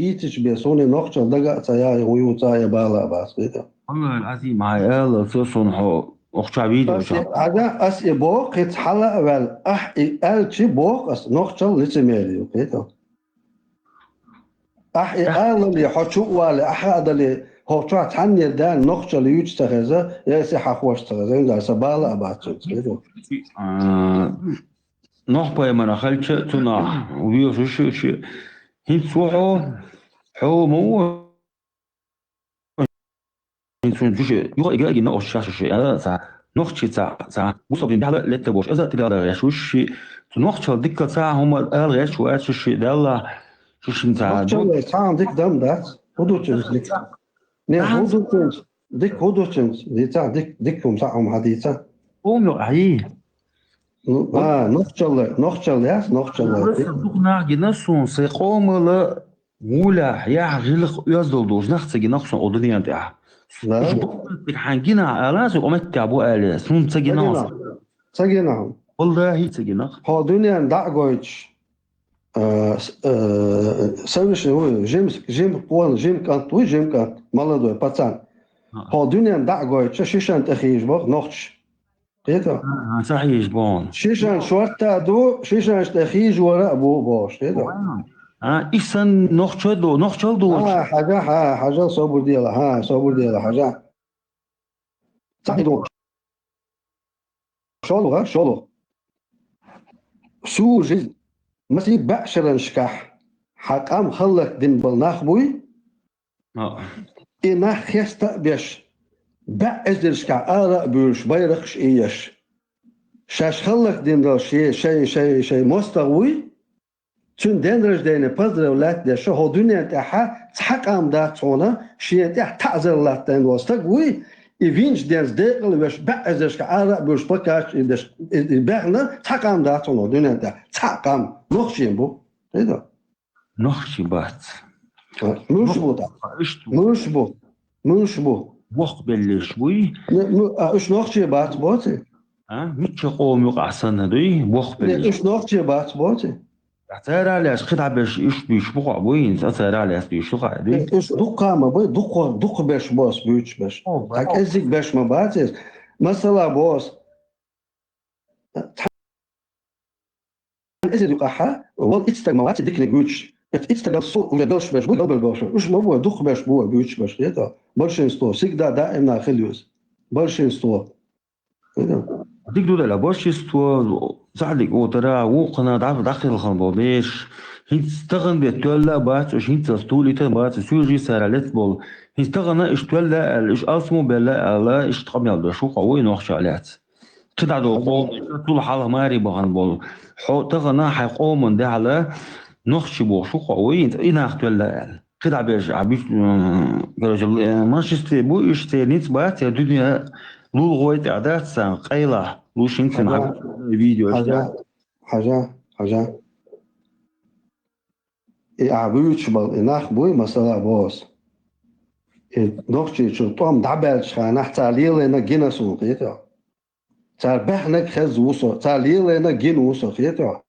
إيتش بيسوني نقشة دقة تياي ويوتاي بالا باس كده والله العظيم هاي يلا تصون حو أخشى فيديو بس شاب هذا أس إبوق يتحلق وال أح إلشي بوق أس نقشة لتميري كده أح إقال اللي حشو ولا أح هذا اللي هو ترى تعني ده نقشة اللي يجتغذى يسي حقوش تغذى إذا سبالة باتشت كده noch bei meiner Halsche zu nach wie so hinzu حو مو就是如果一个人我下是啥noch啥وصل بين بحال لا تبوش اذا تقدر يا شو شي noch شو ديك ساعه هم قال يا شو شي ده الله شو شي نتاع نقشة تعم ديك دم ده هدوتشنز ديك نه هدوتشنز ديك هدوتشنز دي تاع ديكهم تاعهم هذه قوم عليه نقشة burası duhna ginasun se qomala ولا يا غلق يزدل دوز نخت جناخ أودنيا ده لا حنجينا على سو قمت أبو آل سون تجينا تجينا والله تجينا هو دنيا دعوج سويش هو جيم كانت مالدو باتان هو دنيا دعوج شيشان تخيج بق نختش كده صحيح بون شيشان شورتا دو شيشان تخيج وراء ابو باش كده إحسن نختشدو حاجة صبر ديالها حاجة تعيدون شالو سوجي مسي بأشرن شكاح حقام خلق دين بالناخ بوي إنا خيستا بيش بأزل شكاح آراء بيش بيرخش إيش شاش خلق دين دل شي مستغوي تون دندرج دينه پذر ولات ده شو هو دنیا تاعها تحقام دات صونا شي تاع تعزر لات دين واستغوي إيفينج دينز ديقل باش بعزش كعارة باش بكاش إدش بحنا تحقام دات صونا دنيا تاع تحقام نخشين بو إذا نخشي بات مش بو وقت بلش بوي إيش نخشي بات بوتي مش قوم يقع سنة دوي وقت بلش إيش نخشي بات بوتي أثار على قطع باش إيش بقع بوين أثار على إيش بقع دي إيش دقة ما بوي دق باش باش هاك إزيك باش ما باتيس مثلا باش إزيك دقها وال إتستغ ما باتي ديك نجوش إتستغ الصوت ولا دوش باش بوي قبل باش وش ما بوي دق باش بوي بيوش باش كده برشين ستو سيكدا دائما خليوس برشين ستو كده ديك دول لا برشين ستو صعدك وترى وقنا ضعف داخل الخنبوبيش هيت استغن بتولى بات وش هيت ستولي تبات سوجي سرالت بول هيت استغن اشتولى ايش اسمه بلا الله ايش تقمل شو قوي نوخش عليات تدعو قوم طول حاله ماري بغن بول حو تغنى حيقوم ده على نوخش بو شو قوي انت اين اختولى كده عبيش مانشستر بو اشتي نيت بات الدنيا لول غويت عادات سان قيله لوش يمكن فيديو حاجة عبيش بال إناخ بوي مثلا باس نوخشي شو طعم دعبال شخان تعليل لنا جينا سوقيته تعبحنا خز وصو تعليل لنا جين وصو خيته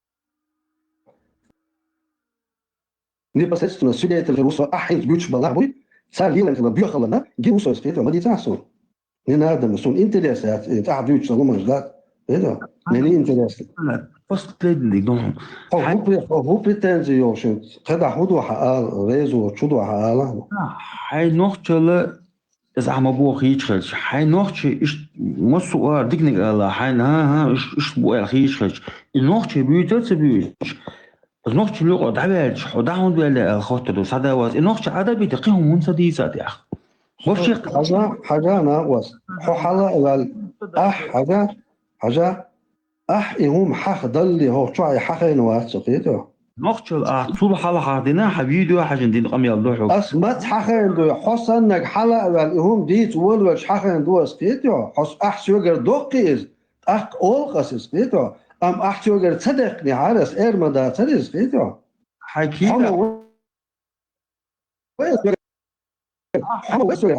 ني بس استنا سيديت الوصو أحين بيوتش بال تعليل لنا بيخل لنا جين وصو خيته ما دي تعسو ني هذا مسون انتريسات تعب بيوتش لو مجدات إيه مني انتريسات فاست تريدنج دون هو بيتنزي يوشن قد حدو حقال ريزو شدو حقال هاي نوختشل إذا عم بوخ يشخش هاي نوختش إيش مسؤول ديكنيك الله هاي ها إيش بوخ يشخش النوختش بيوتش بيوتش النوختش لقى دعبالش ودعون بيلا الخاطر وسعداوات النوختش عدا بيتقيهم من صديقات يا أخ وفي حاجة ناقص حلا حاجة هم حق ضل هو شوي حقين واسقيته نوختشل طول حلقة دينا حبيدو حاجة دين قمي الله أسمت حقين دو حسنك حلا هم ديت ولوش حقين دو اسقيته حس أحسوغر دوقيز أول قصص قيته أم أحسوغر تصدقني عارس إرمدا تصدق قيته حكينا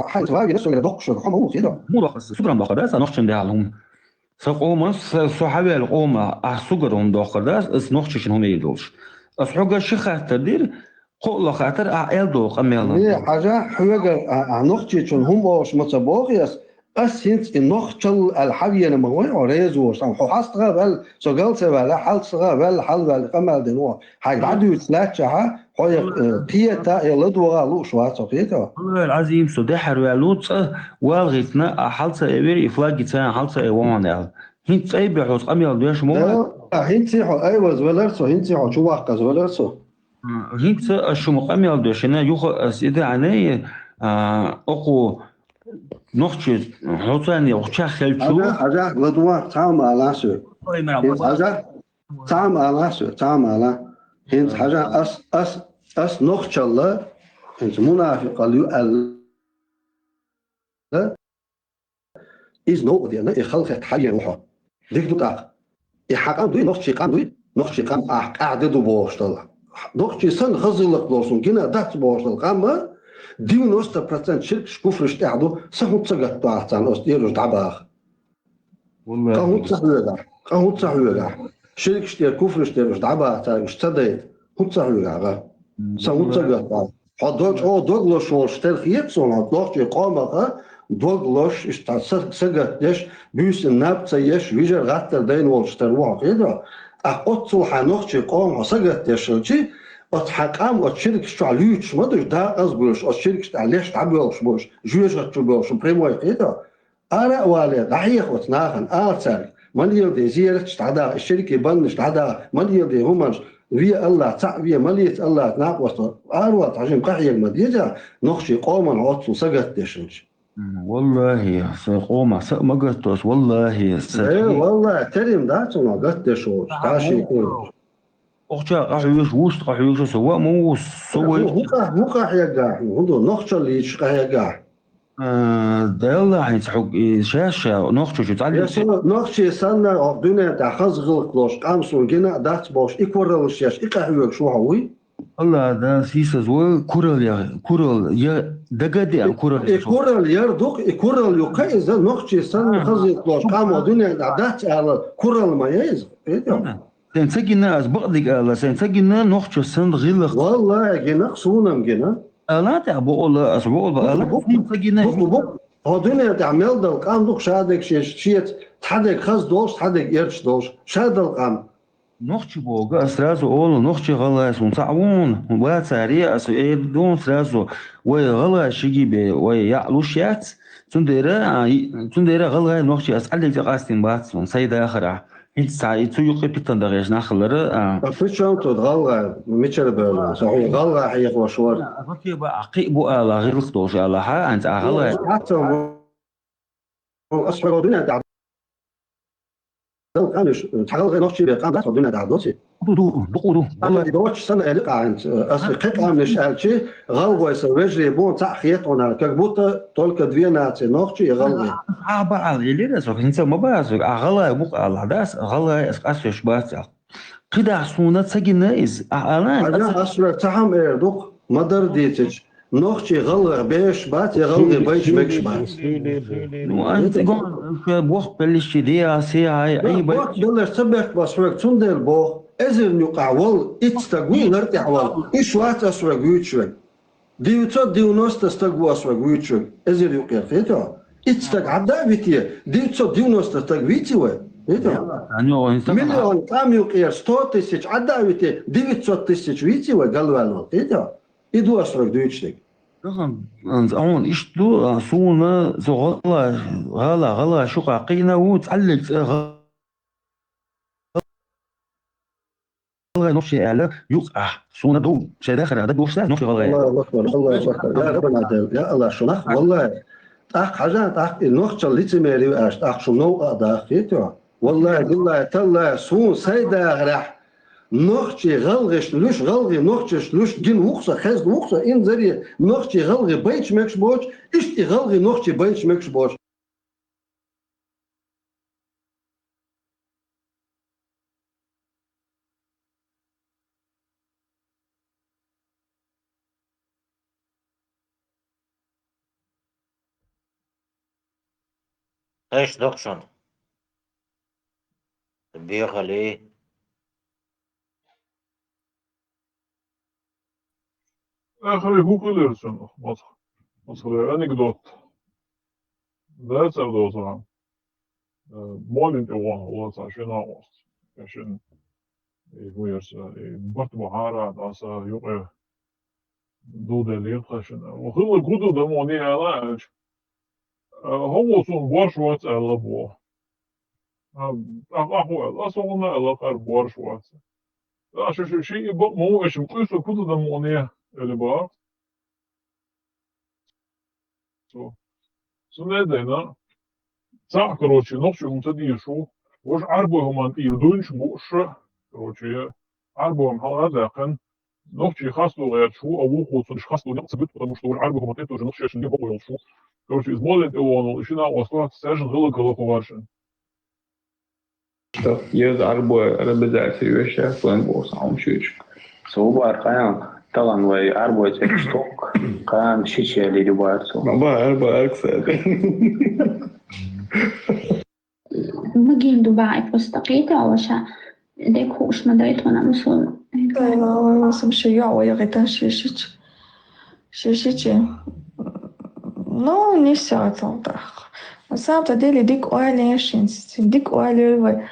حيث واجي نسوغر دوقشو حمو كده مو رقص سودران بقداس نوختشن ديالهم سقوم صحابي القوم أحسوغرهم داخل داس اس نوختشن هم يدوش أصحوغ الشيخ تدير قول خاطر أعيدوق أميلا ليه حاجة حوجة نقطة شون هم أوش متصبوغيس أسينت النقطة الحبية نموي وريزو سام حاست غابل سجل سبلا حال غابل حال بل كمال دنوا حاج بعدو يتلاتشها حوي قيتا يلدوا غالو شوات صفيته والله العظيم سوداحر وعلوت والغيتنا حالسا إبري إفلاق جتان حالسا إيوان يعني هنت أي بحوث أميلا دوش مو ده هنتي حو أيوة زولرسو هنتي حو شو واحد زولرسو هنت الشمق أميلا دوش أنا يخو أسئلة عني أقو نقطة حوثاني أقشا خلتشو حاجة لدوا تعام على سو والله ما هنت حاجة تعام على سو تعام على هنت حاجة أس نقطة الله هنت منافق اللي is no die ne خلق حاجة روحه ديك دوت يحقق دوي نقطة قام دوي نقطة قام قاعدة دو بوشتل نقطة سن خزلق دوسون جنا دات بوشتل قام 90% شرك كفر اشتعدو سهو تصقط طاعتان أستيروش دعباخ قهو والله تصحوغا قهو تصحوغا شرك اشتير كفر اشتيروش دعباخ اشتديت هو تصحوغا سهو تصقط حدوش او دوغلوش ورشتر خيبسون نقطة قامها دوغلوش اشتع سقط ديش بيس النابتة يش ويجر غاتر دين ورشتر واقع أقصو حنوخشي قوم وسقط يشلشي أتحقام وتشرك شو عليش ما درش دا أزبرش أتشرك عليش تعبيرش برش جوش غتشبرش بريمو كده أنا والي ضحية وتناخن آثار من يلدي زيارة تعدا الشركة يبنش تعدا من يلدي همش ويا الله تعبية مليت الله تناقص أروت عشان قحية المديجة نخشي قوما عطسو سقط يشلش والله سيقوم مقرطوس والله إيه سكي والله تريم داتو ما قدشوش تاشي يكون أخشى قحيوش وسط قحيوش سواء مو سوى هو قاح يقاح هو نخشى اللي يشقى يقاح ده يلا حيتحق شاشة نخشى شو تعلم يسوع نخشى سنة دنيا تأخذ غلقلوش قامسون جنا دات باش إكورلوش ياش إقاح شو هوي والله ده سيسا زوال كورل يا كورل يا دقدي عن كورل يا شو إكورل يردوك إكورل يقايز نخشى سنة خزقلوش قام دنيا دات على كورل ما يز إيه سنسجنا أسبقدك الله سنسجنا نخشى سند غلق والله جنا خصونا جنا لا تعبوا الله أسبوع بق لا بق سنسجنا بق هو دنيا تعمل دل قام دوك شادك شيت تحدك خز دوش تحدك يرش دوش شاد القام نخشى بوجا سرازو أول نخشى غلاس ونصعون واتساري أسئلة دون سرازو وغلا شيء بي ويعلوشيات تنديرا غلا نخشى أسألك تقاستين بات سيدا آخر هيت ساعة تيجي بيتن دغيش نخلر فيشون تتغلى ميتشر بيرنا صحيح غلى حيق وشور أغطي بقى عقيب على غير الخطوش على ها أنت أغلا حتى أصبر دنيا قامش تحقق نقطة بقام لا تدون دعوتي دقودو أنا والله دوتش سنة إلك عن أسقط عامش ألشي غلبة سويجري بون تأخيت أنا كبوت تولك دوينا نقطة غلبة أبا على اللي رسول إنت ما بس أغلا بقى على داس أغلا أسش بس كده سونا تسجينا إز أنا أنا أسرع تهم إردوك مدر ديتش نقطة غلبة بيش بات يغلبة بيش مكش بات وأنت قول في بوق بلش دي سي أي بوك بلش سبك بسرق تندل بو إذا نقع وال إتستقوي نرتع وال إيش وات أسرق ويتشرق ديو نوست استقوا أسرق ويتشرق إذا يقير فيتو إتستق عدا فيتيه ديو نوست استق فيتيوه فيتو أنا إنسان مليون كام يقير 100,000 عدا فيتيه 900,000 فيتيوه قالوا له فيتو إدو أسرق دويتشرق أنت أون إيش دو سونا زو غلا شو قاقينا وتعلق غلا نفسي على يقع سونا دو شيء داخل هذا دوش نفسي غلا الله أكبر الله أكبر يا ربنا دل يا الله شنخ والله أخ حاجات أخ النقطة اللي تميري أشت أخ شنو أدا فيتو والله بالله تلا سون سيدا راح نقطة غلغش لوش غلغي نقطة لوش جن وقصة خز وقصة إن زري نقطة غلغي بيتش مكش بوش إيش غلغي نقطة بيتش مكش بوش ايش دخشن بيغل ايه آخر هوكلرسون مثلا أنكدوت ده سردوزان مولد إيوان هو عشان أوست عشان ويرس برت بحارة داسا يوقع دودة ليت عشان وخلوا جودو ده موني علاج هو صون بورش وات على بو أخو أصلا على قر بورش وات عشان شيء مو إيش مقيس كودو ده موني اللي بقى så nedenaца, короче, ночью он тadi шо, وش عربهم أن يردونش بوش، короче, عربهم هذا كان نوتشي خاصلو غير شو أو خاصش خاصلو نقص بيت потому что عربهم أنت тоже نوتشي عشان يبغوا يلشوا، короче, измолит его, إيش أنا وصلت سجن غلق وارشن. يز عربو ربزع سيوشة فلان صعوم شوش. صوبار قيام طبعا وعربو تكستوك قيام شيشة اللي دبارتو. ما عربو أكثر. مجين دبي فستقيته أو شيء ديك هوش مدريت وأنا مسؤول. لا سمشي يعوى يغيتان شيشيتي. No, не сядал так. На самом деле дик ойлен шинс, дик ойлен.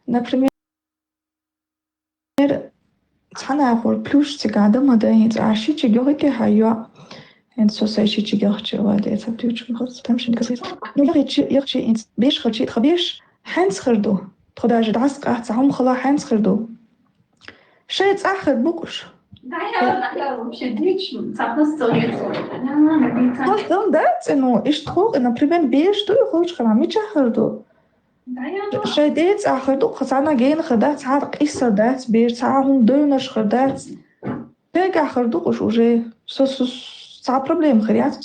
Например, цана хор плюш цигада мадайнц ашичи гёрики хайя. En society gёрчи ваде это ключ хос там шин касит. Ну يغشي انت بيش خرجي خبيش حنس خردو. تخدا جد عسق احتهم خلا حنس خردو. شيت اخر بوكش. Dan dat en no is toch en например беш toe хоч хама мич ахырду. Шайдец ахырду хасана ген хадат царк исер дат беш цаахун дөнөш хадат. Тэг ахырду хош уже صار проблем خريات.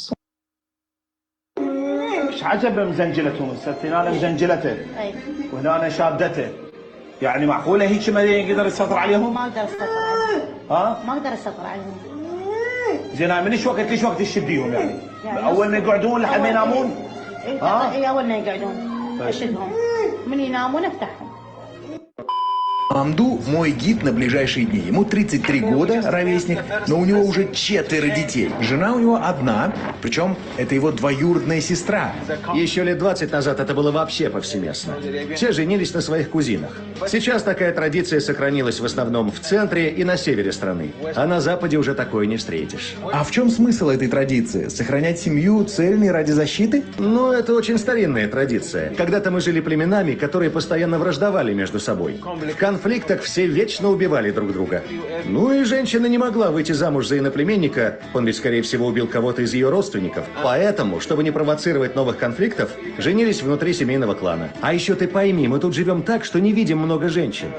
مش عجب مزنجلتهم هنا مزنجلته وهنا شادته يعني معقوله هيك ما يقدر يسيطر عليهم؟ ما اقدر اسيطر عليهم. ها؟ ما اقدر اسيطر عليهم. زين من ايش وقت ليش وقت تشديهم يعني اول ما يقعدون لحد ما ينامون؟ اي اول ما يقعدون اشدهم من ينامون افتحهم. Амду мой гид на ближайшие дни. Ему 33 года, ровесник, но у него уже 4 детей. Жена у него одна, причем это его двоюродная сестра. Еще лет 20 назад это было вообще повсеместно. Все женились на своих кузинах. Сейчас такая традиция сохранилась в основном в центре и на севере страны. А на западе уже такое не встретишь. А в чем смысл этой традиции? Сохранять семью цельной ради защиты? Ну, это очень старинная традиция. Когда-то мы жили племенами, которые постоянно враждовали между собой. В конфликтах все вечно убивали друг друга. Ну и женщина не могла выйти замуж за иноплеменника, он ведь, скорее всего, убил кого-то из ее родственников. Поэтому, чтобы не провоцировать новых конфликтов, женились внутри семейного клана. А еще ты пойми, мы тут живем так, что не видим много женщин.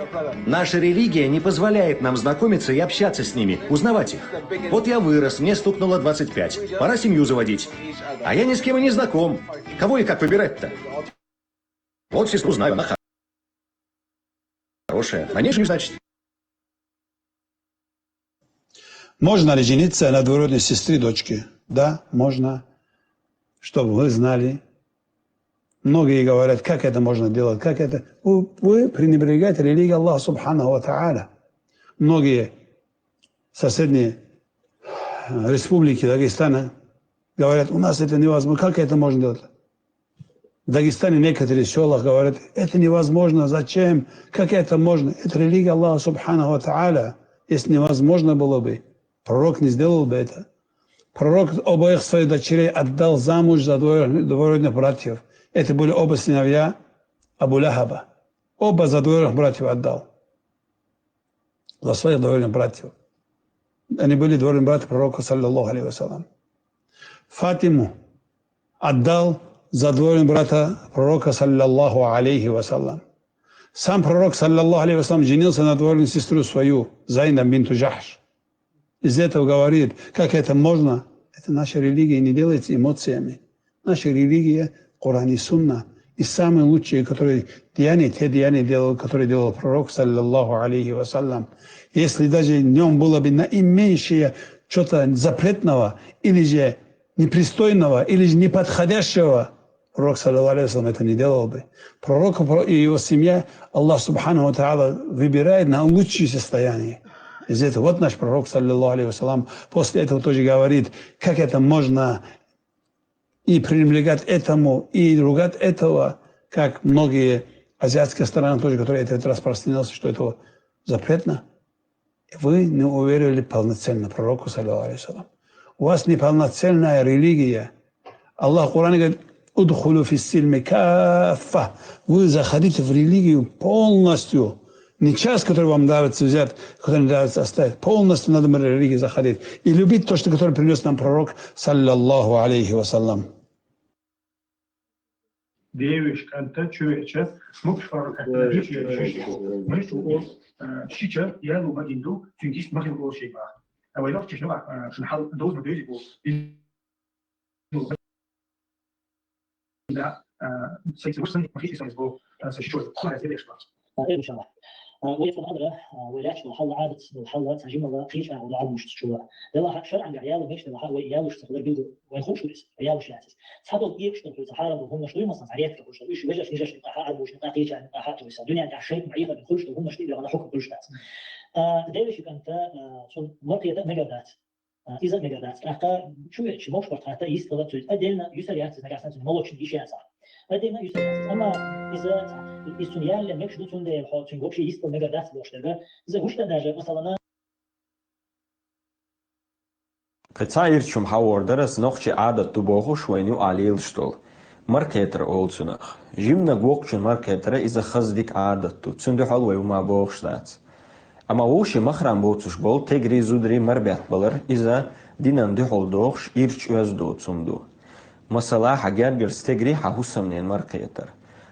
Наша религия не позволяет нам знакомиться и общаться с ними, узнавать их. Вот я вырос, мне стукнуло 25, пора семью заводить. А я ни с кем и не знаком. Кого и как выбирать-то? Вот сестру знаю, она хорошая. На ней значит. Можно ли жениться на двоюродной сестре дочки? Да, можно. Чтобы вы знали. Многие говорят, как это можно делать, как это. Вы пренебрегаете религией Аллаха Субханаху ва Тааля. Многие соседние республики Дагестана говорят, у нас это невозможно. Как это можно делать? В Дагестане некоторые села говорят, это невозможно, зачем, как это можно? Это религия Аллаха Субханаху ва Тааля. Если невозможно было бы, пророк не сделал бы это. Пророк обоих своих дочерей отдал замуж за двоюродных братьев. Это были оба сыновья Абу Лахаба. Оба за двоюродных братьев отдал. За своих двоюродных братьев. Они были двоюродные братья пророка, саллаллаху алейхи вассалям. Фатиму отдал за двоюродного брата пророка, саллаллаху алейхи вассалям. Сам пророк, саллаллаху алейхи вассалям, женился на двоюродную сестру свою, Зайнаб бинту Джахш. Из этого говорит, как это можно? Это наша религия не делается эмоциями. Наша религия, Коран и Сунна. И самые лучшие, которые те деяния делал, которые делал пророк, саллаллаху алейхи вассалям. Если даже в нем было бы наименьшее что-то запретного, или же непристойного, или же неподходящего, пророк, саллаллаху алейхи вассалям, это не делал бы. Пророк и его семья, Аллах Субханаху ва Тааля выбирает на лучшее состояние. из этого. Вот наш пророк, саллиллаху алейхи вассалам, после этого тоже говорит, как это можно и пренебрегать этому, и ругать этого, как многие азиатские страны тоже, которые это распространялся, что это запретно. Вы не уверили полноценно пророку, саллиллаху алейхи вассалам. У вас неполноценная религия. Аллах в Коране говорит, «Удхулу фиссильми каффа». Вы заходите в религию полностью. Не часть, который вам нравится взять, который не нравится оставить. Полностью надо в религию заходить. И любить то, что который принес нам пророк, саллаллаху алейхи вассалам. Девиш, канта, чуеча, мукшфар, Şiçe, yani bu indu, çünkü hiç makine bu şey var. Ama yok çeşme var. Şunu hal doğru mu değil bu. Da, sayısı bu sınıf makine sayısı bu. Şiçe, kolay değil işte. إن شاء الله. ويفرض هذا ولاش الحل عادة الحل تجمع الله خيش على العالم مش تشوله. يلا شرعا عياله مش تبع وياله شو تقدر بيده ويخوش ويس عياله شو يعكس. صادق يكشف في الحالة وهم مش طويل مثلا عريات كل شيء. إيش بيجش نجش نقاح مش نقاح يجي عن نقاحات ويس. الدنيا عند عشرين معيبة بيخوش وهم مش تقدر على حكم كل شيء. ده ليش أنت شو مرقية مجادات. إذا مجادات أخا شو شو مش برت حتى يستغل تقول أدينا يسريات نجاسات ما هو شيء يشيء صح. أدينا يسريات أما إذا السنيان لما يكشفوا تون ده الحال تون قبش يستغل مجادات بوشتغل إذا وش تدرج مثلا كتاير شو محور درس نقش عادة تبوخش وينو عليل شتول ماركتر أولسنخ جيمنا قوقشن ماركتر إذا خزدك عادة تسندو حلوة وما بوخشتات أما وشي مخرم بوتش بول تجري زودري مربيت بلر إذا دينان دحول دوخش إيرش أزدو تسندو مثلا حجر تجري حوسمنين ماركتر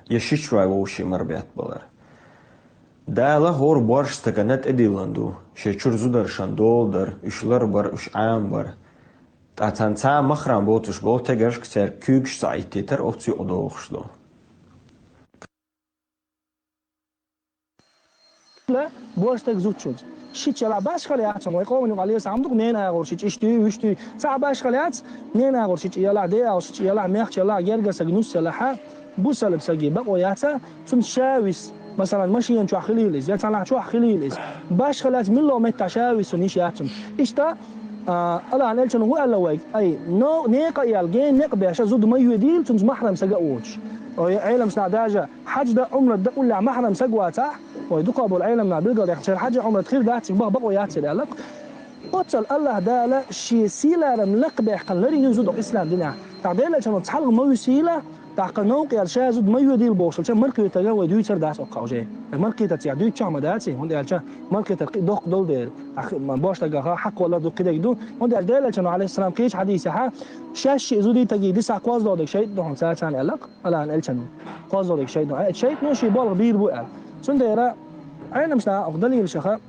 يشيش راي وشي مربيت بلر دالا هور بارش تكنت اديلاندو شيشور زودر شاندولدر اشلر بر اش عام بر تاتانتا مخرم بوتش بول تجرش كتير كوكش سايتيتر اوتسي ادوخشلو لا بوشتك زوتشوز شيت يلا باش خليات ما يقوموا عليه سامدك نينا غورشيت اشتي وشتي ساعه باش خليات نينا غورشيت يلا دي او شيت يلا ميخ يلا يرجس جنوس يلا ح بوسل بسجي بقوياتا ثم شاويس مثلا ماشي ينشو خليلز يطلع شو خليلز باش خلات من لو مت شاويس ونيشاتم اشتا الله انا قلت هو قال ويك اي نو نيقا يالجين نيق باش زود ما يديل ثم محرم سجاوش او عيلم سناداجه حج ده عمره ده كل محرم سجواتا ويدق ابو العيلم مع بيقدر يحصل حاجه عمره خير دات بقويات لك قتل الله دالا شي سيلا لملق بيحقن لري يزود الاسلام دينا تعديل عشان تصحل ما يسيله تعقنوق يا شازد ما يديل بوصل عشان مركي تجاوي دوي تر داس اوقاوجي مركي تتيا دوي تشام داتي هون عشان مركي دوق دول دير ما باش تجا حق ولا دو كده يدو هون دالا عشان عليه السلام كيش حديث ها شاش زودي تجي دي ساعه كواز دودك شيء دون ساعه ثانيه لك الان الشنو كواز دودك شيء شيء ماشي بالغ بير بو سنديرا انا مش افضل الشخا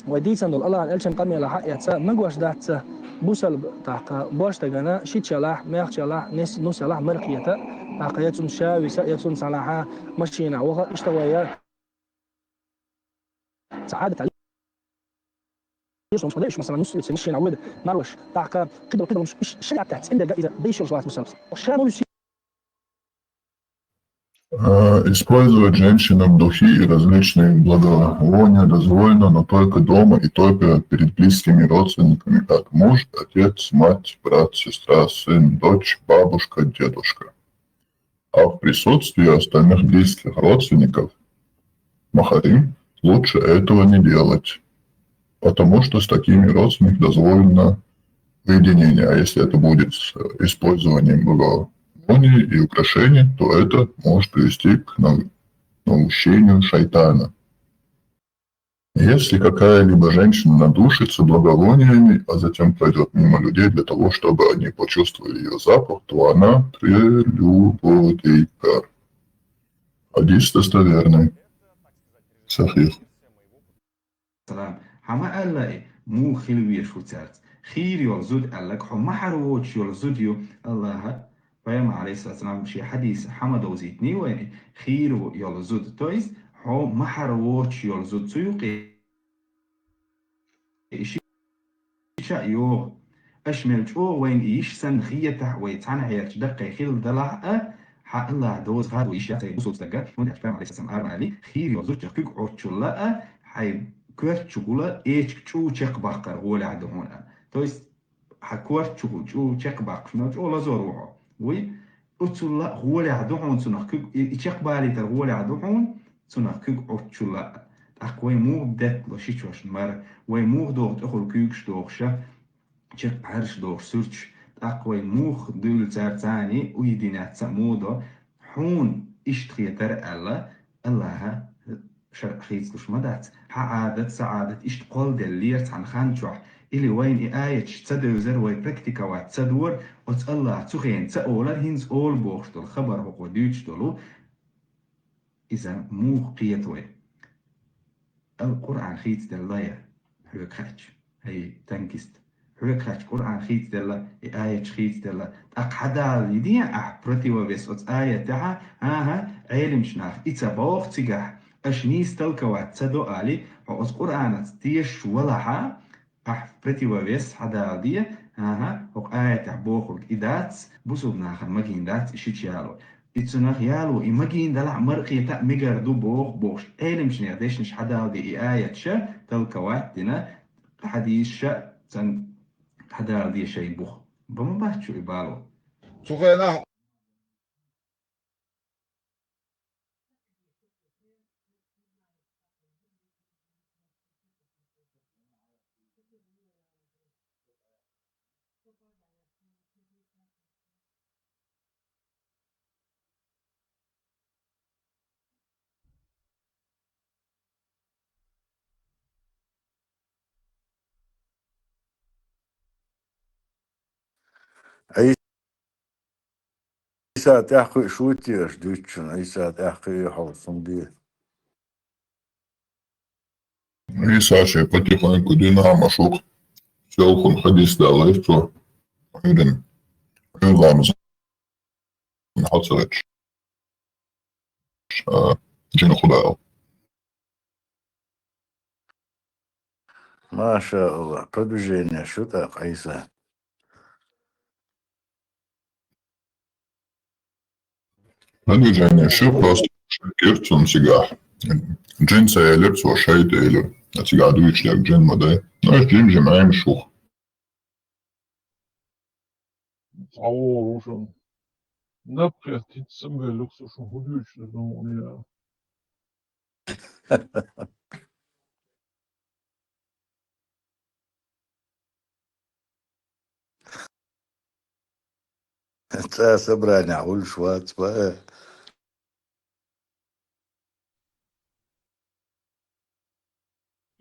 ودي سندل الله الشن قمي على حق يتسا مغواش دات بوسل تاع باش تجانا شيت شلاح ميخ شلاح نو شلاح مركيته عقيات شاوي يكون صلاحها مشينا وها اشتويا سعادة عليه يوصل مش مثلا نص مشينا ولد مروش تاع كده مش شجع تحت عند إذا بيشوا صلاة مسلم وشانو Использовать женщинам духи и различные благовония дозволено, но только дома и только перед близкими родственниками, как муж, отец, мать, брат, сестра, сын, дочь, бабушка, дедушка. А в присутствии остальных близких родственников, махарим, лучше этого не делать, потому что с такими родственниками дозволено уединение. А если это будет с использованием благовония и украшений, то это может привести к наущению шайтана. Если какая-либо женщина надушится благовониями, а затем пройдет мимо людей для того, чтобы они почувствовали ее запах, то она прелюбодейка. Хадис достоверный. Сахих. حما ألا مو خلوية شو تارت خير يلزود ألك حما حروش يلزود يو الله بيام عليه الصلاة والسلام شي حديث حمد وزيتني وين خير يلزود تويس حما حروش يلزود سيوقي إشي يو أشمل جو وين إيش سن خيته ويتعن عيرش دقي خيل دلع حق الله دوز هذا وإيش يعطي بصوت دقة وانت أحبام عليه السلام أرمى علي خير يلزود تحقيق عوش لا حي كورتشغولا ايش تشو تشق بقر ولا عدهون تو есть حكورت تشو تشق بقر شنو ولا زوروها وي أتلا هو اللي عدوهم سنخ يشق بالي تر هو اللي عدوهم سنخ أتلا أقوى مو بدت لشيش واش مر ومو دوغت أخل كيكش دوغشة تشق عرش دوغ سرتش أقوى مو دول تاني ويدينا تسمودا حون إشتخيتر الله شر خيط لش مدات عادة سعادة إشتقال دليرت عن خانجوح إلي وين آية تصدوزر وي براكتيكا وتصدور وت الله تخين تأولا هينز أول بوخت الخبر هو ديوش دولو إذا مو قيتوي القرآن خيط دلايا حلوك خاتش هي تنكست حلوك خاتش قرآن خيط دلا آية خيط دلا أقحدا لدي برتي وبس وت آية تاع علم شناخ إتsa بوخ تيجح أشنيس تلك واتسدو آلي وأس قرآن تيش ولا برتي وبس حدا دي وق آية تاع بوخ إدات بوسو بناخر مجين دات إشيش يالو إتسناخ يالو إمجين دلع مرقية تا مجر دو بوخ علم شنير ديش نش حدا دي آية شا تلك واتنا حديث شا تن حدا دي شي بوخ بما بحشو إبالو سوغينا أي ساعة أحكي شو تيرش دوتشن أي ساعة أحكي حوصن بيه Isa się потихоньку динамашук. Селхун حديث داليفتو. Айден. Айден حصلت. جن خداو. ما شاء الله продвижение شو так عيسى Движение شو просто كيرتون سيجاح. جن سيلر سو شاي تيلر. سيجاح دويش لك جن مداي. ناش جن جمعي مشوخ. تعور وشو نبقى تتسمى لوكس وشو هدوش لدنوني أنت سبراني أقول شوات بقى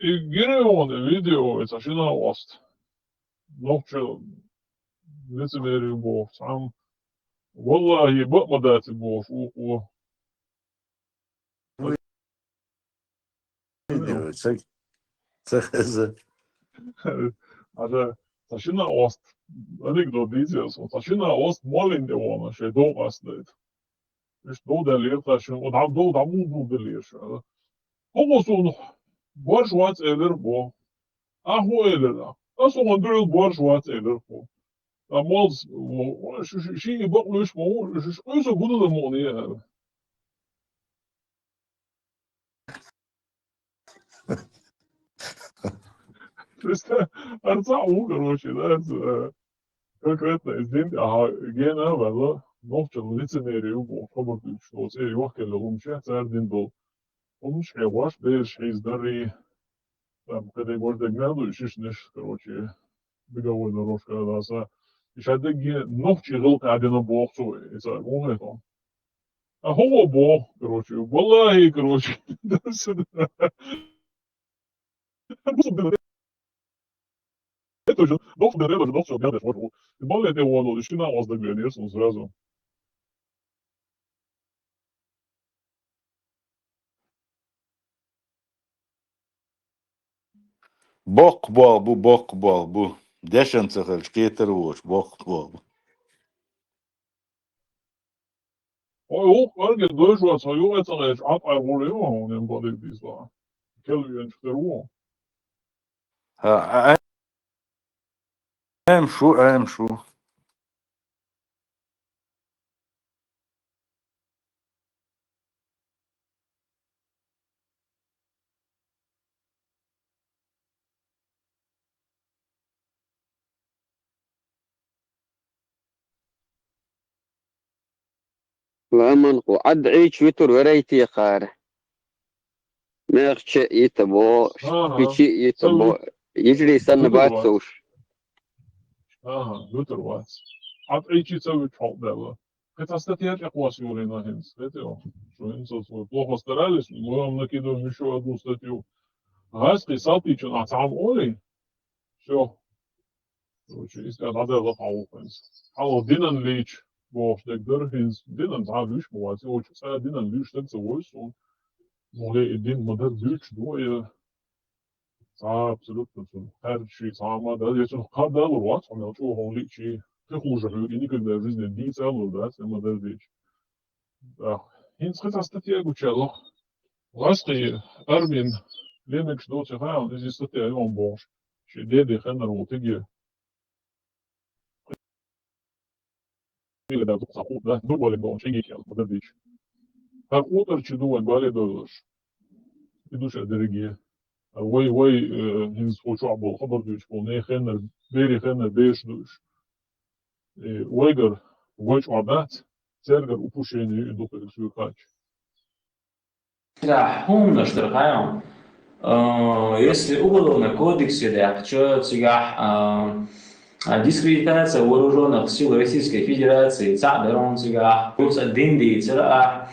Gene video is عشان وسط نوتش نتمري بوف عم والله بقمدات بوف و فيديو تخزن هذا عشان وسط أديك دو ديزيوس عشان وسط مالين دوانا شيء دو أصليت مش دو دليل عشان ودعم دو دعمو دو دليل شو هو صون بورش وات إلر بو هو إلر أصلا مندرل بورش وات إلر بو مالز شيء بقولش مو شو إيش أقول للمونية Арцау, короче, да, конкретно из день, гена, вела, новчал лицемерию, хобар что цей вахкел лумча, цардин был. Он шеваш, беш, издари, там, когда его догнаду, и шишнеш, короче, беговой дорожка, да, са. И шаде ге, новчи рылка адена бохцу, и са, он это. А хова бох, короче, валахи, короче, да, сюда. Это же, дох береда, дох что бядешь, вот. Более того, ну, еще на вас доглянешь, он сразу. بوق بو دشن تخل شكيتر وش بوق Oj, erge došos, vai uvecelēšu ataivuļu jauniem padītīs tā. Kelvienš te ro. امشو ومن هو عد عيش ويتر وريتي خاره ميرش يتبو شي يتبو يجري سنة باتسوش دوتر واس عد عيش يسوي تحط دابا قد استطيعت اقوى سيولينا هنس قد شو هنس плохо старались мы вам накидываем еще одну статью هاسقي صوتي كان أعتعب أولي شو إذا هذا غطعه فنس حاول دينا ليش بوش تقدر هنس دينا تعال ليش موازي أو شو دينا ليش تنسى so مولي الدين مدر ليش دو absolut her şey sama da yaşın kadar var ama çok holy şey تخرج إني كده жизнь دي целую да сама да здесь هنس خد استطيع قلت غاسقي أرمين لينك شدو تفاعل إذا استطيع يوم بوش شي دي خلنا روتيجي da duk da dubole bon şey geçiyor bu da değil. Her otur ki duvar böyle doğruş. Gidiş dergiye. Vay hins hoşu abul haber diyor bu ne xenler beri xenler beş duş. Vaygar vay adat zergar upuşeni doktor suyu kaç. هم اشتركاهم если уголовный кодекс дискредитация вооруженных сил Российской Федерации, цадерон цигах, плюс динди цирах.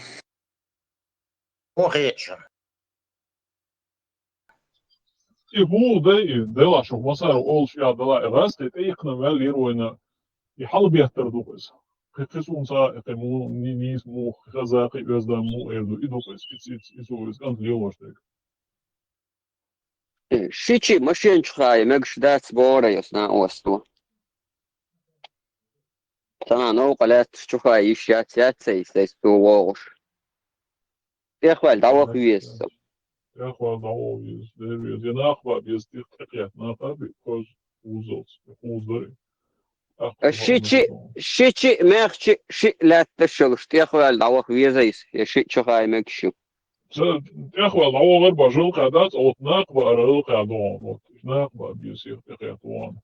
И bu da şu masar ol şey da rast eteyikna vel yeroyna يحل بيهتر دوقس قصون سا قمو نيس مو خزاقي özda mu erdo idokes iso أنت اليوم اشترك شيء ماشين شخاي مقش دات بورا يسنا أوستو تنا نو قلت شخاي يشيات سياتسي سيستو ووش يخوال دعوة كويس يخوال دعوة كويس ديريز يناخبا بيستيق تقيات ناخبا بيكوز وزوز وزدري شيء ما شيء لا تشلش يخوال دعوة كويس شيء شخاي مقشو يخوال دعوة غير بجل قادات أو تناقبا أرغل قادون ناقبا بيستيق تقيات وان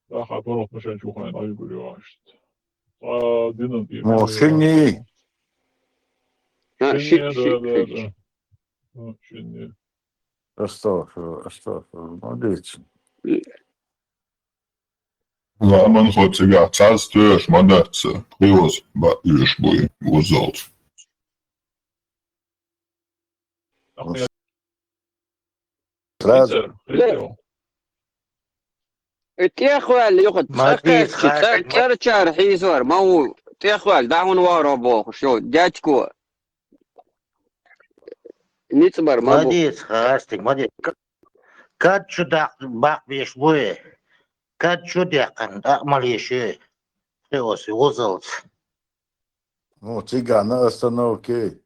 لا خاطرات مشان شوخاين أيقول يواشت دينا دي شني شني استغفر молодец Ja, man hat sogar zahlst durch, man hat groß, was ich will, wo soll's. Сразу. تيخوال ياخد ترى حيزور ما هو تيخوال دعون ورا بوخ شو داتكو نيتبر ما молодец хастик молодец كاد شو داق باق بيش بوي كاد شو داقن ماليشي خيوسي وزلت Ну, цыган на остановке.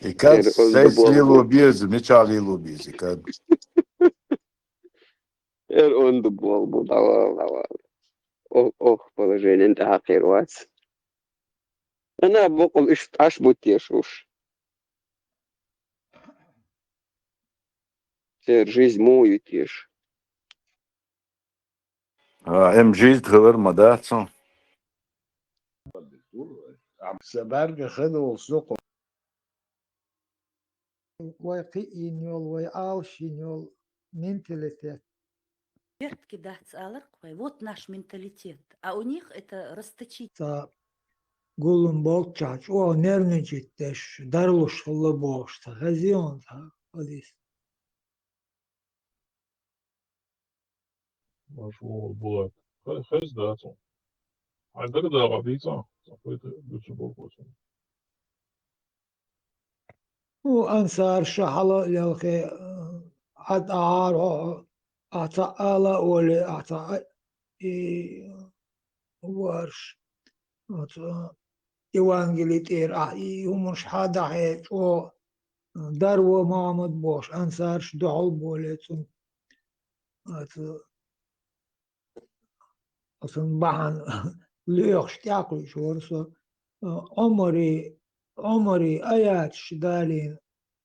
И как сесть лилу без, меча лилу без, и как... он дубол был, давай. Ох, положение انتهى خير واس. أنا بقول إيش بوتيش وش. Жизнь мою тешь. жизнь говорит, мадаться. سبارك خذوا السوق ويقينيول ويالشينيول менталитет. Вот наш менталитет, а у них это расточительство. Гулун болчач, о нервничаешь, дарлуш хлебош, газион, подис. مشروع بولاد خیز داتون عندك داغا بيتا صفيت بتشبوك وصل وأنصار شحلة يلقي أتعار أتعالى ولا أتع ورش إيوانجليتير يومش حدا حيت و درو محمد بوش أنصارش دعو بولتون أصلا بحن ليخش تاكل شورسو عمري آيات شدالين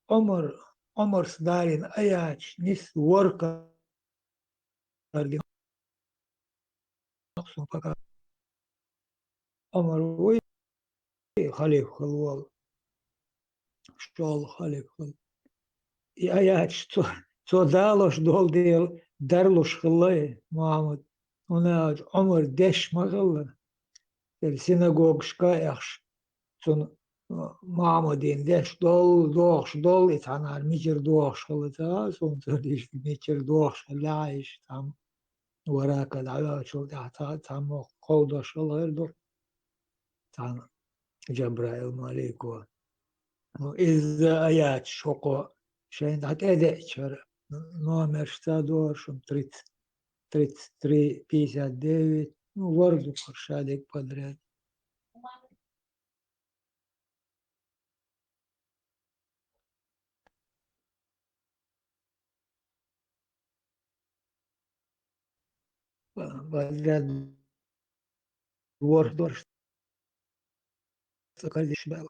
عمر عمر ستالين أياش نس ورقة عمر وي خليف خلوال شال خليف خل أياش تو دالوش دول ديل درلوش خلاي محمد هنا عمر دش مغلى السيناغوغ شكايخش تون محمدين دش دول دوخش دول يتعنار ميجر دوخش خلتا سون ترديش ميجر دوخش خلايش تام وراك العيال شو تام قودش الله يرضو تام جبرائيل ماليكو إذا آيات شوقو شين دات إديتشر نومر شتادور شم تريت 359 وردو خرشادك بدرات بدرات وردو سكال شباب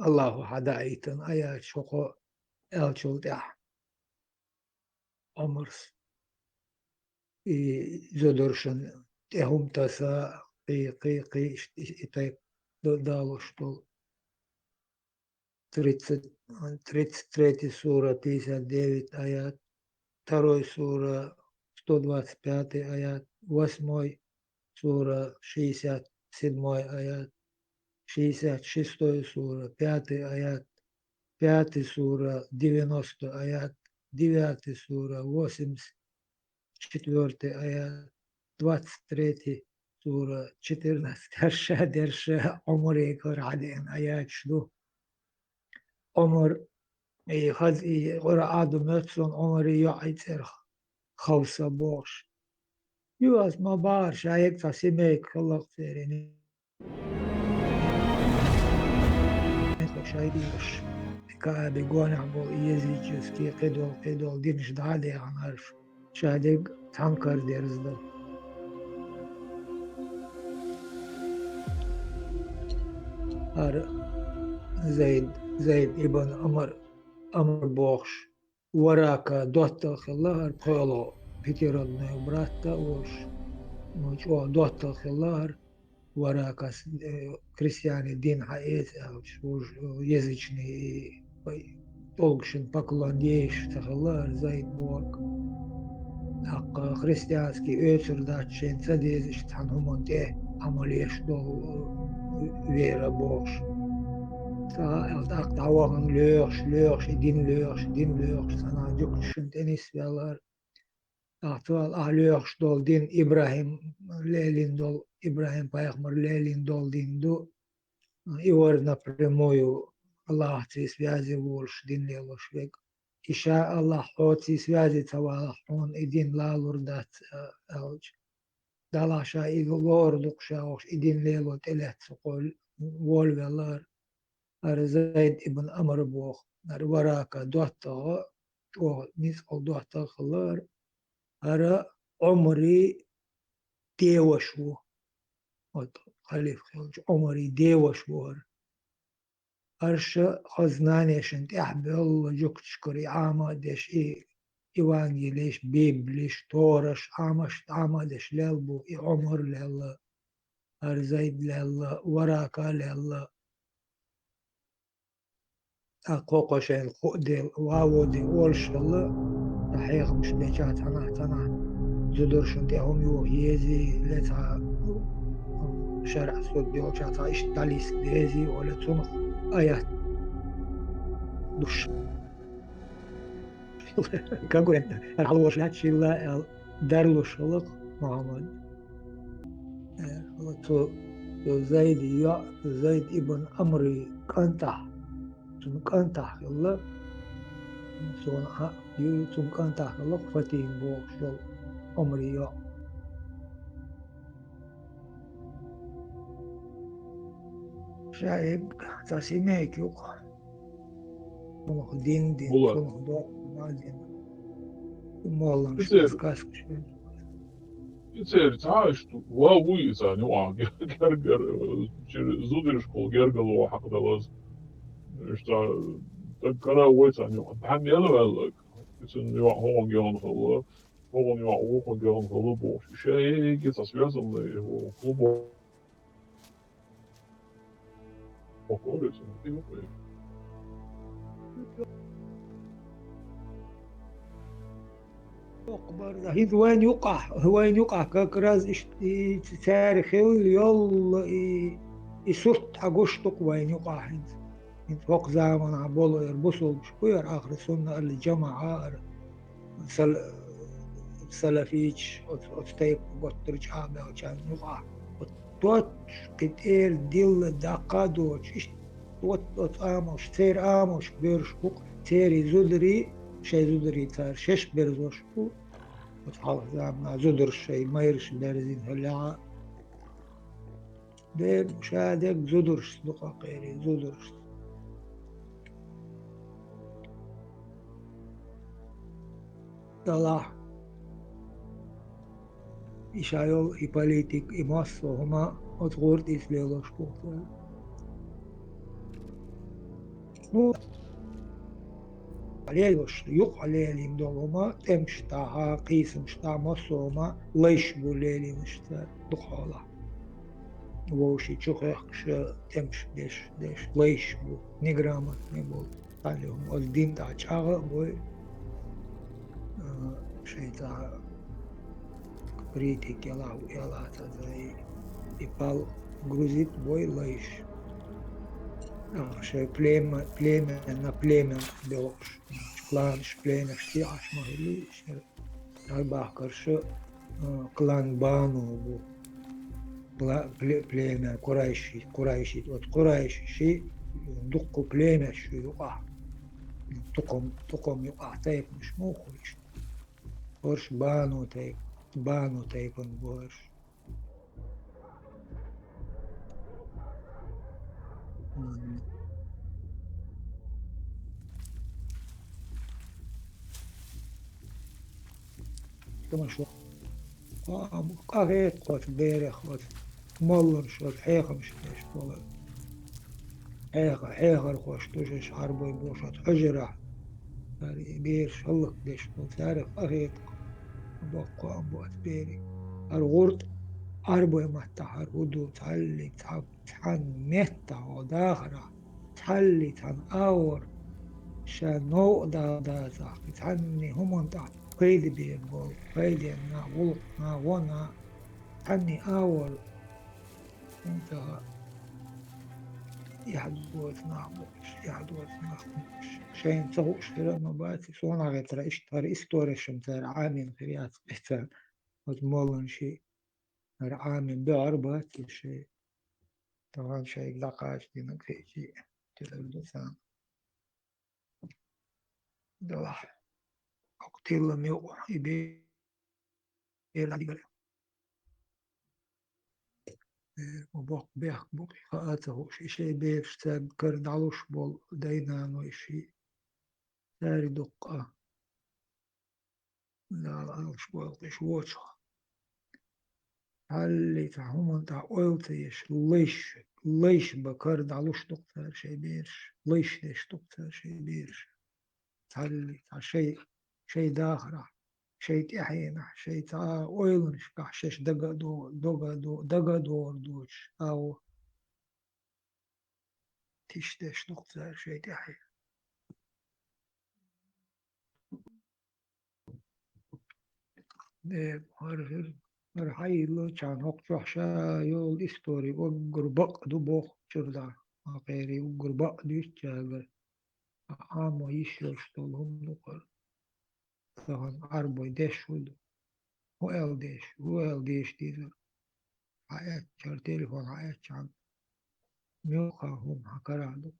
الله حدايتن آيات شوقو ألشو دح أمرس زودرشن تهم تسا قي إتاي دالوش دول 33 сура 59 аят, 2 сура 125 аят, 8 сура 67 аят, 66 сура 5 аят, 5 сура 90 аят, 9 сура 84 аят, 23 сура 14 درشة عمري كرعدين آيات شدو عمر خذ قرآن متسون عمري يعيتر خوصة بوش يواز ما بار شايك تسميك خلق تيريني شايديش كابي قوانع بو يزيجيس كي قدول دينش دعالي عن عرف شادق تنكر ديرزدو زيد ابن أمر بوخش وراك دوتا خلار قولو بيتيرون وبراتا وش دوتا خلار وراك كريستياني دين حقيت وش يزيجني толкшин поклонеешь тахалар زيد بوك حق خريستيانسكي ötür daçen sadezиш tanhumon de amaliyeş dol vera boş Dağın löğüş, din löğüş, sana cüktüşün tenis veyalar. Ahtual löğüş dol din İbrahim Lelin dol, İbrahim Payakmar Lelin dol din du. Ивар напрямую Аллах ти связи волш din лелош век. Иша Аллах хоти связи тавалах он идин лалурдат алж. Далаша иглордук шаош идин лело телет сокол вол велар. زيد ابن أمر بوخ وراك دوحتا نيس أو دوحتا خلار هرا عمري ديوشو خليف خلج عمري ديوشو هرش خزنانيشن تحبي الله جوك تشكري عامدش إيوانجيليش بيبليش تورش عامدش للبو عمر لله هر زيد لله وراك لله أقوقشين خودي واودي ولش الله تحقيق مش بيجات تنا زدرشن تهم يو يزي لتا شرع صد بيوجات إيش داليس ديزي ولا تنخ آيات دوش كان قول أنت الحلوش لا تشيل لا دارلوش الله محمد زيد ابن أمري كنتح تمكن تحت الله سونها تمكن تحت الله فتين بوش عمري شايب تسميك يوق دين تنخ ما دين والله مش كاسك Cer caishtu vavuiza nuā gergar zudriškol gergalo haqdalas. Šta تكنا ويسان يو تحن يلا بالك يسن يو هون جان خلا هون يو هون جان خلا بوش شيء قصص يزن هو كوبو وكل شيء برضه هيد وين يقع وين يقع كراز تاريخي يلا يسرت حقوشتك وين يقع هند فوق زمان عبولو يربصوا بشكوير آخر سنة الجماعة سلفيش أتستيق وقترج عابا وكان يقع وطوت كتير ديل داقادوش إيش توت آموش تير آموش بيرشبوك تيري زودري شي زودري تار شش بيرزوشبو وتحاول زعما زودر الشي ما يرش بارزين هلا دير مشاهدك زودرش دقاقيري زودرش طلع إشايل إباليتيك إماس وهما أتغورد إسليلوش بوكتال مو عليلوش يق عليليم دولهما تمشتاها قيسم شتا مصوما ليش بو ليلي مشتا دخولا ووشي تشوخيخش تمش ديش ليش بو نيجراما نيبول عليهم الدين تا چاغا بوي شيتا بريتك يلا تزاي يبال грузит бой лайш. Ше племя на племя белош. Клан племя шти аш могли ше. Айбах каршы клан бану бу. Племя Курайши от Курайши дукку племя шу юqa. Туком юqa тайп мش мухуш. Борш бану тайпон борш. كما شو قريت قوت بيرخ قوت مولر شو حيخ مش ليش والله حيخ الخوش توجش حربي بوشات حجرة يعني بير شلق ليش تعرف قريت بقى أبوات بيري الغرد أربع متحر ودو تعلي تحن ميتا وداخرة تعلي تحن أور شانو دا زاق تحني هم تحت قيد بيربول قيد نا غلق نا ونا تحني أور انتهى يحدوث نعبوش شين تغوش في المباتي صونا غيترا اشتار استوري شمتار عامين خريات بيتان وتمولن شي عامين بأربعة شيء طبعا شيء لقاش دينك في شيء تلبسان دواح أقتل ميو يبي يلعب وبق بيخ بق خاطه شيء بيش تاب كرد علوش بول دينان وشي تاري دقة لا علوش بول قش وجه هل تعهم أنت قلتيش ليش بكرد علوش دقة شيء بيش ليش دقة شيء بيش هل شيء داخرة شيء تحينا شيء تا أويلنش كحشش دقدور دوش أو تشتش نقطة شيء تحينا هرحي لو كان وقت وحشا يول إستوري وقربق دبوخ شردا غيري وقربق ديش جاغر عامو يشيوش طولهم نقر طبعا عربو يدش ودو هو ديش ديزر حياة شار تليفون حياة شان ميوخا هم حكرادو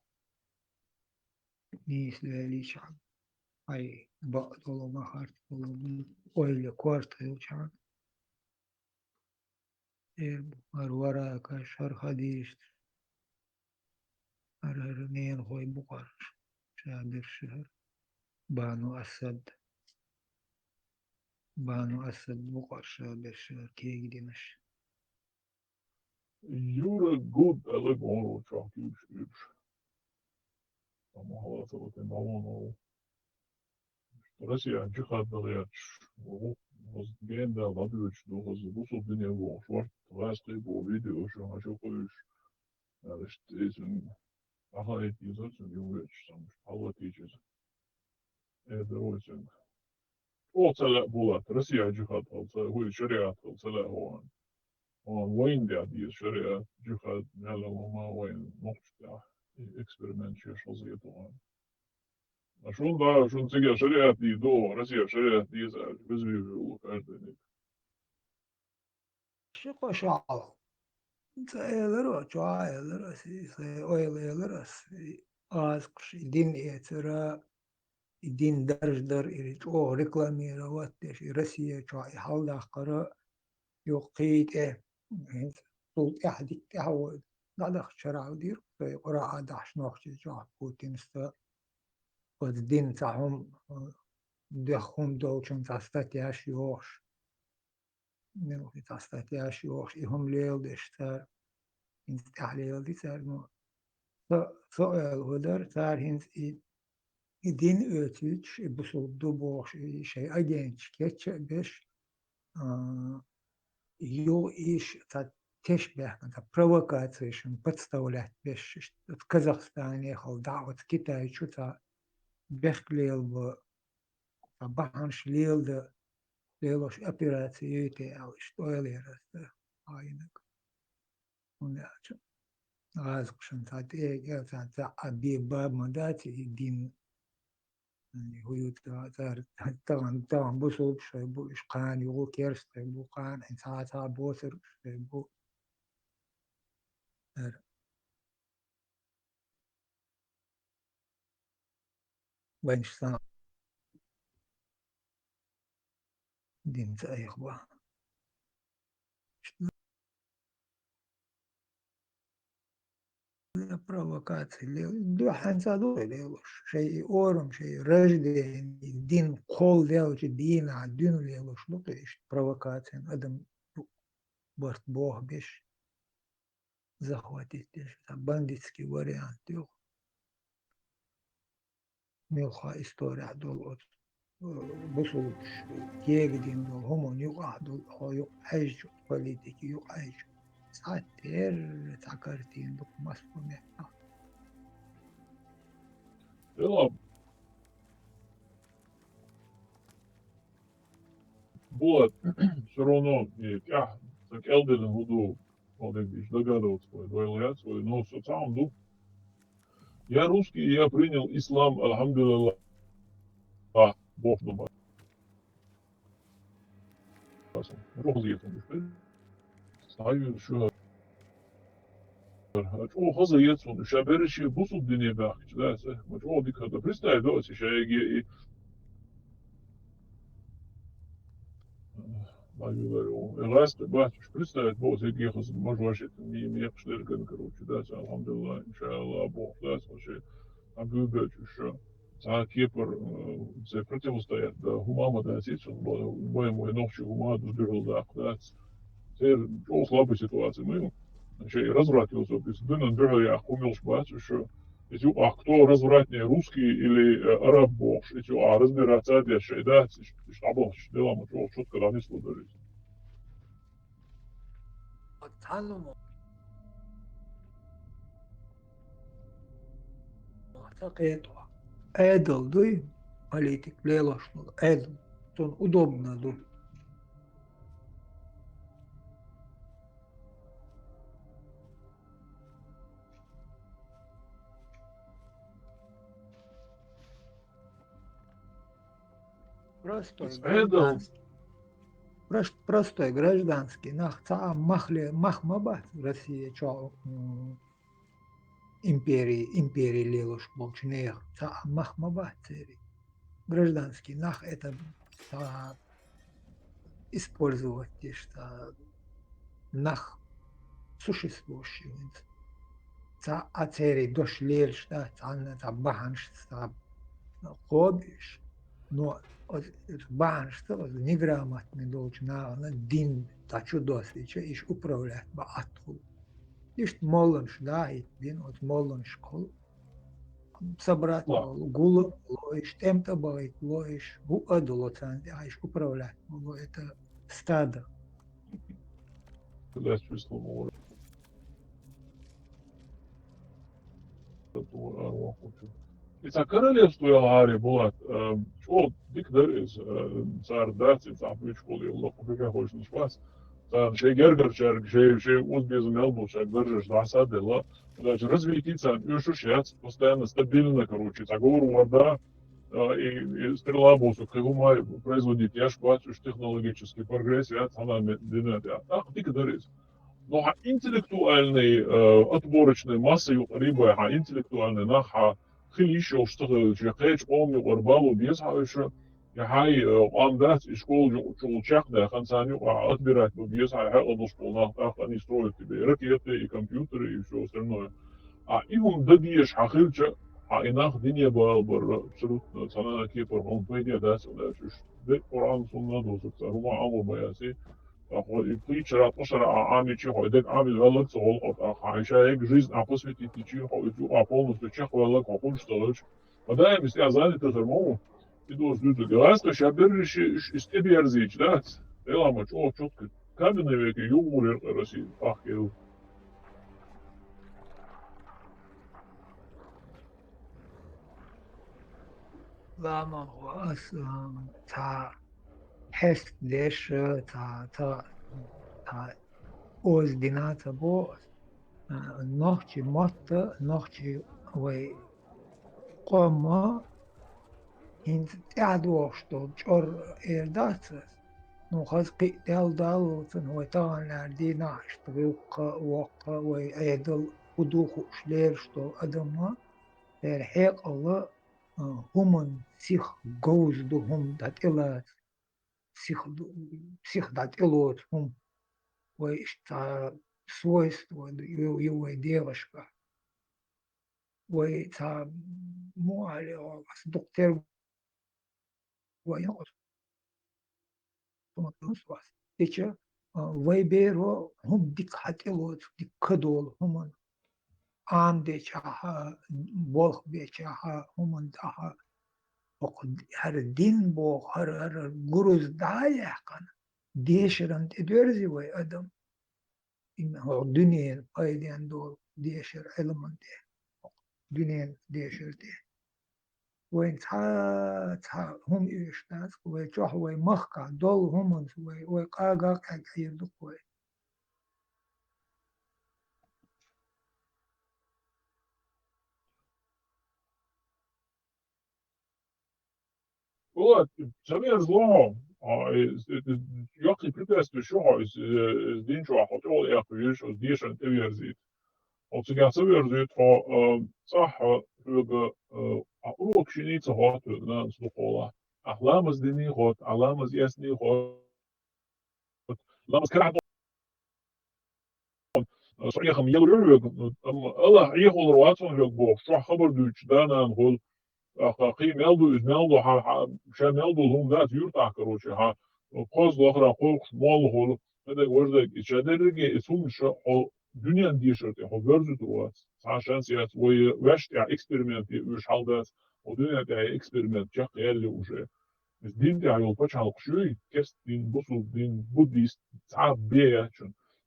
نيس لالي شان أي بقدلو مخارت دلو ويلي كوارت يوشان ورا كشر خديش أرنين خوي بقر شادر شهر بانو أسد بقر شادر شهر كيك دينش You're a good elegant champion. مهارات النوم Россия джихадные возгенда лабюч до возбусу дня во шварт ласты бо видео что хочу коиш что ахает изоцен ювеч сам палатичес это очень оцела була Россия джихад алса хуй шариат алса он воинда ди шариат джихад нялама воин нохта эксперимент чешел за это А что да, что тебе шариат и до Россия шариат и за без вижу каждый день. شقة شعر تأيلر جايلر سي أويلر سي أسقش دين إترا دين در إريج أو ركلامي رواتش روسيا جاي حال قرا يقيد صوت أحد تعود هذا شرع دير في قراءة داش نوخش جاه بوتين ستا والدين تاعهم دخون دوشن تستطيعش يوش نو تستطيعش يوش إهم ليل دشتر إن تحليل دي ترمو سؤال هدر تار هنز دين ötüç busuldu boş şey agenç geç beş yo iş ta teşbih ta провокация подставлять беш в Казахстане хал дعوت Китай чута бехлел в баханш лел да лелош операции те ал что элерас айнак унач аз кшан та те я та аби баб мадати дин هو طبعا بوسو بو إشقان يغو كيرس بو قان إنساعتها بوثر بو بنش سنة دين تأيخبا провокации دو حنسا دو ليلوش شيء أورم شيء رجدي دين قول ليلوش دين عدين ليلوش لقيش провокации أدم برت بوه بيش захватить бандитский вариант ملخا история دول بصوت كيجدين دول هم يقعدوا هو يقعج بوليتيكي يقعج ساتر تاكرتين دول مسؤولين Ela было все равно так элдерен буду подойдешь догадываться свой свой но в самом ду я русский я принял ислам альхамдулилlah Бог дома знаю что о хазаецун шабериши бусу дине бахч да о дикада представь да шаги Раз бачиш представить Бог этих может вообще не мекшдер короче да алхамдулилlah иншаллах Бог да вообще объявляет что за Кипр за противостоят да хумама да сейчас моему ночью хума дожил да теперь очень слабая ситуация мы еще развратился без дына дыры я хумилш бачиш что эти кто развратнее русский или араб Бог эти разбираться дальше да что Бог дела мы четко донесло до жизни تعلم معتقد عادل دوي политик лелошнул عادل он удобно ду простой гражданский нахца махмабат Россия чё империи лелош болчнех ца махмабат гражданский нах это использовать что нах существующий ца ацери дошлель что ца баханш ца хобиш но бан что неграмотный должен на дин тачу досвеча иш управлять баатху иш молон да и дин от молон школ собрать, гулу, лоиш, тем-то бывает, лоиш, буадулоцан, аиш управлять, это стадо. Когда чувствовал, It's королевство Ари Булат. Что дикдарис, цар даци, цар бичколи, локупика хочешь не спас. Цар шегергар шерг, шей узбезу мелбу, шерг держишь дасадела. Значит, развитие цар, сейчас постоянно стабильно, короче, заговор вода, и стрела босу, кривумай производить, я шпачу технологический прогресс, я цана динамия. Так, дикдарис. Но интеллектуальный отборочной массы либо интеллектуальный наха خليشه اشتغل جاكيش قومي وربالو بيسعى هاي قامدات شكول شغل شاخدة خمساني وأكبرات بيسعى حق نصبونا تاخد نستروي تبي ركيتي كمبيوتر يشو سرنا إيهم دديش حقيقة إناخ دنيا بر absolutно цена кипр он пойдя да сюда чуш ده قرآن سنة دوسك هما عمو بياسي и притча пошара ами чихо дек ами велик цол от хайша эк жизнь посвятить чихо и полностью чихо велик хохун что да им я занят термому и доз дюзу геласка шабериш истеберзич да элама чо чотко кабины веки юмор россии ахел لما هو أصلا تا حس ليش تا اوز ديناتا بو نوختي موت نوختي وي قوما انت تعدو شتو جور ايرداتس نو خاز قي دال تن هو تان لاردي ناشت وقا وي ايدل ودوخو شلير شتو ادما برحيق الله همون سيخ جوز دو هم دات إلا سيخ دات إلوت هم وإشتا свойства его девушка. وإتا مو على دكتور ويقص تمطلوس تيجا ويبيرو هم ديك حتلوت ديك كدول هم عام ديشها بولخ بيشها هم دها وقد هر دين بو هر جروز دايح كان ديشرن تدرزي وي أدم إنه دنيا قايدين دول ديشر علم دنيا ديشر دي وين تا هم إيشتاس ويجوح ويمخكا دول هم ويقاقا كاكير دقوي Вот, самое зло, який препятствие, що з іншого хотіло, як вірш, з дійшен те верзит. От сега це верзит, що цаха, щоб урок шиніться год на слухола. А ламаз дені год, а ламаз ясні год. Ламаз карат. Сояхам єлурюк, Allah їхол руатсон жок бог, що хабар дүйч, данан гол, قيم ميلدو إز ميلدو شا ميلدو هم ذات يرتاح كروشي قوز الأخرى قوش مال هول هذا وردك إشادرجي اسم شا دنيا ديشرتي هو برزت روات عشان سيات ويش تاع إكسبيرمنت ويش حالدات ودنيا تاع إكسبيرمنت جاك يلي وجه الدين تاع يلبش على قشوي كست دين بوصل دين بوديست تعب بيه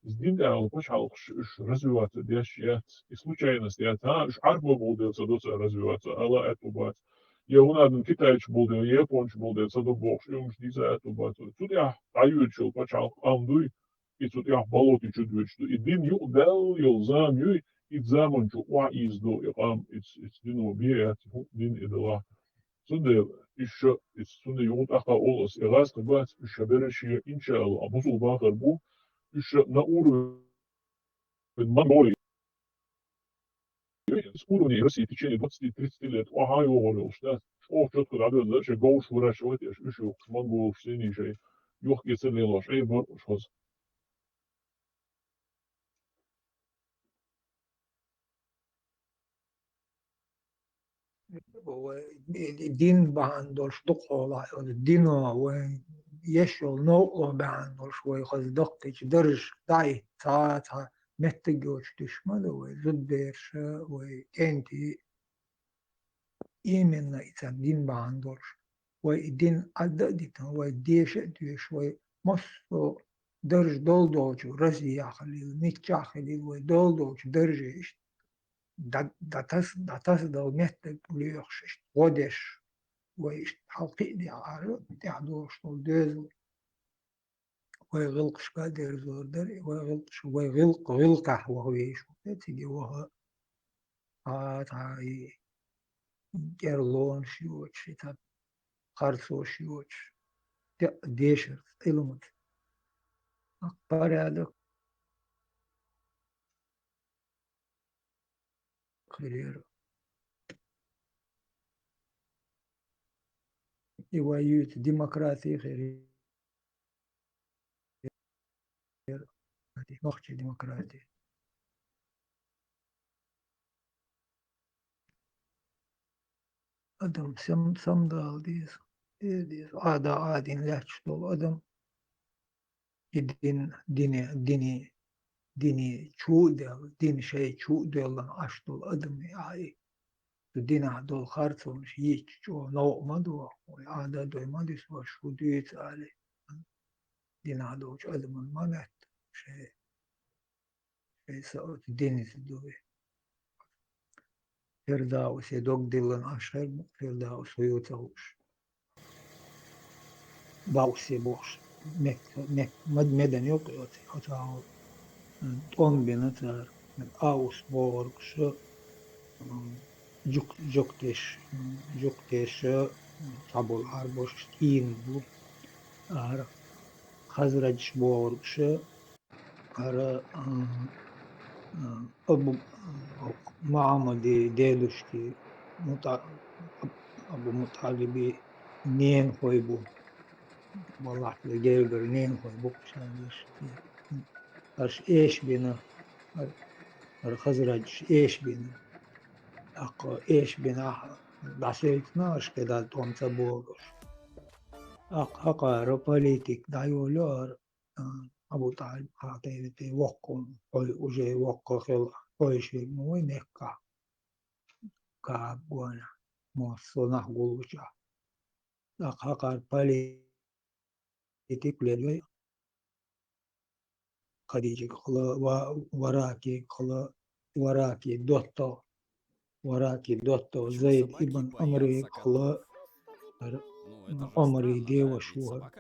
الدين تاع يلبش على قش развивать دياشيات случайность я ش عارفه بودي صدوس развиваться الله أتوبات يهونا كتايش بودي يابونش بودي صدو بوش يومش ديزا أتوبات тут я аючил почал амдуй и тут я болоти чудвич и дин ю дал йолзам ю и замончу ва изду и ам it's дину бие дин идала Sunde еще sunde jont acha olos eras gebat shabereshie inshallah abuzul bacher bu еще на уровень Монголии. С уровня России в течение 20-30 лет. Ага, его говорил, что четко дадет, дальше гоуш выращивать, еще монгол все ниже. Легкие цельные ложь. Эй, вот, что دين بعندوش دقولا دينو ويشو نوقو بعندوش ويخزدقش درج داي تا متجوش تشمل وزدش وكنتي именно إتام دين باندورش ويدين عدد ديتان ويديش ديش ومصو درج دول دوج رزي يخليل نيتشا خليل ودول دوج درجيش داتاس دول مهتك ليخشش ودش ويش حلقي دي عارو تعدوش دول دوزو ويغلقش قادر زور دري ويغلقش غلقه وهويش تيجي وها هاي جرلون شيوتش تاب خرصو شيوتش ديشر إلمت أقبل خير يوايوت ديمقراطي خير نخشى ديمقراطي أدم سمدال ديس عادين لاتشتول أدم ديني شو دل دين شيء شو دل أشتول أدم يعني دين عدول خارطو مش يجو نوع مدو وعادة دوي مدس وشو ديت علي دين عدول أدم المنت شيء سأوت دين دوي فرداوس يدوق دلن أشهر فرداوس ويوتهوش باوسي بوش مك مدن يقيوتي أتاو طن بنتر من أوس بوركش جوكتش طابول عربوش تين بو أر خزرج بوركش أر أبو معمدي ديلوشتي أبو مطالبي نين خويبو والله الجيرجر نين خويبو شانيش أرش إيش بنا الخزرج إيش بنا إيش بنا دعسيتنا أش كده توم تبورش أقار بوليتيك دايولور أبو طالب عطيتي وقم وجي وقو خل قويشي مو نكا كابوانا موصلنا قولوشا أقار بوليتيك للوي خديجي خلا وراكي دوتو زيد ابن أمري خلا عمري ديو شوهر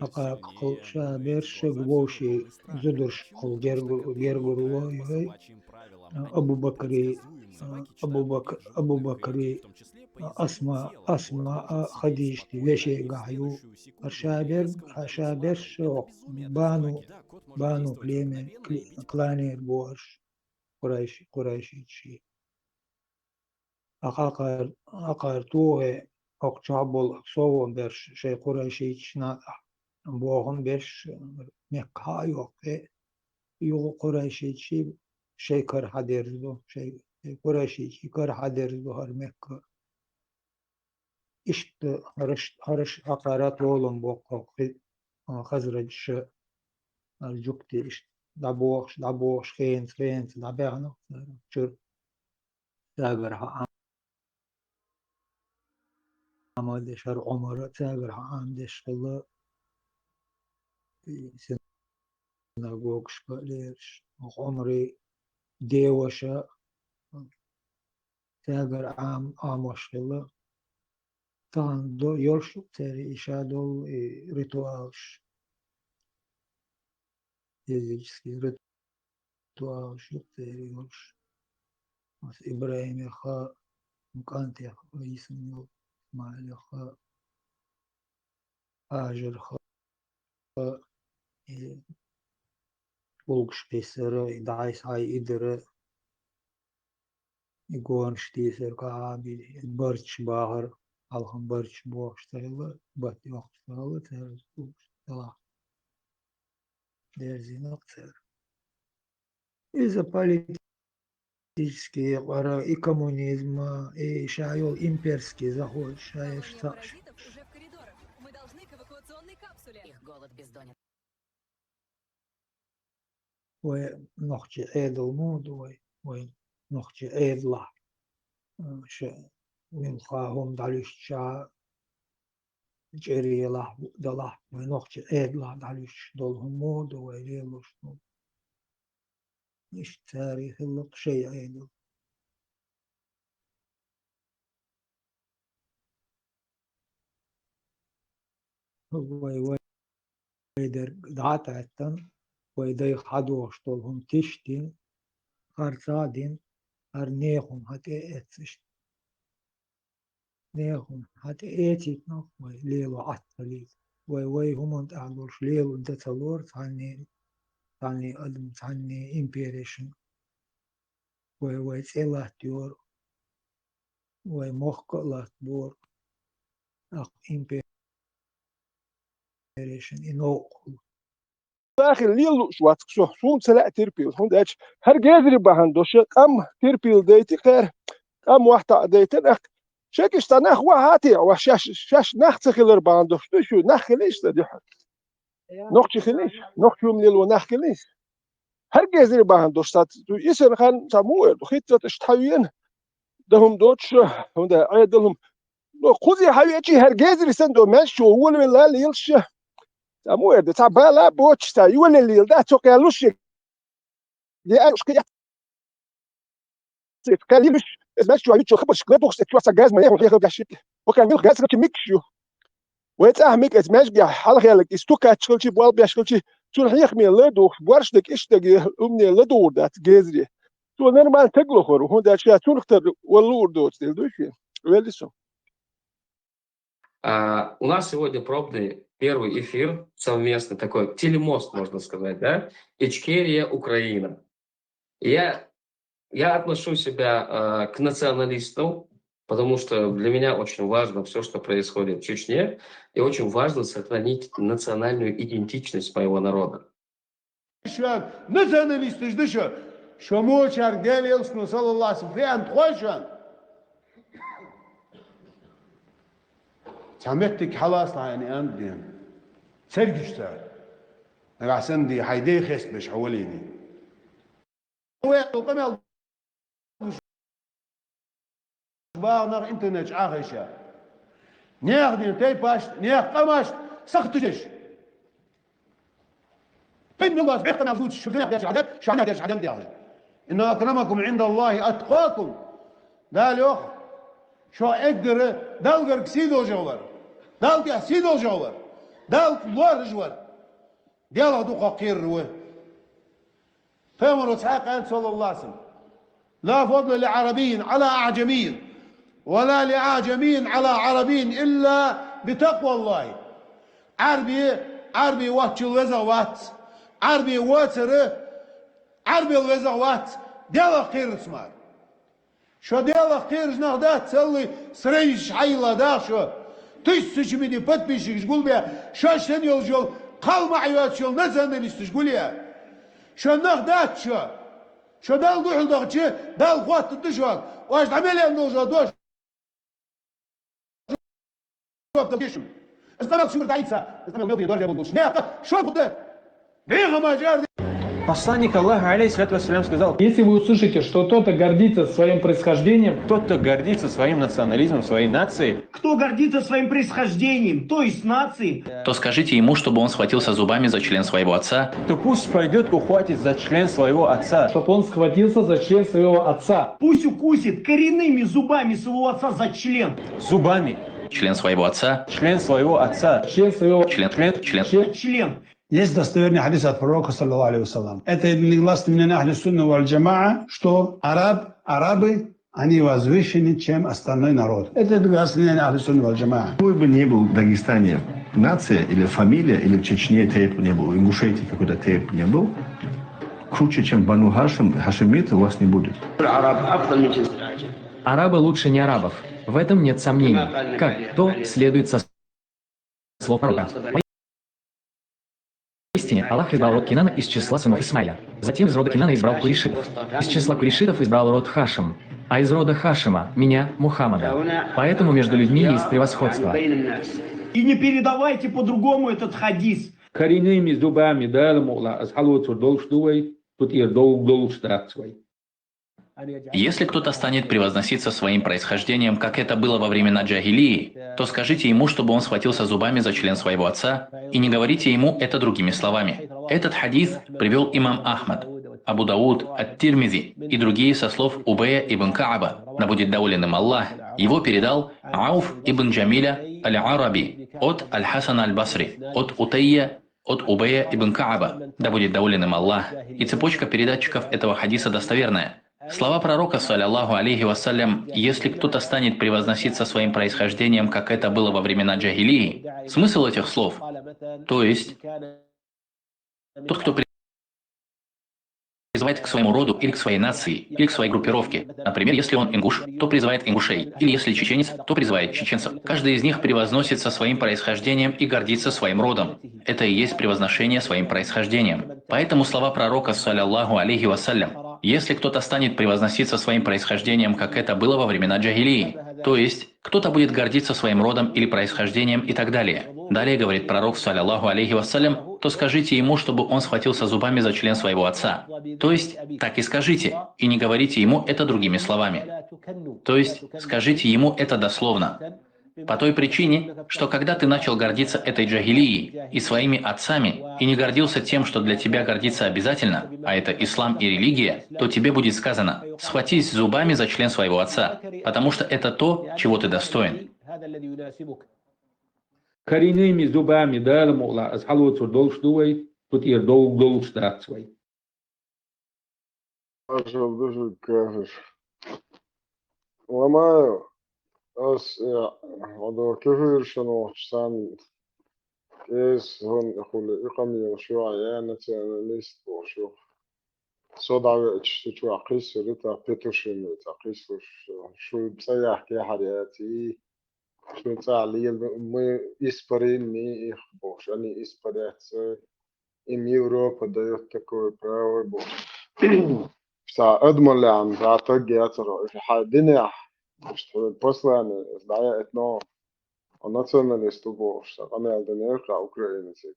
أقاق قل شابير شغوشي زدرش قل جرغرو يهي أبو بكري أسماء خديجتي وشي قايو شابير شوق بانو كليمة كلانير بورش قريشي شي أقار توه أقشعبول صوم برش شي قريشي شنا بوهم برش مكها يو قريشي شي كر حدرزو شي قريشي كر حدرزو هر مكة إشت هرش أقارات ولم بوق خزرج الجوكتي إشت دابوش خينز دابيغنو شر تاغر عمل شر عمر تاغر عندش الله سنغوغ شباليرش عمري ديوشا تاغر عاموش الله كان دو يرشو تاري إشادو ريتوالش يزيجسكي ريتوالش تاري يرش بس إبراهيم يخا مكانت يخا يسميو إسماعيل يخا هاجر خا بولغش بيسر دعيس هاي إدر يقوان شتيسر كعابي برش باهر alhan barış boğuşlarıyla batı vakıflarıyla terörist boğuşlarıyla derzine aktar. Из-за политические и коммунизм, и шайол имперский заход, шаешь саш. Ой, нохче эдл муд, ой, нохче эдла. من خاهم دالوش شا جري له دله من وقت عيد له دالوش دولهم مود ويلوش مش تاريخ اللق شيء عيد هو ويدر دعات عتن ويدي خدوش دولهم تشتين خرصادين أرنيهم هتي اتش نيهم هتي اتش نخ ويليلو عطلي وي هم انت أعلوش ليلو انت تلور ثاني أدم ثاني إمبيريشن وي تسيله تيور وي مخقله بور أخ إمبيريشن إنو داخل ليلو شوات شوحون سلا تربيل هون داش هر جذري بهندوش أم تربيل ديتي خير أم واحدة ديتن أخ شكش تناخ وهاتي وشاش نخ تخيلر بهندوش شو نخ ليش تدي نخش خليش نخش يوم ليلو نخ ليش هر جذري بهندوش تات يسر خان سموه خيطة اشتحوين دهم دوتش هون دا عيدلهم خذي حبيبتي هر جذري سندو ماشي هو اللي لا ليلش سموه ده تبع لا بوتش تا يقول اللي ده تقالوش دي أنا شكيت كان مش ماشي وعيد شو خبر شكله بوكس تكوا سجاز ما ياخد ياخد شيء وكان ياخد جاز كميكشيو ويتأهمك اسماش حالك يالك استوكا تشكلشي بوال بيشكلشي شو رح يخمي لدو بورش دك إيش دك أمني لدو ده جازري شو نرمال تقلو خور وهون ده شيء شو نختار واللور دوت ده شيء ويلسون У нас сегодня пробный первый эфир, совместный такой телемост, можно сказать, да? Ичкерия, Украина. Я отношу себя к националистам, потому что для меня очень важно все, что происходит в Чечне, и очень важно сохранить национальную идентичность моего народа. تعمدتك خلاص يعني أمدين سرقشتها العسن دي حيدي خيس بش حواليني وقمل باغنر انترنت عاخشة نياخدين تيباش نياخ قماش سختجش بين الله بيقنا فوت شوفنا داش عدد شعنا داش عدد داش إن أكرمكم عند الله أتقاكم دالوخ شو اقدر دالقر كسيدو جوار دالك سيدو جوار دالك لور جوار ديال دوقا قير روه فامر اسحاق انت صلى الله عليه وسلم لا فضل لعربي على اعجمي ولا لاعجمي على عربي الا بتقوى الله عربي واتش الوزوات عربي واتر عربي الوزوات ديال قير اسمار شو ديال خير جناهدات تسلي سريش حيلا داشو تيسش مني подписчик تقول بيها شو شنيل جول قال معيات شو نزنليست تقول يا شو ناهدات شو دال دوح الضغط دال قوات الدشوال واش تعمل يا نوجا دوش شو بتبيشم استمر شو تعيسا استمر ميضي دور جابوا دوش شو بده بيغا ما جار Посланник Аллаха, алейхиссалату вассалям, сказал: если вы услышите, что кто-то гордится своим происхождением, кто-то гордится своим национализмом, своей нацией, кто гордится своим происхождением, то есть нацией, то скажите ему, чтобы он схватился зубами за член своего отца. То пусть пойдет ухватить за член своего отца, чтобы он схватился за член своего отца. Пусть укусит коренными зубами своего отца за член. Зубами. Член своего отца. Член своего отца. Член своего... Член. Есть достоверный хадис от пророка, саллаллаху алейхи вассалям. Это негласно мнение ахли сунна валь джамаа, что арабы, они возвышены, чем остальной народ. Это негласно мнение ахли сунна валь джамаа. Какой бы ни был в Дагестане нация или фамилия, или в Чечне тейп не был, в Ингушетии какой-то тейп не был, круче, чем Бану Хашим, хашимит у вас не будет. Арабы лучше не арабов. В этом нет сомнений. Как то следует со слов пророка. Истине Аллах избрал род Кинана из числа сынов Исмаиля. Затем из рода Кинана избрал курейшитов. Из числа курейшитов избрал род Хашим. А из рода Хашима меня, Мухаммада. Поэтому между людьми есть превосходство. И не передавайте по-другому этот хадис. Коренными зубами, да, Если кто-то станет превозноситься своим происхождением, как это было во времена джахилии, то скажите ему, чтобы он схватился зубами за член своего отца, и не говорите ему это другими словами. Этот хадис привел имам Ахмад, Абу Дауд, Ат-Тирмизи и другие со слов Убея ибн Кааба, да будет доволен им Аллах. Его передал Ауф ибн Джамиля Аль-Араби от Аль-Хасана Аль-Басри, от Утайя, от Убея ибн Кааба, да будет доволен им Аллах. И цепочка передатчиков этого хадиса достоверная. Слова пророка, саллаллаху алейхи вассалям, если кто-то станет превозноситься своим происхождением, как это было во времена джахилии, смысл этих слов, то есть тот, кто призывает к своему роду или к своей нации, или к своей группировке. Например, если он ингуш, то призывает ингушей, или если чеченец, то призывает чеченцев. Каждый из них превозносится своим происхождением и гордится своим родом. Это и есть превозношение своим происхождением. Поэтому слова пророка, саллаллаху алейхи вассалям, если кто-то станет превозноситься своим происхождением, как это было во времена джахилии, то есть кто-то будет гордиться своим родом или происхождением и так далее. Далее говорит пророк, саллаллаху алейхи вассалям, то скажите ему, чтобы он схватился зубами за член своего отца. То есть так и скажите, и не говорите ему это другими словами. То есть скажите ему это дословно. По той причине, что когда ты начал гордиться этой джахилией и своими отцами, и не гордился тем, что для тебя гордиться обязательно, а это ислам и религия, то тебе будет сказано: схватись зубами за член своего отца, потому что это то, чего ты достоин. Коренными зубами, да, мула, халуцу долшдуй, тут и долшдацвай. Даже кажешь. Ломаю. As هذا كثير شنو شان كيس هون أقول إقامي وشو عيانة ليست وشو صدع شو عقيس رتا بيتوشين عقيس شو بسيح كي حياتي شو تعليل ما إسبرين مي إخبوش أني إسبريت إم يوروبا ده يتكوي براوي بو سا أدمن اللي عم تعتقي أترى في حدنا Послание издає етно націоналісту бошта, а не алденерка українці.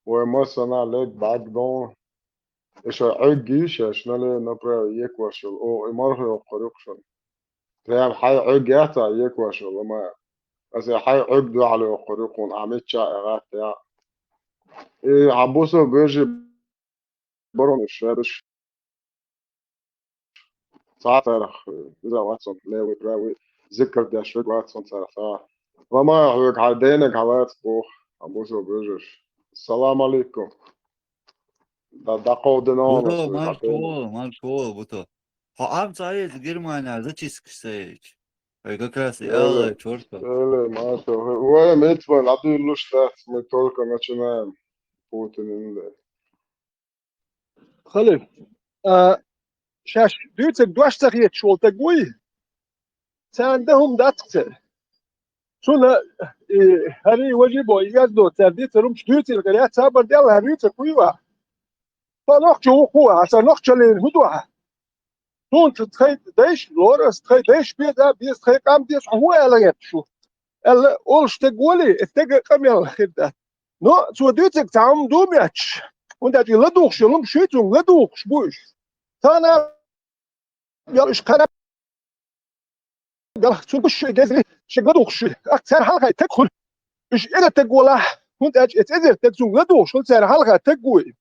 Воймасана лед бадбон, що عجيش شنو نبرا يكوشل او امره قرقشن. ترام حي عجاتا يكوشل ما بس حي عقد على قرقون عملت شائعات يا ايه عبوسه بيجي برون الشارش صارخ إذا واتسون ليوي براوي ذكر داشوك واتسون صارخ وما يحوك عدينك حوات بوخ عبوسو بيجش السلام عليكم دا قودنا Buto, Марко, Buto. А Амцаец Германия, зачистка стоит. Как раз я чёрта. Марко, вы метван, а ты луштат, мы только начинаем Путин. Халиф, شاش دوتك دوش تغيير شغل تقوي عندهم داتك شو هري وجبوا يجدوا ترديت رمش دوتي الغريات سابر ديال هري تقويوا فنخشوا قوة عشان نخشى للهدوء شون تتخيل دايش لورس تخيل دايش بيدا بيس تخيل قام ديش هو ألاقيت شو أولش تقولي اتقى قام يلا خدات نو سو دوتك تعم دومياتش وانت تقول لدوخش لهم شيتهم لدوخش بوش أنا يا إيش كلام يا شو بش جزري شقدوخش أكثر حلقة تدخل إيش إذا تقوله كنت إذا تقول لدوخش أكثر حلقة تقوي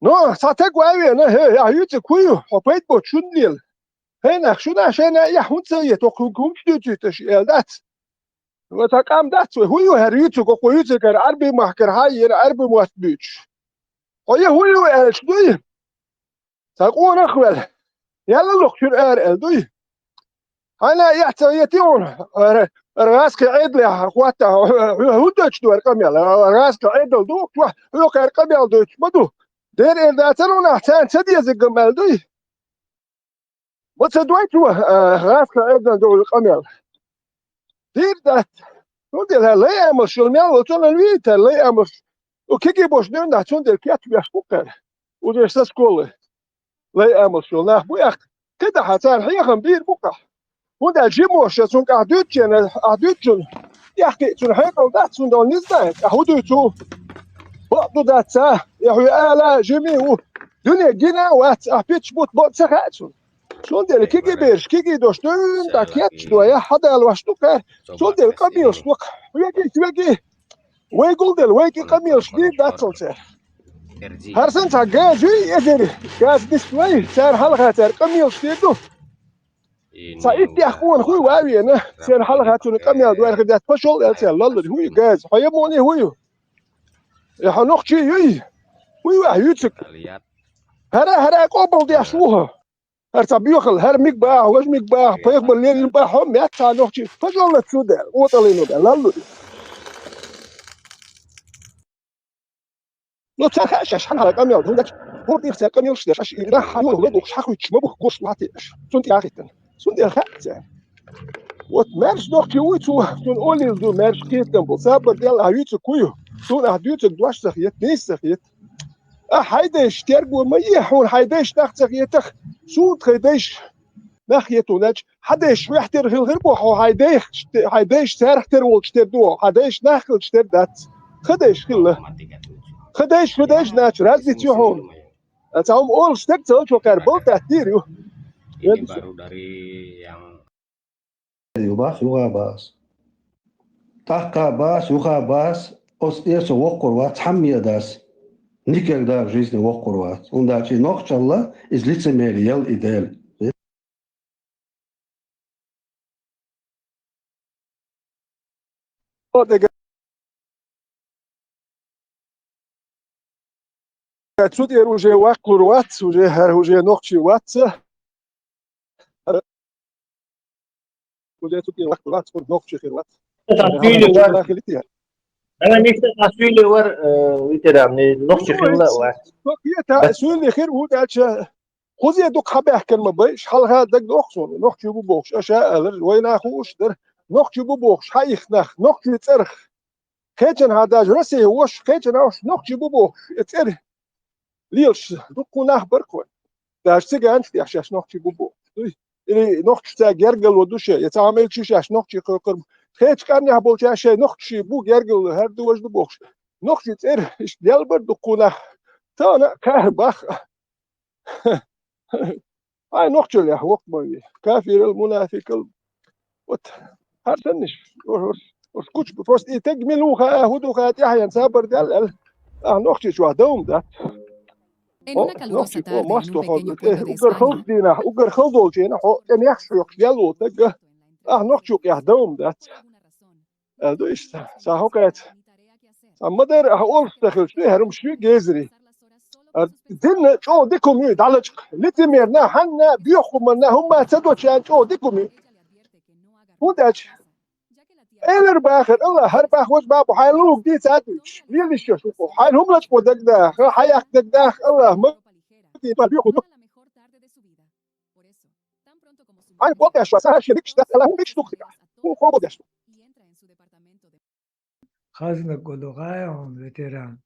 نو ساتقوي أنا هي عيوت كويو حبيت بتشنيل هنا شو ده عشان يا حنت يتوقعون كده تشيل دات وتقام دات هو هريت وقويت كعربي محكر هاي عربي موثبيش هو إيش ده تقول أخوال يلا لقشر أردوي أنا يحتويتون راسك عيد لي أخواته هو دوتش دو أرقام يلا راسك عيد دوك هو كأرقام يلا دوتش بدو دير إذا تلون أحسن سدي زقم أردوي ما تدويت هو راسك عيد دو أرقام يلا دير ده ودي لا يعمل شو الميل وتون الويت لا يعمل وكيكي بوش دون ده تون دير كيات بيحكوكر ودير سكولة لا يعمل شو ناه بوياك كده حتى الحين بير بقى وده جيموش سون قعدتين يحكي سون حيقل ده سون دون نزدان أهودتو بعض ده تا يحوي آلا جميع دنيا جنا وات أبيتش بوت بوت سخاتون Sondel kiki bers kiki dostun da kiet doya hada alwashtuka sondel kamil stuk wegi weguldel wegi kamil shdi datsolser harsan ta gazi ezeri gaz display ser halgater kamil shdidu سعيد يا اخوان هو واوي انا سير حلقه تون كاميرا دوار خدات فشل يا سير لا هو غاز حيموني هو يا حنوختي يي هو يوتك هرا قبل دي شوها هر بيوخل هر ميكبا واش ميكبا فيقبل لين باهم يا حنوختي فشل تسود وطلينو لا لو تخاش شحال هذا كاميرا هو دير سير كاميرا شاش راح يقول لك شحال ما بخوش واتيش سنت يا اخي سنت خاطر وتمارس دوك كيوتو تون اولي دو مارس كيتن بصابر ديال هايتو كويو تون هديتك دواش سخيت نيس سخيت حيداش تربو ما يحون حيداش تحت سخيتك سود خيداش ناحيتو ناج حداش ويحتر غيربو حيداش سارح ترول تردو حداش ناخل تردات خداش خله خداش ناتشرال ديتيهون تعم اول ستك تلو كاربو تاتيريو ini baru dari yang Yubas, Yugabas. Takabas, Yugabas, Ostiesa Wokorvat, Hamiadas. Никогда в жизни Wokorvat. Он дальше нохчалла из лицемерия идеал. تسود يروجي واقلور وات وجي هروجي نوختي وات وجي تودي واقلور وات نوختي خير وات انا نفسي اسويلي ور ويترامني نوختي خير لا وات يا سويلي خير وداتش خوزي دوك خباه كان ما باش حال هذاك نوختون نوختي بوبوخش اشا وين اخوش در نوختي بوبوخش حيخ نخ نوختي ترخ كيتن هذا جرسي وش كيتن اوش نوختي بوبوخش تر ليش دوكو نخبر كون داش تيجانش يحشاش نوختي بوبو اللي نوختي تا جرجل ودوشه يتعامل شيش نوختي قرب خيت كان يهبول شي نوختي بو جرجل هر دوج دوبوخش نوختي تر اش ديالبر دوكو نخ تانا كهبخ هاي نوختي يا وقت ما كافر المنافق وت هرتنش وسكوتش بروست تجملوها هدوها تحيا صبر ديال نوختي شو دوم ده En una calurosa tarde en un pequeño pueblo de Eller باخر الله هر باخ وش بابو حيلوك دي ساتوش ليش يشوفوا حيلهم لك ودك ده حياك دك ده الله ما بياخذوا هاي بوك شو اساسا شريك ده لا مش دوك هو بوك شو خزنة قلوغايهم فتران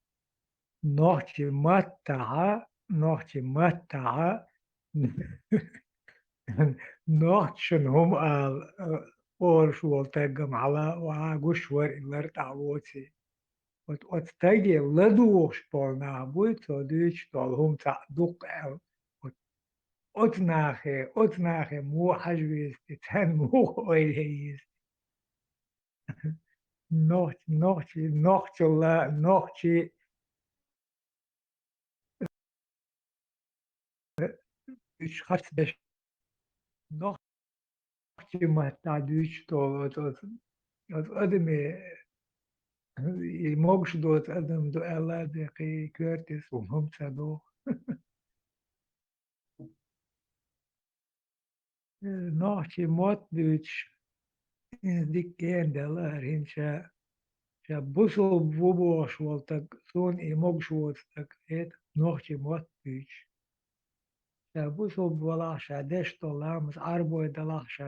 نوحتي متعة نوحتشن هم أورش والتقم على وعاقوش ورد عووتي وتتاقي لدوش طولنا بويت وديش طولهم تعدوق أتناخي مو حجويز تتهن مو خويهيز نوحتي إيش خاص بش نوحتي ما تعدوش طول أدمي يموش دوت أدم دو ألا دقي كورتس وهم صدو نوحتي موت دوش ديك كان دلار هنشا بوصل بوبوش والتك سون يموش والتك إيه نوحتي موت دوش بوصل بولاش عدش طلامس عربو دلاش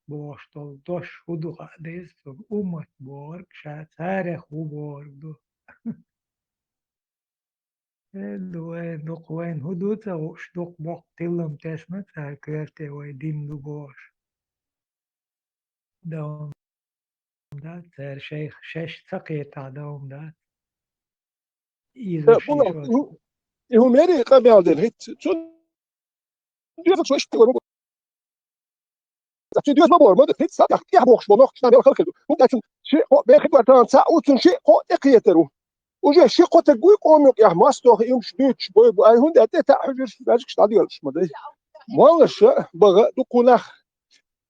بوش طل دوش هدو قادس بورك شا تاريخ وبورك دو وين هدو تاوش دوك بوك تلم تسمت كرتي ويدين دو بوش دوم دات سير شيخ شش تقيت دوم دات إذا هو ميري قبل هذا الهيت شو زاتي ديوز ما بور ما دخلت صح يا بوخش بو نوخش نعمل خلق ونداتن شيء بخد ورتان ساعه وتن شيء اقيترو وجه شيء قوي قوم يا ماستو يمش دوتش بو اي هند تا حجر باجك شتاديولش ما دي مالش بغا دقونخ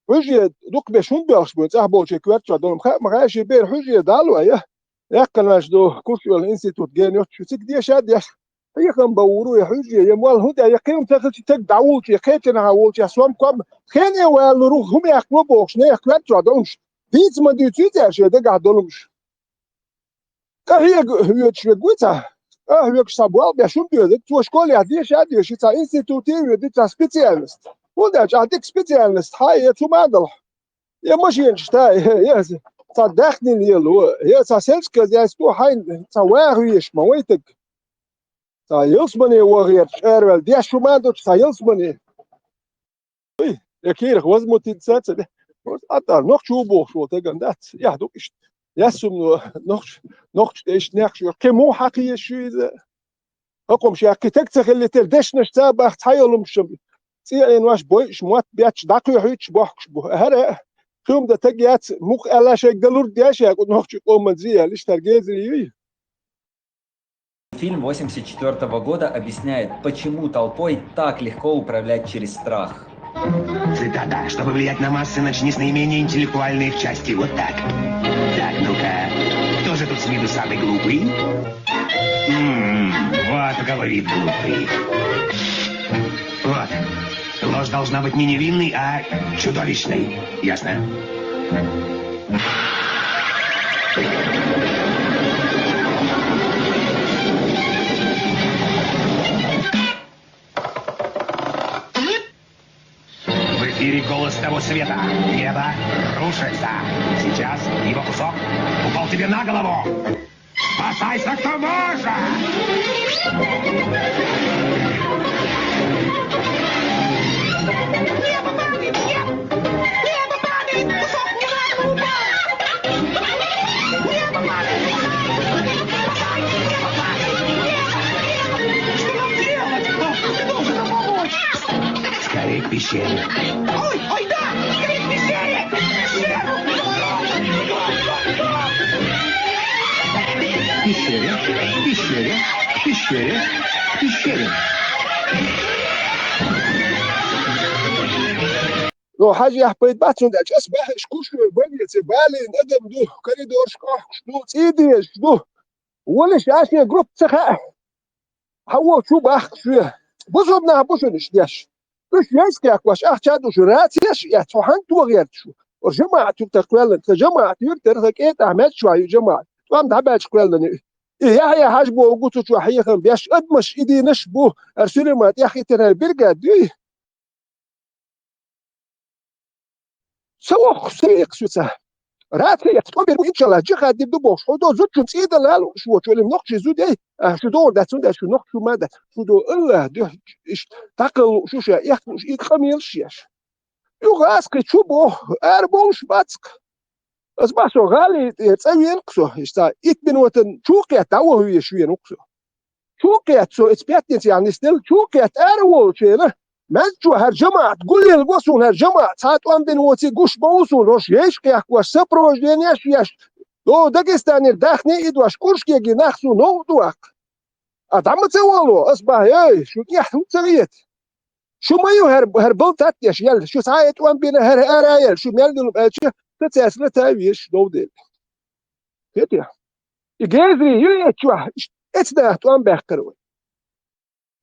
وجه دق بشون بيرش بو صح بو شيء كوارت دولم ما غاش بير حجر دالو يا يقناش دو كورسيو الانستيتوت جانيوت شو تك دي شاد يا هي كان بورو يا حجر يا مال هند يا قيم تاخذ تك دعوت يا كيتنا عولت يا سوام كم خين يا روح هم ياكلوا بوكس نه كوارت دولمش ديت ما ديت يا شي دغ دولمش هي شويتها هي كسبوال بيشون بيد تو شكول دي شاد يا شي تا انستيتوتي دي تا سبيشالست ودا عندك سبيشالست هاي تو مادل يا ماشي شتا يا صدقني اليلو هي ساسلسك يا ستو هاي تواغيش ما ويتك تا يلسمني وغير شارل دي شو ما دوت تا يلسمني يا كير وزمو تنسات اتا نوخ شو بو شو تگندات يا دوك يسم نوخ ايش نخش كمو حقيقي شو اقوم شي اركيتكت اللي تلدش نشتا بخت هايلم شم تي ان واش بوي شموات بياتش داكو هيتش بوخش بو هره كم ده تجيات مخ الا شيء دلور دياش نوخ قوم زي ليش ترجيزي. Фильм 1984 года объясняет, почему толпой так легко управлять через страх. Цитата. Чтобы влиять на массы, начни с наименее интеллектуальной их части. Вот так. Так, ну-ка. Кто же тут с виду самый глупый? Вот, говорит глупый. Вот. Ложь должна быть не невинной, а чудовищной. Ясно? В эфире голос того света. Небо рушится. Сейчас его кусок упал тебе на голову. Спасайся, кто может! Небо падает! Небо падает! Кусок мне на голову упал! Небо падает! Спасайся! Небо падает! Небо! Что нам делать? Ты должен нам помочь! Скорее к пещере! Ой, ой, да! Скорее к пещере! К пещеру! Пещере, пещере, пещере, пещере. لو حاجة يحبيت باتون ده جس بقى شكوش بني تبالي ندم دو كريدور شكوش شنو تيدي شنو ولا شاشة جروب تخا هو شو بأخ شو بزودنا بزودش ديش إيش يسكي أكواش أحد شو راتيش يا توحن توغير شو وجماعة تقول أنت جماعة يرترك إيه تعمل شوية جماعة توام تعبش قولنا يا حاج بو قلت شو حقيقة بيش أدمش إيدي نشبه أرسل ما يا أخي ترى البرجة دي سوا خسيق سوسة راتي تقبل إن شاء الله جه دي بدوش حدو زوج سيدا لا شو اللي نقش زود إيه شو دور ده سود شو نقش ما ده شو دو الله ده إيش تقل شو شيء يخش يتخميل شيش يغاسك شو بو أربوش باتك بس ما شو غالي تسوي نقصه إشتا إتبن وتن شو قيت تعوه يشوي نقصه شو قيت سو إتبيتنس يعني ستيل شو قيت أرول شيء ما شو هالجماعة تقول لي الوصول هالجماعة ساعات وان بين وتي قش بوصول روش يش قيح قوش سبروش دين يش لو داغستاني داخني إدواش كورش كي نخسو نو دوك أتعمل تسوالو أصبح إيه شو قيح تغيت شو ما يو هربل تاتيش يل شو ساعات وان بين هرايل شو ميلدلو بأشي تتساسل تاويش دودل كده يجازري يليتشوا اتدا توان بخروي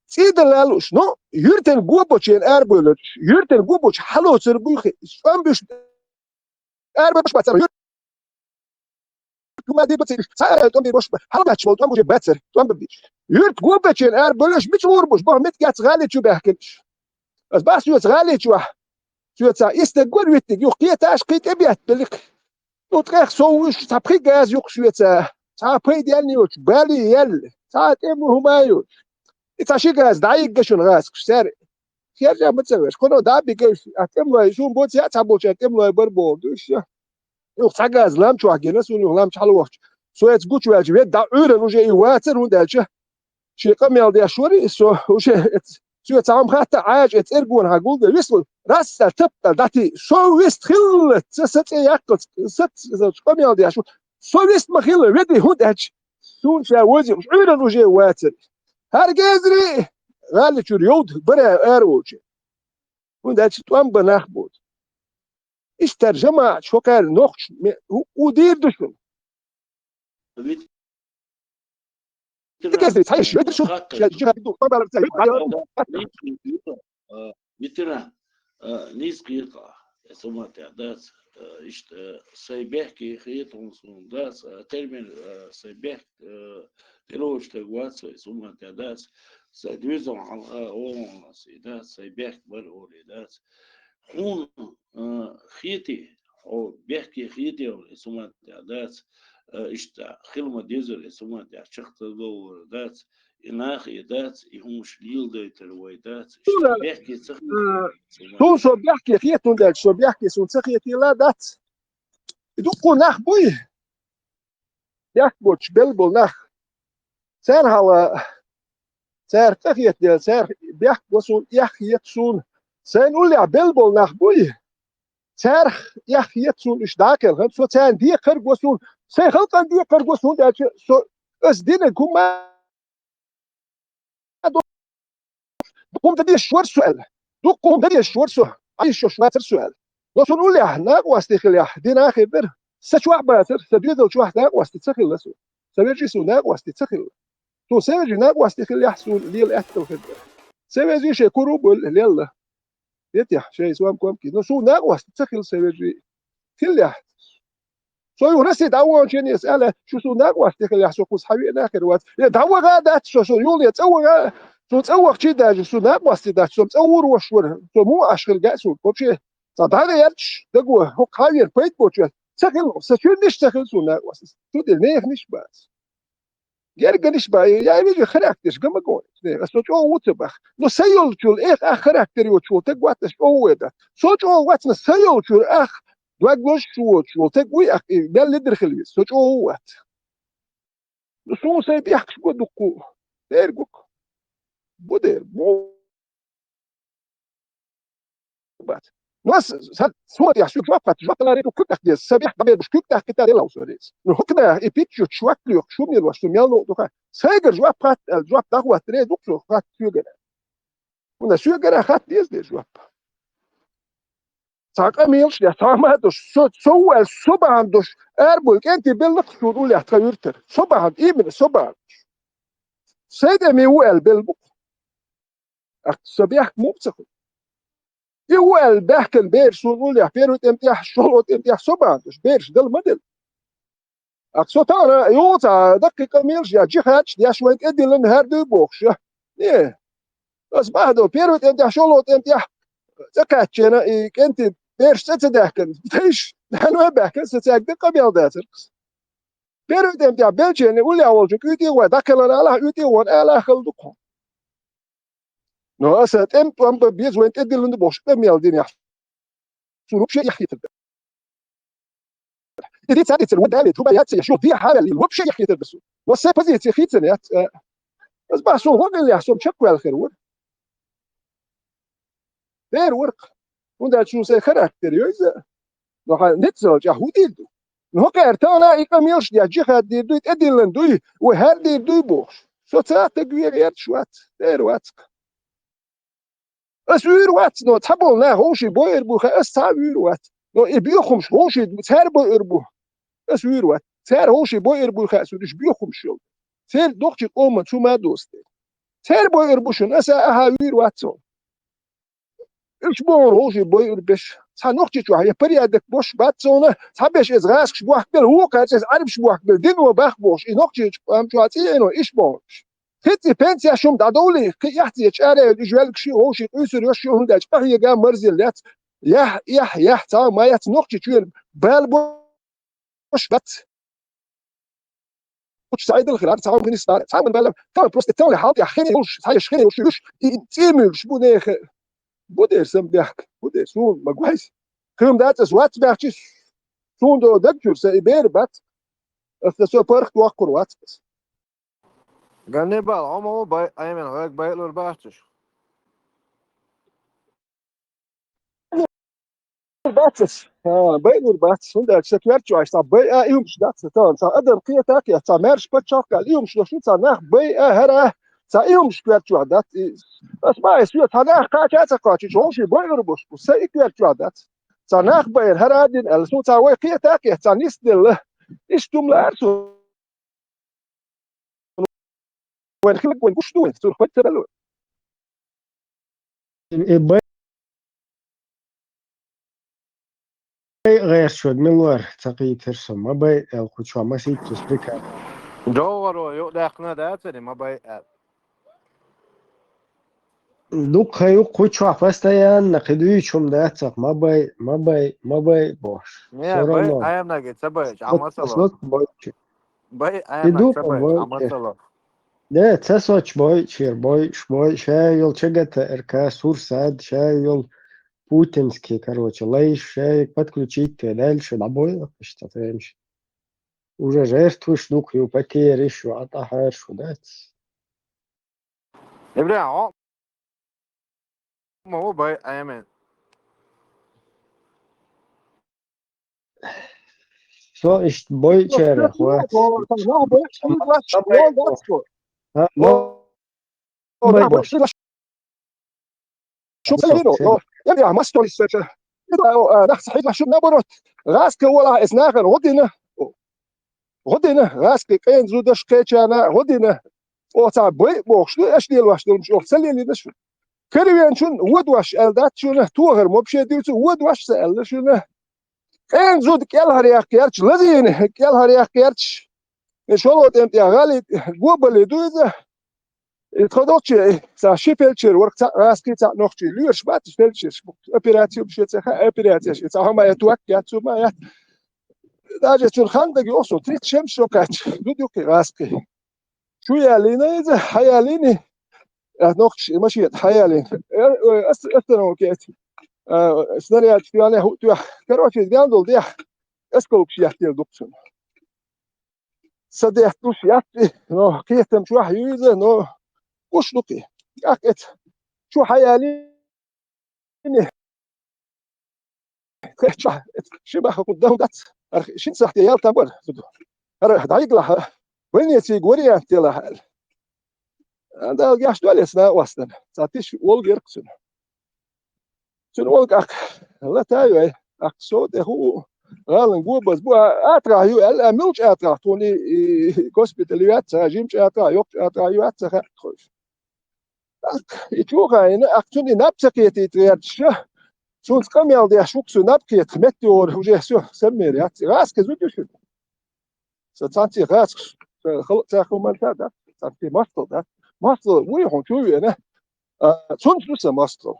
سيد لالوش نو يرتن غوبوچين اربولش يرتن غوبوچ حلو سربوخ شوان بيش اربوش باتر ما دي بتصير ساعه توان بيش حلو باتش توان بوش باتر توان بيش يرت غوبوچين اربولش مش وربوش بو مت جات غالي شو بحكش بس باس يوت غالي شو شوتا يستقول ويتك يقيت اشقيت ابيات بلك نوتريخ سوش تابري غاز يوك شوتا تابري ديالني وش بالي يل ساعات امو همايوش اتاشي غاز دايق شون غاز كسر خير ما تسويش كونو دابي كيش اتم لا شون بوت يا تابوش اتم لا بربو دوش يوك غاز لام شو حقنا سون لام حلو وقت سويت غوت واجي دا اورن وجي واتر وندالش شي قميل دي شوري سو وش شو تعم حتى عاج اترجون هقول ده ويسل راسه تبقى داتي شو ويست خل ست ياكل ست كم يا شو شو ويست ما خل ودي هود هج سون شا وجه مش عيرن وجه واتر هرجزري غالي شريود برا اروجي هود هج توام بنخبود ايش ترجمه شو كان نوخش ودير دشمن تكسر تعيش ادري شو جهدوا طبعا مثلا نيسقيقة ثم تعداد إشت سيبيحكي خيطهم سنداس ترمين سيبيح تروش تقوات ثم تعداد سيدويزم على أول سيدات سيبيح بالأوليدات هون خيتي أو بيحكي خيتي ثم تعداد إشت خلما ديزل ثم تعداد شخص دات إناخي دات يهمش ليل ديت الويدات بيحكي سخي شو بيحكي خيتون دات شو بيحكي سون سخيتي لا دات يدقوا نخ بوي يحكوش بلبل نخ سار هوا سار خيت ديال سار بيحكوا سون يحكيت سون سان قول لي بلبل نخ بوي سار يحكيت سون إيش داكل هم سو سان دي خرج سون سان خلقان دي خرج سون دات سو اس دين كوما قوم تدي الشوار سؤال قوم تدي الشوار سؤال عايش شوار سؤال وصل نقول لي احنا واستخل يا دينا اخي بر سشوا باتر سبيدو شو احنا واستخل لسو سبيجي سونا واستخل تو سبيجي نا واستخل يحسون ليل احتل خبر سبيجي شي كروب ليل يتيح شيء سوام كوم كي نو سو نا واستخل سبيجي كل يحت سو يورسي داوون شنو يساله شو سو نا واستخل يحسو قوس حبيب اخر وقت داو غادات شو يول يتصور سو تصور شي داج سو نا واستخل سو تصور وشور سو مو اشغل قاسو كوبشي طب هذا يرش دقوه هو خاير بيت بوتش سخل سكون نش سخل سونا واسس تو دل نيخ نش باس يرجع نش با يعني يجي خراكتش كما قول سوچ او وتبخ نو سيول تشول اخ خراكتر يوتشول تقواتش او ودا سوچ او واتنا سيول تشول اخ دواغوش شو تقوي اخ قال لدر خلي سوچ او وات سو سي بيحكش بدقو ديرغوك بودير بو بات ناس سوى يحسوا شوفت جوات لا ريتو كنت اخدي السبيح طبيعي مش كنت اخدي تاري لا وسوريس نحكنا ايبيتشو تشواك لو شومي لو شوميالو دوكا سايجر جواب قات الجواب دغوا تري دوكسو قات سوغر ونا سوغر خات ديز دي جواب ساقا ميلش يا ساما دوش سو الصبح دوش اربول انت بلق تقول يا تغيرتر صبح ايمن صبح سيد ميوال بلبق الصبيح مو بتاخد يوال بحكن بيرش ونقول يا بيروت امتياح شغلت امتياح سبعتش بيرش ده المدل اقصد انا يوتا دقيقه ميلش يا جيخاتش يا شويه ادي لنهار دي بوخش ايه بس بعده بيروت امتياح شغلت امتياح زكاتش انا انت بيرش تتدهكن تيش انا بحكن ستاك دقه بيضاتر بيروت امتياح بلجن يقول يا ولجك يدي ودكل انا يدي وانا خلدكم نو اسات ام بيز وين تدي لند بوش بميال دين يحصل شيء يحيى تبدا دي تاعت الودالي تو بيات يشوف دي حاله اللي وبشي يحيى تبسو وسا بزيت خيتنيات بس بحسو هو اللي يحسب شكو على الخير ور دير ورق وندا شو سي خراكتر يوز نو نتزل يهودي نو كارتانا يقميلش دي جهه دي دوت ادي لندوي وهر دي دوي بوش سو تاعت تغيير شوات دير واتك اسوير وات نو تحبوا لا هوشي بوير بو خاص تعوير وات نو يبيخم هوشي تار بوير بو اسوير وات تار هوشي بوير بو خاص دش بيخم شو تار دوختي قوم تو ما دوست تار بوير بو شن اسا هاوير وات سو ايش بور هوشي بوير بش سانوختي تو هي بريادك بوش بات زونه تحبش از غاسك بو حبل هو كاس عارف شو حبل دين وباخ بوش انوختي ام تو اتي انو ايش بوش خدتي بنسيا شوم دادولي يحتي اشاره الجوالك شي هو شي يسر يش هو داش هي جا مرزلات يح تا ما يتنقش تشير بالبوش بات وش سعيد الخير تعاون غني ستار تعاون بالله كان بروست تاعي حاط يا خيري وش صحيح خيري وش تيمل شبو نيخ بودير سم بيحك بودير شو ما كويس كم دات سوات بيحكي شو دو دكتور سيبير بات استسو بارك توقر وات Gannibal, allemaal bij, hij heeft een baitler baasjes. batsas, beigur batsas, un dēļ šeit vērčojas tā beja jums dats, tā adam kietāk, ja tā mērš pačakā, jums no šitā nāk beja herā, tā jums vērčo dat, tas mājas, jo tā nāk kā ķēcakāči, čonši beigur būs, pusē ik vērčo dat, tā nāk beja herā din, els, un tā vai kietāk, ja tā nisdil, istum lērsu, وين خلق وين قشتو وين تصير خوات تبلو غير شود ملور تقي ترسم ما باي الخشوع ما سيت تسبيكا جوهر يو داخنا داتني ما باي دوك هيو خشوع فاستيان نقدوي شوم داتق ما باي boş. يا باي ايام نجي تبايش عمصلو باي ايام نجي تبايش عمصلو ده تسوش باي شير باي شايل чего-то РК Сурсад шайл путинский, короче, лейш, шаик, подключить дальше на бой, что ты уже жертвуешь, ну, потери, что атахаешь, что дать. ابراهيم ما هو باي ايام So ist باي شير اخوات شو بينو يا ما ستوري سيت نحس حيت شو نبرت غاسك ولا اسناخر غدنا غاسك كاين زودش كيتشانا غدنا او تاع بوي بوخ شنو اش ديال واش مش سلي لي نشوف كريان شنو ود واش الدات شنو توغر مو بشي ديتو ود واش سال شنو كاين زود كيلها رياح كيرتش لذين كيلها رياح كيرتش ان شاء الله انت يا غالي قبل دوزه تخدوتشي سا شيفلتشر ورك تاع راسكي تاع نوختي ليش بات فلتشر اوبيراتيو بشي تاع اوبيراتيو تاع هما يتوكا تما داجه تون خندق يوصو تريت شمس شوكات دودوك راسكي شويه لينا حياليني نوختي ماشي حيالين استنو كيت سنريات في انا هو كروتشي دياندول دي اسكولك شي يحتي دوكسون صديح توش ياتي نو كيتم شو حيوزه نو وش نقي أكيد شو حيالي شبه قدام دات شين صحتي يال تامر هذا دايق له وين يسي غوري انت له هذا جاش دول اسنا واسنا ساتيش ولغيركسن شنو ولغك لا تايو اكسود هو غالن غوبس بو اترا يو ال ملج اترا توني هوسبيتاليات جيمش اترا يوك اترا يو اترا يتوقعين أكتوني نبتكيتي تريدش شون سكمل دي شوكسو نبكيت متور وجه سو سمير يا راس كزود شو سانتي راس خلق تاخو مالتا ده سانتي ماستر ده ماستر وي هون شو انا شون شو ماستر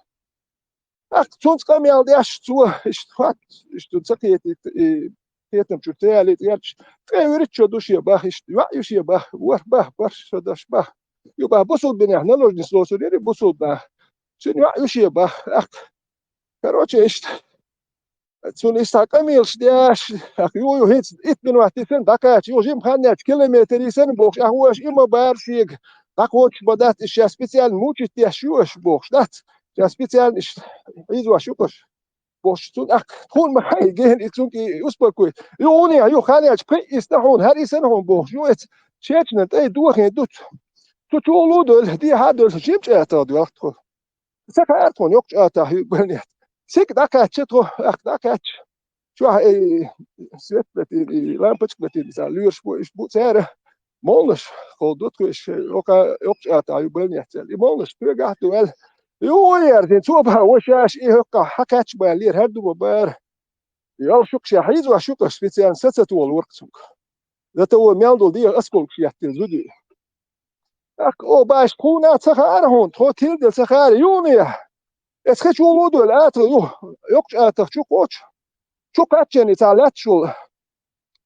شون سكمل دي شو اشتفات اشتسكيتي كيتم شو تالي تريدش تريدش دوشي باخ يشي باخ ور باخ برش داش باخ يبقى بوصل بين احنا لو نسلوسو دي بوصل ده شنو يشي بقى كروتشي ايش تسون استقاميلش داش يو هيت ات من واحد فين داكات يو جيم خانات كيلومتر يسن بوخ هوش اما بارشيك داكوتش بدات اشياء سبيسيال موتش تيشوش بوخ دات يا سبيسيال ايش يزوا شوكش بوش تون تكون معي جين تسونكي اسبوع يوني يو خانات بري يستحون هاري سنهم بوخ يو تشيتنا اي دوخ دوت تقولوا دول دي هذا الجيم جاء وقت سكرتون يوك جاء يقولني سك داكاتش تو داكاتش شو سويت لامبتش بتي ساليرش بو سعر مولش خودت كش يوك جاء يقولني مولش بيجا دوال يو يردين توبها وشاش هكا حكاتش بالير هردو بار يال شوك شاحيز وشوك سبيتيان ستة والوركسوك ذات هو ميالدو دي اسكول شياتين زودي او باش كونا تخار هون توتيل دل تخار يونيا اسخش ولودو الاتر يوك اتر شو كوتش شو كاتشني تالات شو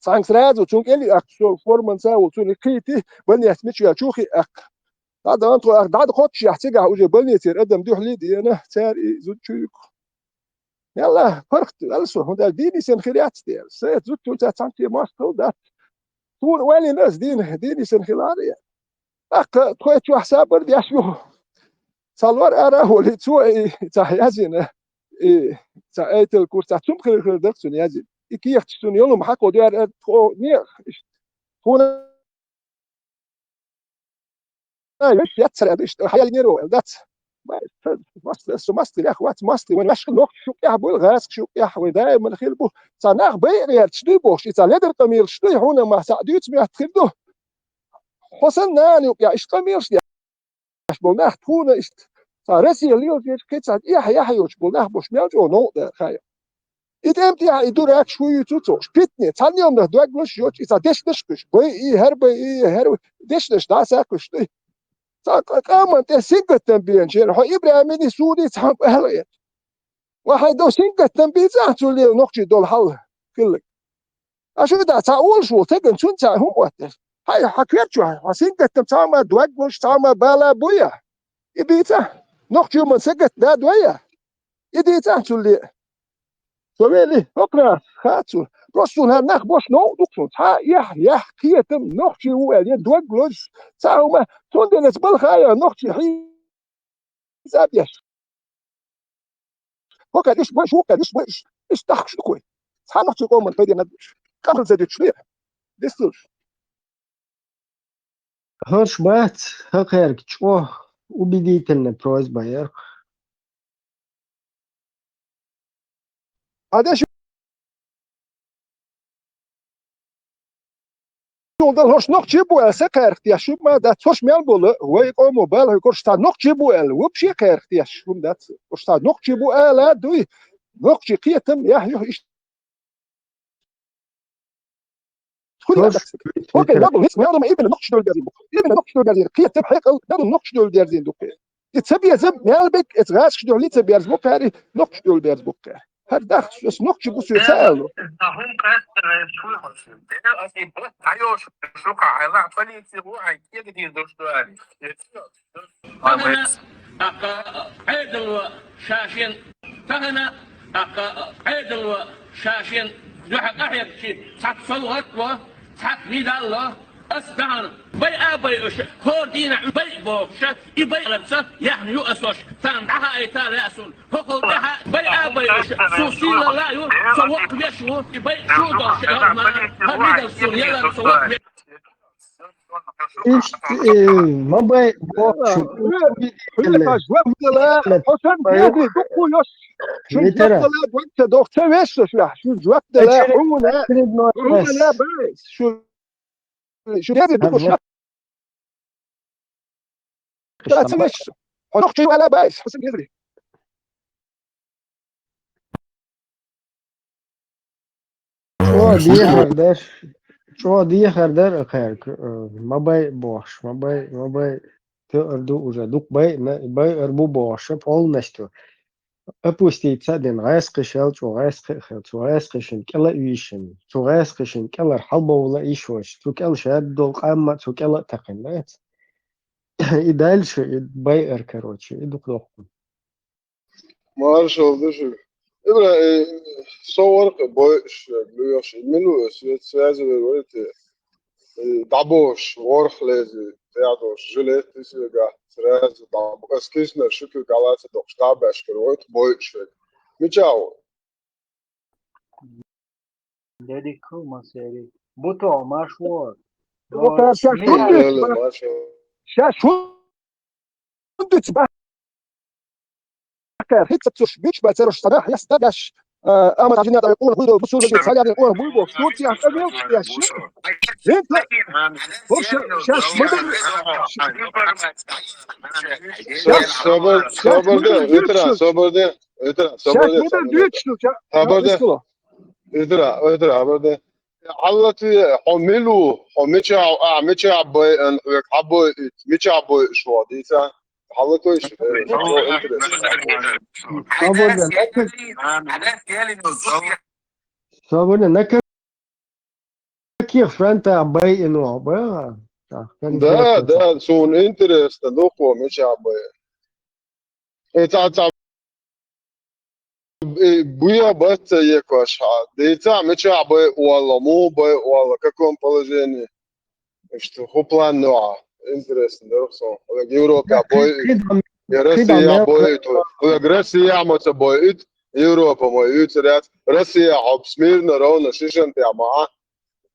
سانكس رازو تشونك اللي اكسو فورمان ساو تشوني كيتي بني اسميتش يا شوخي هذا انتو هذا كوتش يحتاج وجه بني تير ادم دوح لي دي انا ساري زود شوك يلا فرقت السو هذا ديني سن خيرات ديال سيت زود تو تانتي ماستر دات تون وين الناس ديني سن خياريه تويت حساب بدي اشوف صلور اراه اللي توي تحيازنا سأيت الكورس ثم خير دكتور يجي كي يختشون يوم حقو ديار نير هنا مش يتسرع حيا نيرو ذات ماست يا اخوات ماست وين مش نوق شو يا ابو الغاس شو يا حوي دائما خلبو صناخ بيغير تشدي بوش اذا لدر قمير شدي هنا ما سعديت ما تخدو حسن ناني يا ايش قمير شدي اش بولناخ تكون است رسي اللي كيت سعد يا حيوش بولناخ بوش مياجو نو ده خايا إدمت يا إدورك شوي توتو شبتني ثاني يوم ده دوق مش يوش إذا دش بي هرب دش ده ساكش ده كمان تسيق التنبيه شيء هو إبراهيم سوري صاحب أهلية واحد دو سيق التنبيه زعتوا لي نقطة دول حل كلك عشان ده تعول شو تجن شو تعهم وقت هاي حكيت شو سيق التنبيه ما دوق مش تعمل بالا بويا يبيته نقطة من سيق ده دويا يديته شو لي سوالي اقرا خاتو رسول هناك باش نو دكتور ها يا كيتم نختي هو اللي دوغلوس تاعو ما توندلت بالخايا نختي حي زابيش وكادش باش استخش كوي صح نختي قوم بدي ندش قبل زادت شويه دستوش هرش بات هكيرك شو убедительно просьба я هذا شو ده هوش نوع جيبو سكر اختياش ما ده توش ميل بوله هو يقوم موبايل هو كورش تا نوع جيبو وبشي كير اختياش هم ده كورش تا نوع جيبو لا دوي نوع جيقيتم يا إيش اوكي لا بس ما ما ابن نوع دول جازين ابن نوع دول جازين قيتم حقل ده نوع دول جازين دوك يتسبي زب مالبك اتغاش دول يتسبي زبوك هذه نوع دول بيرزبوك هذا بس نوع جيبو سيسالو هم كاستر شو هالشيء ده أصلي بس عيوش شو قاعد فلي يصيروا عايزين جديد دوشتوالي فهنا عيد شاشين فهنا عيد شاشين جحق أحيك شيء صح صلوات صح بيد الله أصدعنا بي أبي هو دينا بي بوش يبي لبسة يعني يؤسوش فاندعها أيتار يأسون هو دها بي أبي سوسيل لا يو سوق يشو يبي شو دوش ما هنيد السون يلا سوق إيش ما بي بوش حسن بيدي دقوا يش شو جواب لا وانت دكتور وش شو جواب لا هو لا بس شو يدي دقوا شو لا تمشي ونقطي ولا بايس حسن يدري شو دي خردر خير ما باي бош ما باي تقدر уже дук باي اربو бош полностью опустить один раз кишел чугас чугас кишин кела вишин чугас кишин кела حلبة ولا إيشوش تكل شاد دول قامة تكل تقنات и дальше باي короче и дук Marshall düşün. صور boş biliyorsun منو سياسة الوقت دعبوش ورخ لازم تعدوش جلت تسيجا سراز دعب اسكيسنا شكل قالات دوش دعبش كروت boş ميچاو Dedi kılma seri. Bu to maşvor. Bu kadar şaşırdım. هيك تشبيش بتروش صباح يستدش اما عشان يقول هو بصوا اللي صار يعني هو بو صوت يا حبيبي يا شيخ انت وش شاش صبر ده صبر ده علتي حملوا حمچا حبو مچا بو شو ديتا حلقه ايش صابون نكر كيف فرنتا باي انو با ده سون انترست دوكو مش عباي تا بويا بس يكوش ديتا مش عباي والله مو باي والله каком положении что هو план نوع интересно درسون ولا يوروبا باي Россия боит, Россия мото боит, Европа мой юцерят, Россия обс мирно ровно шишен тяма.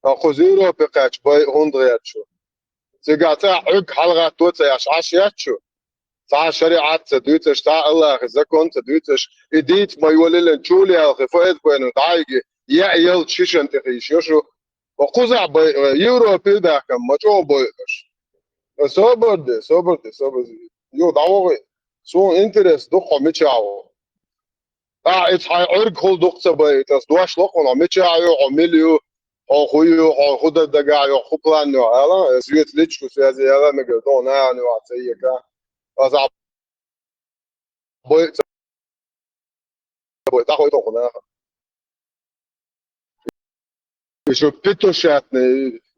أخذ Европа кач бай хондрият шо. Цигата عق حلقة توت يا عشيات شو. صار شريعة تدويتش تاع الله زكون تدويتش إديت ما يولي نشولي أخي فايد بينو دايجي يا يل شيشن تخيش يشو. وقزع بي Европа ده كم ما شو بيش. صبر يو دعوة سو إنترس دقة متشاو إتش هاي عرق كل دقة بي تاس دواش لقون متشاو عمليو أو خويو أو خد الدجاج أو خبلانو هلا سويت ليش كسيازي هلا مقدون أنا وعطيك أصعب بي تاخد تقولنا شو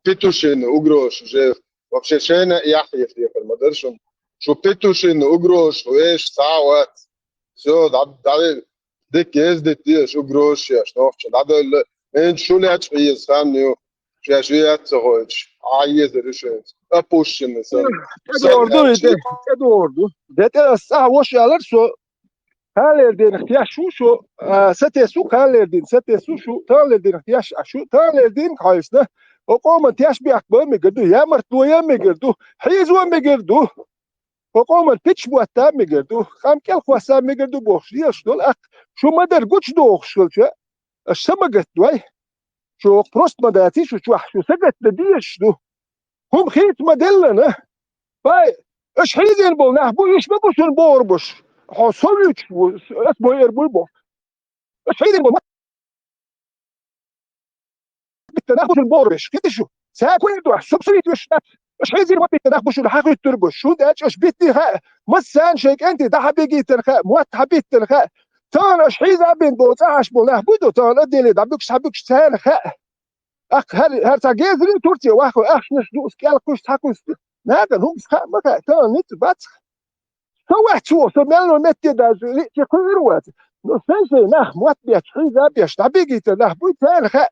بيتوشين أجروش جيف вообще شينا يحيى في المدرسة شو بيتوشين أجروش وإيش ساعات شو ده ديك يزدت دي شو جروش يا شنو ده إن شو لا تشيء سامنيو شو ياتسوج عايز ريشين أبوشين مثلا Eduardo. Det sah وش يالرسو هالردين اختيار شو ستة هالردين ستة شو هالردين اختيار شو هالردين كايسنا وقوم تياش بيأكبر مقدو يا مرتويا مقدو حيزوا مقدو وقوم تيش بوتا مقدو خام كل خواسا مقدو بوخشيش دول أخ شو مدر قوش دوخشل شا السمقت دوي شو بروست مداتي شو سقت لديش دو هم خيط مدلنا باي اش حيزين بولنا بو ايش ببوشن بوربش حصلت اسمه يربو بو اش حيزين بولنا بالتناخش البوربش كده شو ساكون دو سبسيت وش اش حيزين وقت التناخش اللي حاخد تربش شو ده اش بيتي مسان شيك انت ده حبيجي ترخاء موت حبيت ترخاء تان اش حيزا بين بوتاش بولنا بودو تان اديلي دبكش حبكش ترخاء اخ هر تاجيزري تورتي واخو اخ نشدوس كالكوش تاكوس ناقل هم سخاء مكا تان نت باتخ سوحت شو سمعنا متى ده تقول روات نسنسي نخ موت بيت حيزا بيش تبيجي تنخ بوي تارخاء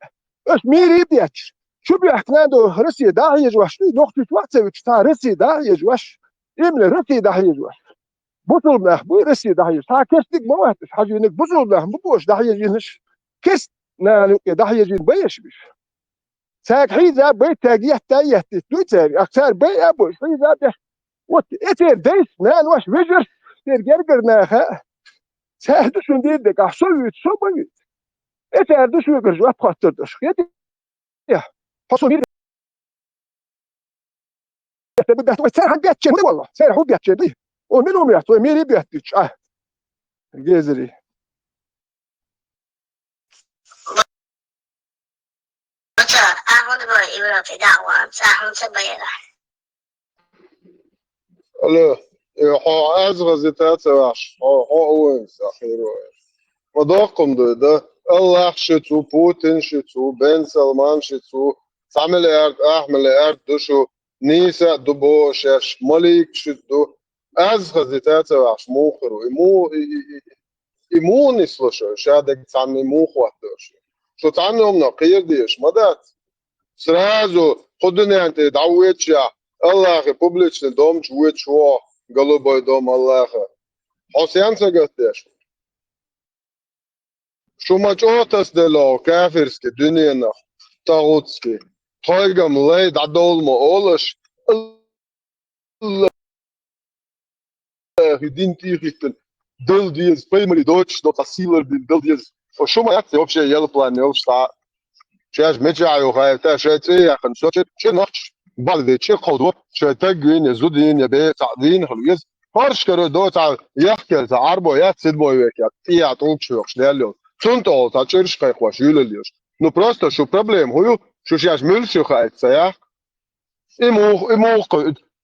اش ميري بيتش شو بيحكنا دو رسي ده يجوش نقطة وقت بتاع رسي ده يجوش إمن رسي ده يجوش بطل نخ بوي رسي ده يجوش تا كستك ما وقتش حاجة إنك بطل نخ بوش ده يجينش كست نالو ده يجين بيش بيش ساك حيزا بيت تاجيه تايه تتوتر أكثر بي أبو حيزا بيش وات إتر ديس نان واش ويجر ترجر ناخا ساعدوا شو نديك أحسن شو بيت إتر دوش ويجر جو أبخاطر دوش يا حصل مير تبدأ تقول سير حد بيتشن والله سير حد بيتشن دي ومنهم يحطوا ميري بيتش جزري الو يحو أزغزتات واش هو وينس أخيرا ودوقم ده الله شتو بوتين شتو بن سلمان شتو سامل أرد أحمل أرد دوشو نيسا دبو شاش ملك شتو أزغزتات واش موخرو إمو نسلوشو شادك تعمي موخواتوش شو تعمي نقير ديش مدات سرازو خدني أنت دعوتش يا الله ريبوبليكش دوم جويت شو قلوبي دوم الله حسين سقطيش شو ما جوتس دلو كافرسكي دنيا تاغوتسكي خايقم ليد عدول ما أولش الله دين تيخيتن دل ديز بيمري دوتش دو تسيلر دل ديز وشو ما يكتي وبشي يلا بلان يوشتا شاش مجاعي وخايفتا شايتي يا خنسو شي نوتش بعد ذي شي قدوة شي تقوين يزودين يبي تعدين خلويز هارش كرو دو تاع يحكي تاع عربو يا تسيد بوي ويكيا تيا توك شوخش لياليو سنتو تاع تشيرش خيخواش يوليوش نو بروستو شو بروبليم هو شو شاش ملشو خايت سياح إمو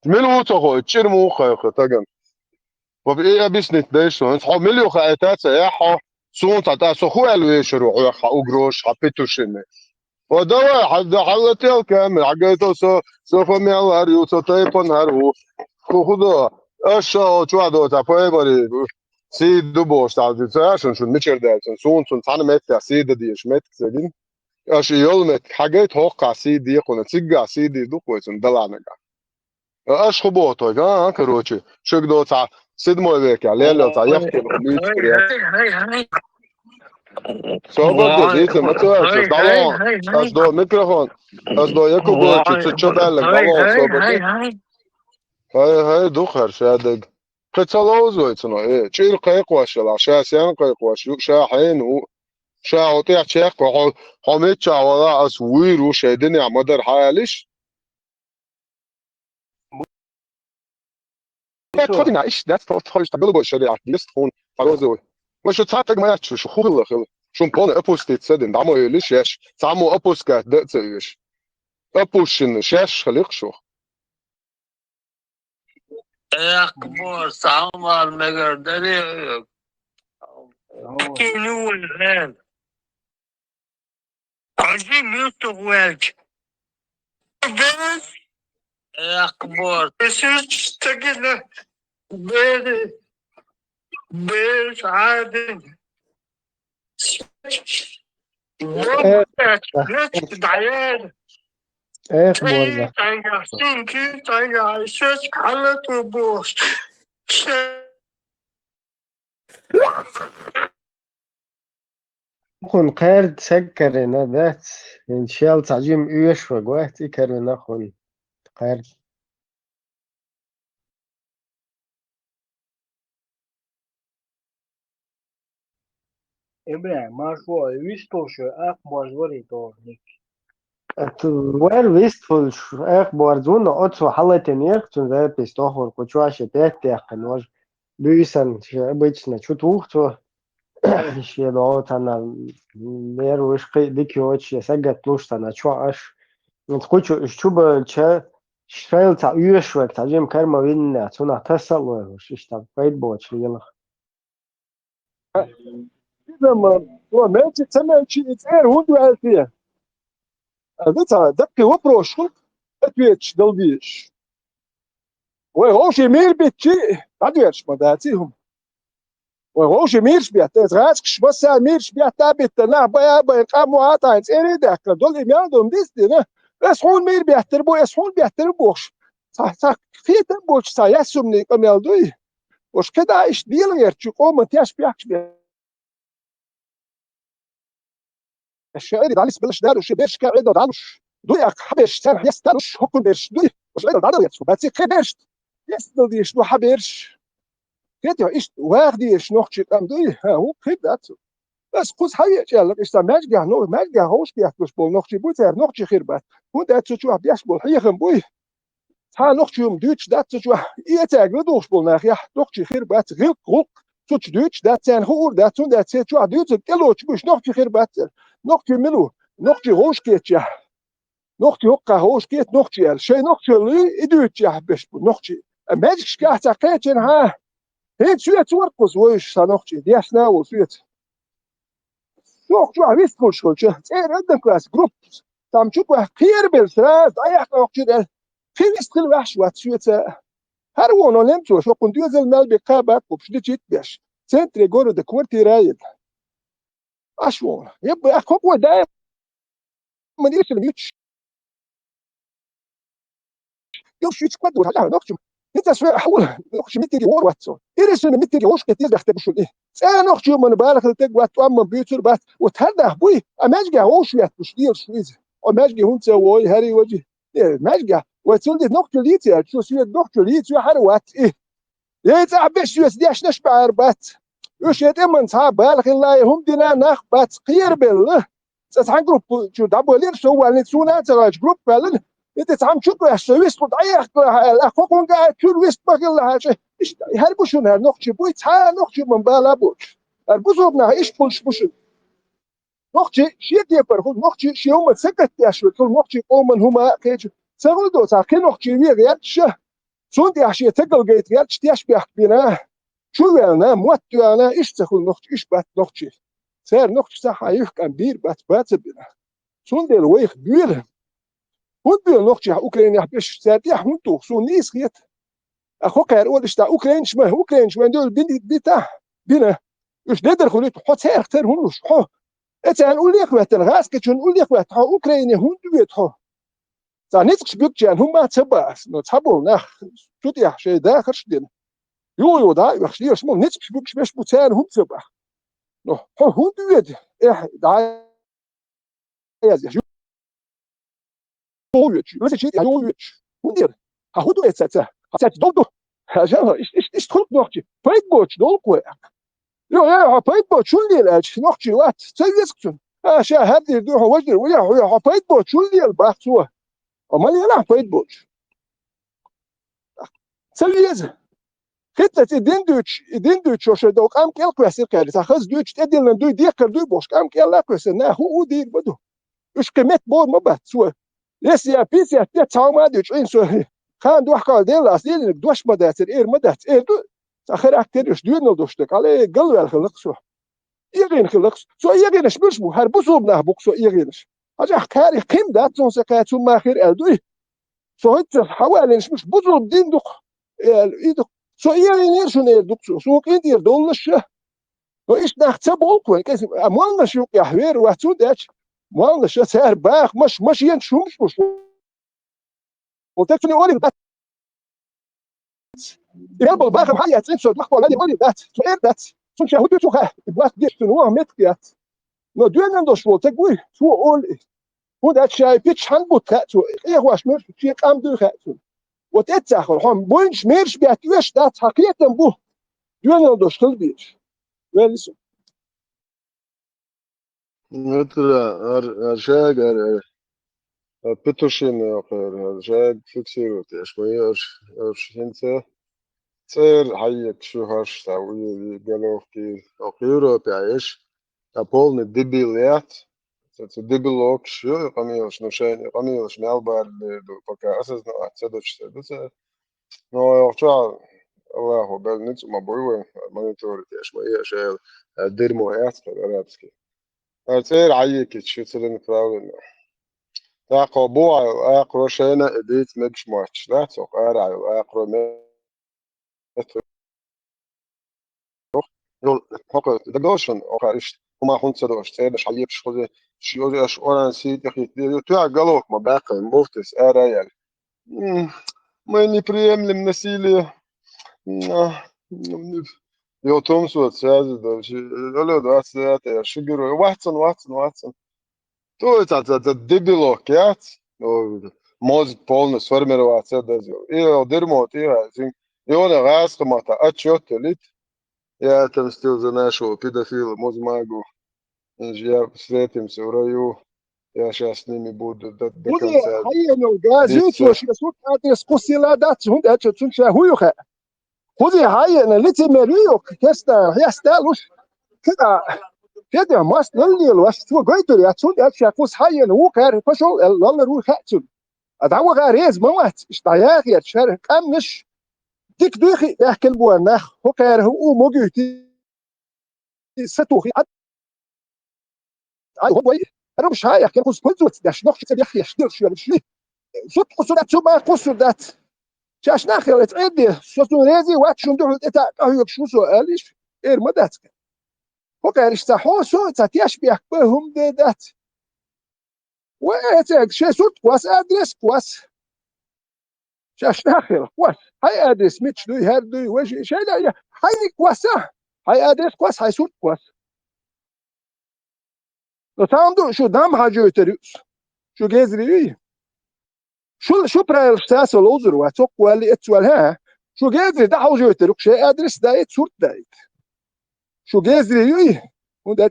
ملو تاخو تشير مو خايخ تاقن وبإيه بيسنت ديشو انت مليو خايتات سياحو سونتا تاع سخو الويشرو ويخا أوغروش حبيتوشيني ودوا حلتيل كامل حقيتو سوف ميال هريو تايبون هرو خدو اشو شوادو تا بايبري سي دوبوش تاع ديتاشن شو ميتشر دالسن سون تانا مت سي ديش مت سيدين اش يولمت حاجات هوقع سي دي قنا تيجا سي دي دو كويسن دلانغا اش خبوتو كروتشي شو دو تاع سيد مويك على لو تاع يحكي صوبك زيت متوقع دالون أصدق ميكروفون أصدق يكو بوتش تشبالك دالون صوبك هاي دخر شادق قتلوز ويتنو إيه شيل قيق واشلا شاسين قيق واش شاحين و شاوطيع شيخ حميد شاولا أسوير وشيدني عمدر حالش تخدنا إيش ده تخرج تقبل بالشريعة يستخون فروزوي وش تعتق ما يعرف شو خل شو بون أبوستيت سدن دعمو يليش ياش تعمو أبوسكات ده تيش أبوشن شاش خليق شو أكبر سامر مقدري كيلو الآن عجيب يوسف واج بس أكبر تسوش تجد بيش عادي دعيان أخبار خون قرد سكر ذات إن شاء الله تعجيم إيش وقوات إكرنا خون قرد إبراهيم ما شو ويستوش أخبار زوري تورنيك وين ويستفول أخبار زونا أتصو حالتين يختون ذا بيستوخور كوشواش تهتيقن وش بيسن обычно чутухто شيلو تانا ميروش ديكيوش يسجت لوشتانا شواش نتقولش شوبا تشا شايل تاع يوشوك تعجم كرما وين تونا تسلو وش اشتاق فايت بوتش يلا إذا ما هو ما تسمع شيء يتعير وندو عالفيه هذا دقي وبروش اتويتش دلبيش وغوش يمير بيتشي تعدويرش ما داتيهم وغوش يميرش بيت ازغاسكش بس يميرش بيت تابت نا بايا قامو عطاينس ايري داك دول يمياندهم ديستي اسخون مير بيحتربو اسخون بيحتربوش صح فيت بوش صح يسمني قميلدوي وش كده ايش ديل غير تشوقو تياش بيحكش الشاعر داليس بلش داروش بيرش كعيدو دالوش دويك حبيش سان يستالوش حكم بيرش دوي وش عيدو دالو يتسو باتسي خبيرش يستل ديش دو حبيرش كده ايش واخديش نوخشي قام دوي هو كده بس قوس حي قالك ايش ماجي نو ماجي هوش بيحكوش بول نوخشي بوتر نوخشي خيربات ودا تشو بياش بول حيخم بوي ها نوخشي دوتش دات تشو يتاغ دوش بول ناخيا نوخشي خيربات غير قوق توش دوتش دات سان هور دات تون دات تشو دوتش كيلوش بوش نوخشي خيربات نوخشي ملو نوخشي هوش كيتشا نوخشي هوكا هوش كيت نوخشي شي نوخشي لي ادوتش باش نوخشي ماجيش كاحتا قيتن ها هيك سويت ورقص ويش نوخشي دياسنا وسويت نوخشي ويسكول شكولش ايه عندك كلاس جروب تام تشوف خير بالثلاث ايح نوخشي في ويسكل وحش واتسويت هرونو نمتو شو كنت يزل مال بقابك وبشدي جيت باش سنتري جورو د كورتي رايد اشوون يبقى اخو دايما ما ديرش البيتش يوش يتقدر على نوخشي انت شويه حول نوخشي متي وور واتسو ايرش متي وش كتير دختبشو ايه نوخشي من بالغ تقوات ام بيوتر بات وتهدى بوي اماجي هوش ياتش دير شويز اماجي هونت وي هري وجه ماجي وتولد نوخشي ليتي شو سوي نوخشي ليتي حروات ايه يتعبش يس ديش نشبع اربات وش يتمن صعب بالغ لا هم دينا نخبات خير بالله تسعن جروب شو دابو لير شو ولا نسونا تراج جروب بالله انت تعم شو سويس ضيق اخوكم قاعد كل ويست بقول لها ايش هربشون نوخشي بوي تا نوخشي من بالا بوش البوزوبنا ايش بوش نوخشي شي ديبر هو نوخشي شي هم سكت يا شو نوخشي قومن هما كيج سغلدو تا نوخشي ويغياتش سوندي عشيه تقل جيت غياتش تياش بيحكينا شو انا موت انا ايش تخل نوخشي ايش بات نوخشي سير نوخشي صح يحكم بير بات بنا سوندي الويخ بير هون نوخشي اوكرانيا باش ساتيح هونتو سونيس خيت اخوك يقول تا اوكرانش ما اوكرانش ما دول بيتا بنا ايش ددر خليت حط هير اختار هونش حو اتا نقول لك وقت الغاز كنت نقول لك وقت اوكرانيا هون دويت حو تا نيتكش بيكجان هما تباس نو تابو ناخ شوتي شي داخرش دين يو دا يخشي اسمو نيتكش بيكش باش بوتان هون تبا نو هون دويت دعاية يوش بس شيء يوش ودير هودو اتسا هات دودو هاجا ايش تخلق نوختي بايت بوتش دولكو يا بايت بوتش شو اللي لاش نوختي وات تسيسكتون شا هادي دو وجدر ويا بايت بوتش شو اللي الباخ سوا وما يلا بايت بوتش سليز خطة دين دوتش وش دوك ام كيل كويسير كاري تاخذ دوتش تدين لندو ديكر دو بوش ام كيل لا كويسير نا هو دير بدو ايش كميت بور ما بات سوا ليس يا بيس يا تاع ما دوتش ان سو خان دو حكا دين لاس دين دوش مدات اير مدات اير دو اخر اكتر ايش دو دوشتك عليه قلب الخلق سو يغين خلق سو يغين اش بو هربسو بناه بوك سو يغينش اجا كاري قيم دات سون سكات ما خير الدو سو هيت حوالي مش بوزو دين دوك ايدو سو يغين شنو دوك سو كيدير دولش وايش ناخذ بولكو كيس اموالنا شو يا حوير واتو داش مالنا شو سعر باخ مش ينشو مش وتكفني اوري دات يبل باخ حاجه تنسو تخبل علي اوري دات اير دات سون شهود تو خا باخ ديش نو متكيات نو دوين دوش وول تقوي تو اول هو دات شاي بيتش هاندبوت تو ايه واش مش في قام دو خاتو وتتاخر هم بونش ميرش بياتوش دات حقيقه بو دوين دوش خلبيش ويلسو مثل شاق بتوشين شاق فيكسيروت شوية هنسة تصير حيك شو هاش تاوي قالوا في أوكيرو بيعيش أبولن الدبيليات الدبيلوك شو قميص نشان قميص مالبار دو بكا أساس نوع تسدش بس نوع يرجع الله بل نت ما بروي ما نتورط شوية شيء درمويات كذا تصير عيك شو تلين فراولنا أقربوا أقرب شينا إديت مش ماتش لا سوق أرى أقرب متر يقول حق دقوشن أقرش وما هون تدوش تيرش حيب شغل شيء أش أوران سيد يخي تيا قالوك ما باقي مفتس أرى يعني ما إني بريم لمنسيلي يو تومسو تساعد ده ولا ده أساسا شجرة واتسون تو دبلوكات mozg polno sformirovāt jau dirmot ievāc. Jona vēskamata atšotelit, jā, tam stil za našo pedofilu mozmagu. Viņš jā, svētījums jau raju, jā, šā s nimi būtu do konca. Hajien jau gāzīt, jo šie sūtāties kusilā dats, un atšot, un šā hujuha. Hudi hajien, licimērījok, jāstēluši, كده ماست نلني الوقت هو قيتر ياتون ياتشا كوس حين هو كار فشل الله روح هاتون ادعوا غاريز موات اشتياق يتشار كمش ديك دوخي يحكي البوانخ هو كار هو موجودي ستوخي هو انا مش هاي يحكي كوس بنزوت داش نخش يحكي يشتغل شو مش صوت قصرات شو ما قصر ذات شاش ناخر تعدي صوتو ريزي واتشون دو اتا هو شو سؤالش اير مدات وكان يستحوسوا تتياش بيحكوهم دات واتاك شي صوت كواس ادرس كواس شاش ناخر كواس هاي ادرس ميتش دوي هاردوي وجه شي لا هاي كواسه هاي ادرس كواس هاي صوت كواس لو شو دام حاجوتريوس شو جازري شو برايل ستاس لوزر واتوك واللي اتسوال ها شو جازري ده حاجوتريوس شي ادرس دايت صوت دايت شو جازري وده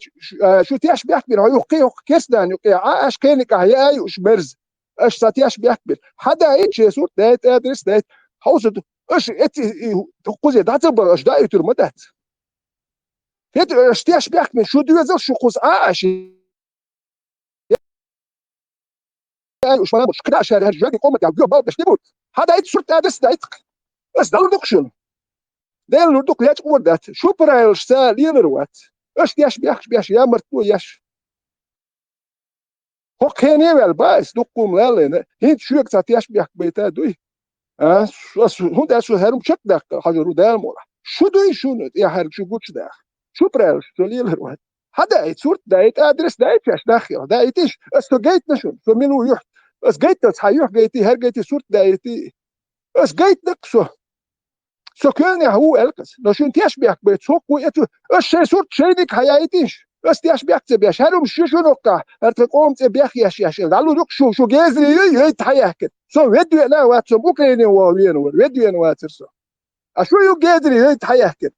شو تياش بيحكي هو يقي كسدان يقي اش كانك هي وش برز اش ساتياش بيحكي حدا ايش صوت دايت ادرس دايت حوصد اش ات تقوزي داتبر اش دايت المدات هيت اش تياش بيحكي شو دوزر شو قوس اش وش ما مش كده عشان هرجعك قومك على الجو باش تبوت حدا ايش صوت ادرس دايت بس ده الدكشن ده الدك لا تقول دات شو برايل سال يلروات اش تياش بيحكي يا مرتو ياش هو كان يعمل بايس دقوم لا هيت شو تياش بيحكي بيتا دوي هو ده شو هرم شك ده حجرو ده مولا شو دوي شو يا هر شو قلت ده شو برايل شو يلروات هذا اي صورت ده ادرس ده ايش داخل ده ايش استو جيت نشون فمنو يح اس جيت تصحيح جيتي هر جيتي صورت ده ايتي اس جيت نقصه سو كان هو الكس لو شو تياش بيحكي بيت سوق ويتو اش شي صورت شي ديك حياتيش استياش بيكتب يا شهرم شو نقطة ارتقوم تبيخ يا دالو رك شو جازري يتحيك سو فيديو أنا واتسو بوكيني وين فيديو أنا واتسو أشو جازري يتحيك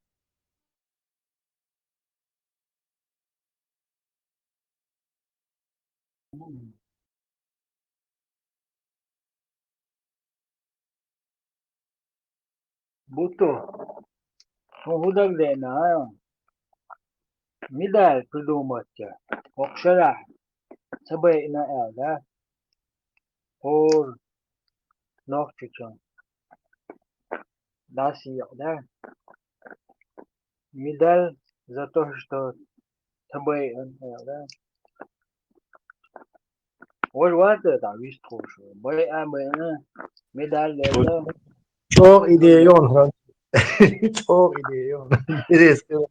Buto, hudag dena, midal prидумать, окшара, sabay na elda, or ногчичон, даси елда, медаль за то, что sabay на elda. Ой, вот это, виж тоже, бай амена, медаль elda. Çok ideyon. Çok ideyon. Neresi?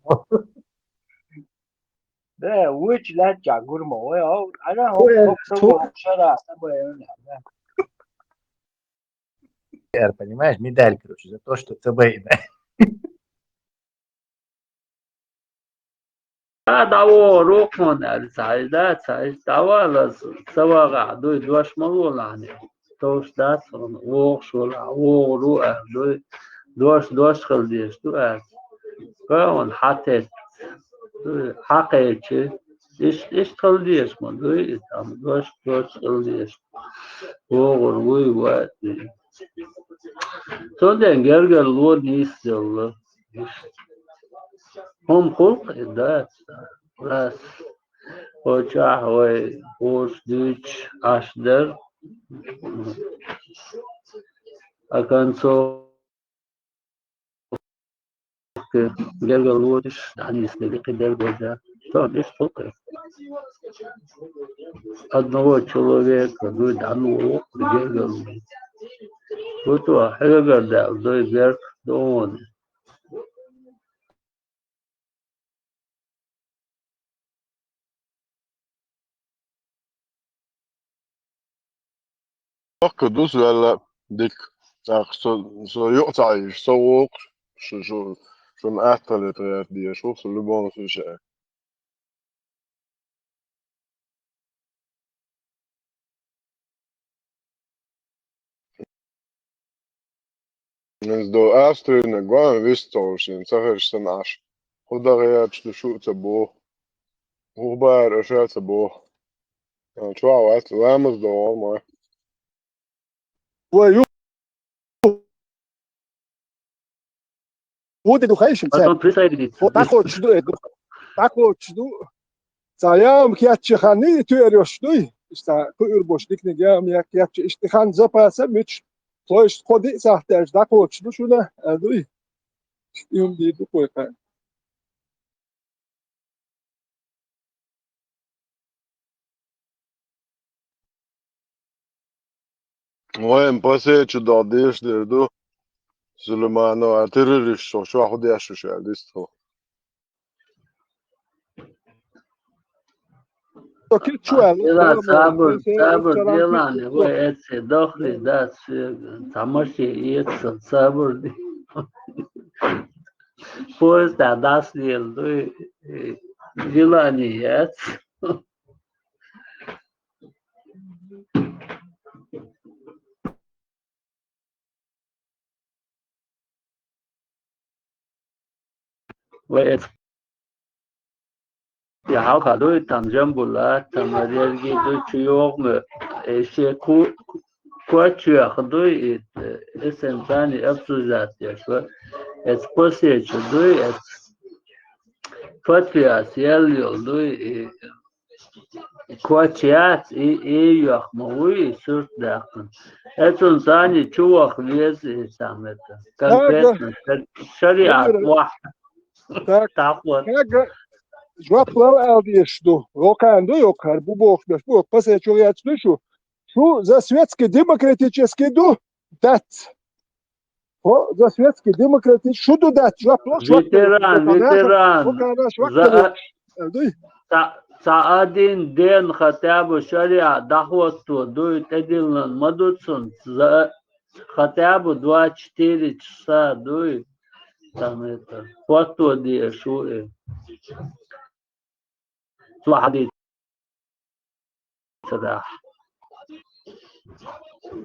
Да, уч лача гурмо, ой, она окшара, sabay на elda. Понимаешь, медаль, короче, за то, что ЦБ. دعوة روكون السعيدات سعيد دعوة لسواقع دوش ملولاني توش داسون ووغشولا ووغروة دوش خلديش دوش قاون حتى حقيقي إيش خلديش من دوش خلديش ووغروي واتي تودين جرجر لود نيستل هم خلق ذات راس وجاه ووش دوش أشدر أكن سو جرجر لودش دعني سنلقي درجة تون إيش خلق одного человека дует одну جرجر وتو حجر ده دوي جرك دون Kudus wel dik. Så jag så så som äter lite det så det bara så sker. Men då är det går visst så så här snash. Och där är det så så bo. Och bara så så bo. Jag tror att det måste då må. ويو ودي دوخيشن تاخد شدو سايام كياتش خاني تيريوش دوي استا كور بوش ديك نجام يا كياتش اشتخان زبا سميتش تويش خودي ساحتاج تاخد شدو شونا دوي يوم دي دو كويكا Ouais, me passer tu dois dire de do. Seulement non, terroriste so شو خدي اشو شو ديستو. لا صابر ديلاني هو اتس داخلي داس تمشي اتس صابر دي فوز دا داس ديل دو ديلاني اتس واتس يا هاكا دو تنجمبولا تمريرجي دو تشيوغم شي كواتشيا دو اسنتاني ابسوزات يشوا اتس بوسيتش دو اتس كواتشيا سياليو دو كواتشيات يوخ موي سورت داخل اتون ثاني تشوخ ليز سامتا كونكريتنا شريعة واحدة تاخد جواب لو الديش دو روكان دو يوكار بوبوخ بوك пасе чуриац душу шу за светский демократический ду дат о за светский демократический шу ду дат жуап ветеран سعادين دين خطاب شريعة دعوته دو تدلن مدوتسون خطاب 24 часа дو там это фото де шо واحد صراحة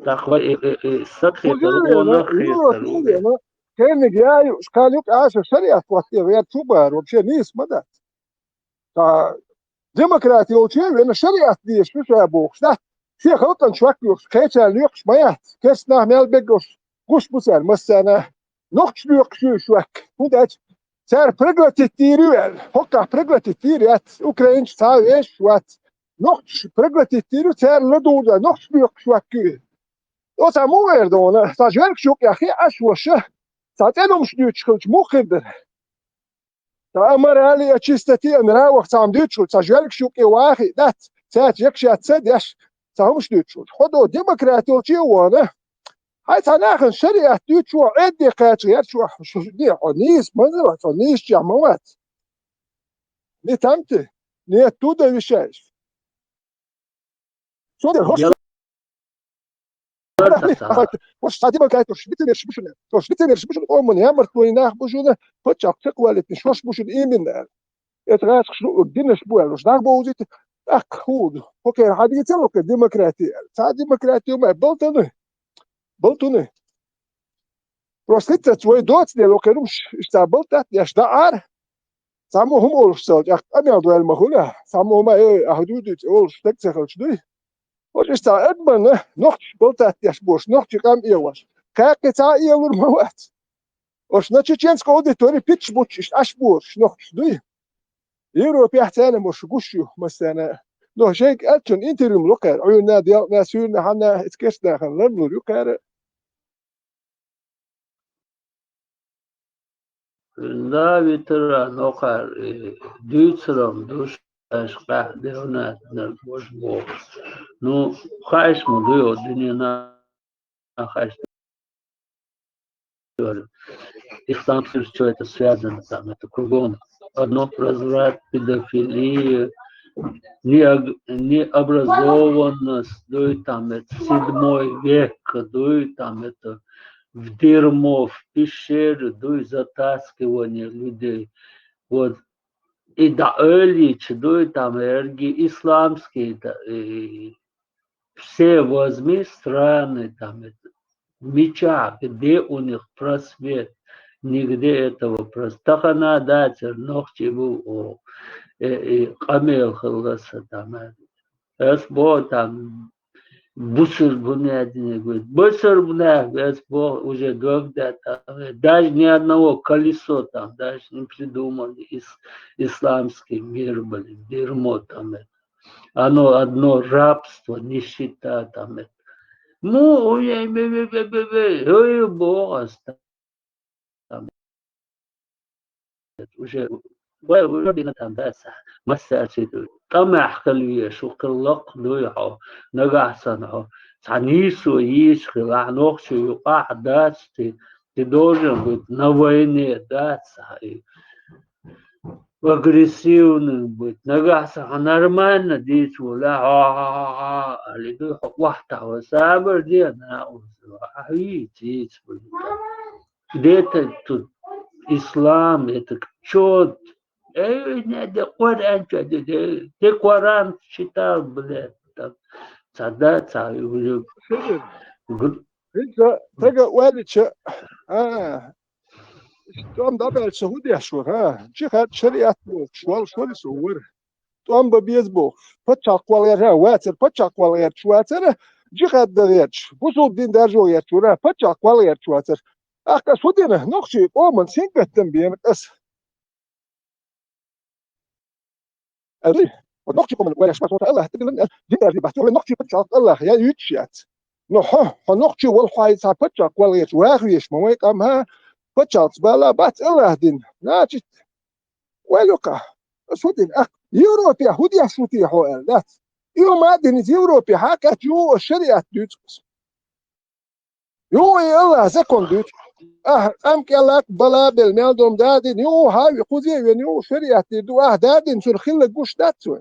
تخوي السطح يطلعون خير كان جاي كان يوك عاش شريعة وقت غير توبر وبشي نيس مدى ديمقراطية وشيء أنا شريعة دي شو أبوك ده شيء خلطن شوكيوس كيتشا ليوكس مايات كيسنا ميل بيجوس قش بسال مثلا نقش ليوك شوك ودات صار بريغلتي تيريال هوكا بريغلتي تيريات أوكرانيش تاع إيش وات نقش بريغلتي تيريو صار لدودا نقش ليوك شوكي وصار مو ويردونا تاجرك شوك يا أخي أشوشه ساعتين مش ديوتش مو خدر تأمر علي أشيستي أن راوح سام ديوتش تاجرك شوك واحد دات ساعت يكشي أتصدش سام مش ديوتش خدوا ديمقراطية وشي وانا هاي تناخن شريعة ديوتش وعدي قاتريات شو دي نيس منزلة نيس جاموات ني تامتي ني تودا وشايف شو دي هوش وش ساعتي ما كانت وش بتنرش بشون أمون يا مرتويناه بشون فتشاق تقوالت نشوش بشون إيمن يتغاش شنو الدين شبوه وش داك بوزيت هود اوكي حديث لك الديمقراطية ساعة ديمقراطية ما بلطنه روسلت توي دوت دي لو كانوا اشتابلت ياش دعار ساموهم اولش سوج امي ادو المخوله ساموهم اهدود اولش تكسخلش دي وش استا ادمن نوخش بلتات ياش بوش نوخش قام ايواش كاكتا ايور موات وش نتشينسك اوديتوري بيتش بوتش اش بوش نوخش دي يوروبي احتانا مش قشو مثلا لو شيك أتون إنتريم لوكر عيونا ديال ناسيون حنا إتكسنا خلنا لوكر لا بترى نوكر دوتسرم دوش أشقى دهونا نرجوش بو نو خايش مديو الدنيا خايش دور إختام что это связано там это кругом одно разврат педофилия необразованность, дуй там это 7 век, дуй там это в дерьмо, в пещеры, дуй затаскивание людей. Вот. И да Ильич, дуй там эрги исламские, все возьми страны там это, меча, где у них просвет, нигде этого просвета. Тахана датер, ногти был قميل خلصها تمام بس بو там بسر бунядине говорит быср бунях бес бо уже когда даже ни одного колесо там даже не придумали исламский мир были дерьмо там оно одно рабство нищета там ну ой бог там уже وردنا تنباسة مساسيد طمع خلوية شو قلق ضيعه نجح صنعه سعنيسو يشغل عنوخشو يقع داستي تدوجن نويني داس واغريسيون بيت نجح صنعنا ديت ولا اللي ضيعه وحده وسابر دي أنا أعيد تيت ديت إسلام это чёт надо Коран ты Коран читал блядь там садаться уже انت تلقى والد توم دابع السعودية شو شيخ شريعة شو يصور توم ببيز بوخ فتشاق والغير واتر فتشاق والغير شواتر جيخ الدغيرش بوصول الدين دارجو غير شورا فتشاق والغير شواتر أخي سودينا نقشي قومن سينك التنبيه أس أري نقشي قومن ولا شو صوت الله تقول دي اللي بحثوا نقشي فتشاق الله يا يتشيات نحه نقشي والحاي صار فتشاق والغير واخيش ما ويك أمها فتشاق بلا بات الله دين ناجت ولوكا سودين أخ يوروبيا هوديا سوتي حوال ذات يوم أدين يوروبيا حكت يو الشريعة دوتس يو الله زكون دوت أم كلاك بلا بالميلدوم دادين يو هاي خذي يو شريعة دو دادين شو الخلة جوش داتسون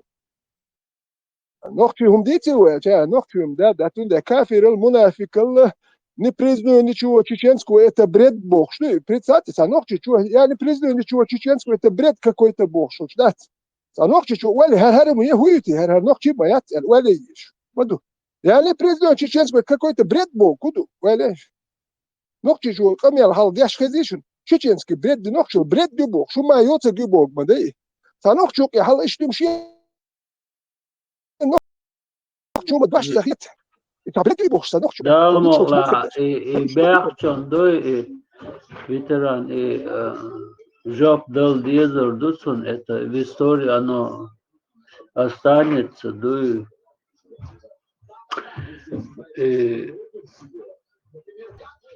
نختهم ديتي وجا نختهم داتون ده كافر المنافق الله نبريزنو نيشو чеченскую это бред бог что представьте нохти что я не признаю ничего чеченского это бред какой-то бог что ждать نقطة شو ولا هر مية هويتي هر نقطة ما يات ولا يش بدو يعني بريزيدنت تشينس بكاكويت بريد بو كدو ولا نقطة شو كم يلا هال ديش خزيشن تشينس كبريد نقطة بريد دبو شو ما يوت دبو ما ده فنقطة شو هال إيش تمشي نقطة شو ما تباش تخيت تبريد دبو شو نقطة دالمو لا بيحكون دوي ветеран job дал дезер дусон это в истории оно останется дуй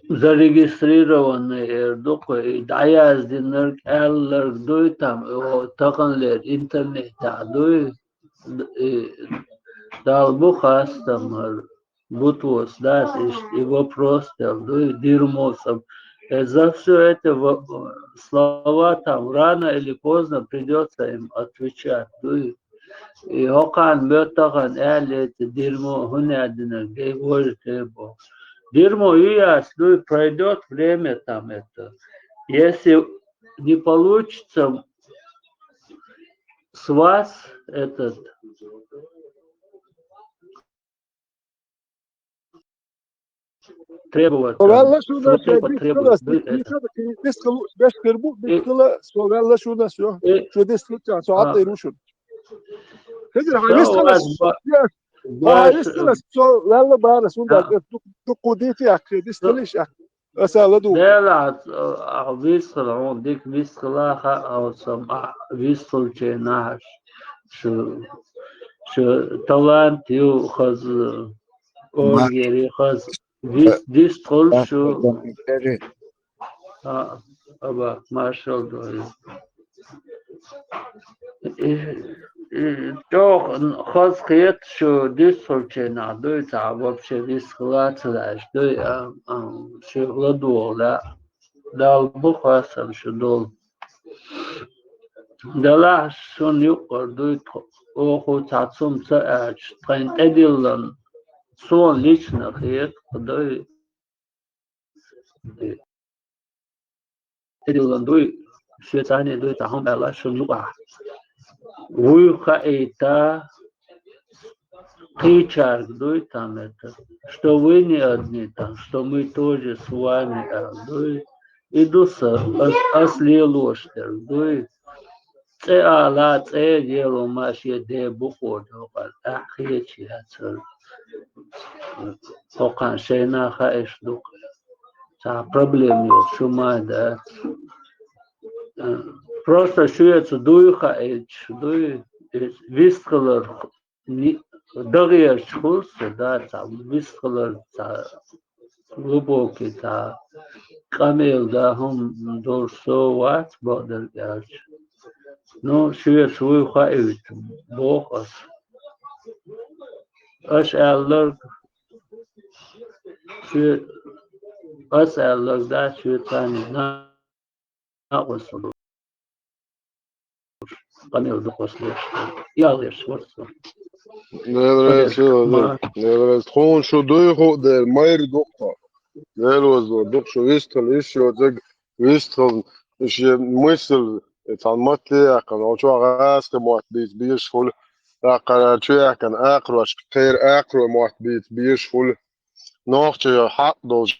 зарегистрированный эрдук даяздинер эллер дуй там тақанлер интернет дуй дал бухастамар бутвос дас его просто дуй дирмосом. За все это слова там рано или поздно придется им отвечать. И хокан мётаган это дерьмо гунядина говорит его. Дерьмо яс, пройдет время там это. Если не получится с вас этот требовать. والله شو ده بس كربو بيسكلا والله شو ده شو ده سلطة شو عطي روشون كده هيسكلا هيسكلا والله بارا شو ده تقودي فيها كده سلش أسأل دو لا بيسكلا هون ديك بيسكلا أو سمع بيسكل جناش شو талант يو خز أورجيري خز This also أبا ما شاء الله то خاص خيط شو ديسولче надо это вообще дискулация что شو غدوة дал бухасам شو дол дала شو يقدر أخو تعصم ساعة تين أدلن сон лично خيط قدوي أدلن دوي شيطاني دوي تهم الله شو نوع Выхаэта Кичарк дуй там это, что вы не одни там, что мы тоже с вами дуй. Иду с ослилоштер дуй. Це ала це дело маши де буходу ахичи ацер. Окан шейна хаэш дук. Та проблем yok шума да. Просто шуется дуйха эч дуй вискалар дагер чхурсе да там вискалар та глубокий та камел да хом дорсо ват бодер яч но шуется дуйха эч бохас аш аллар шу ас аллар да шуется на وصلوا قناة دقوسليش ياليش ورثة نرى تكون شو دويخو در ماير دقة نرى دق شو ويستل إيش يوزق ويستل إيش مثل تعمتلي كان أوشوا غاز كموت بيش فل كان شو كان آخر وش خير آخر موت بيش فل نوع حق دوج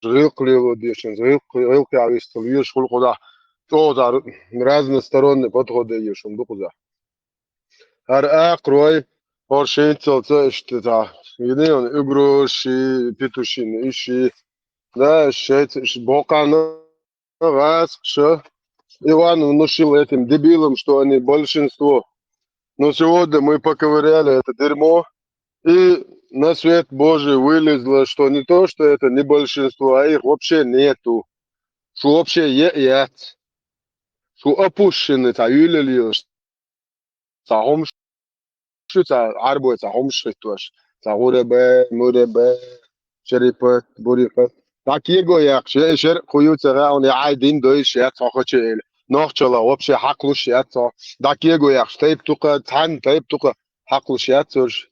غيقلي وديشن غيقلي على ويستل فل خدا то разносторонне подходы шум дукуза. Ар акрой поршенцо что та. Где он игруши петушины ищи. Да, шет бокана раз что Иван внушил этим дебилам, что они большинство. Но сегодня мы поковыряли это дерьмо и на свет Божий вылезло, что не то, что это не большинство, а их вообще нету. Что вообще есть. Что опущены, та юлили, та хомш, та арбой, та хомшритуаш, та уребе, муребе, шерипет, бурипет. Так его як, шер хуются, он яйдин дойш, я цахочел. Нахчала вообще хаклуш я ца. Так его як, тайп тука, тан тайп тука, хаклуш я цурш.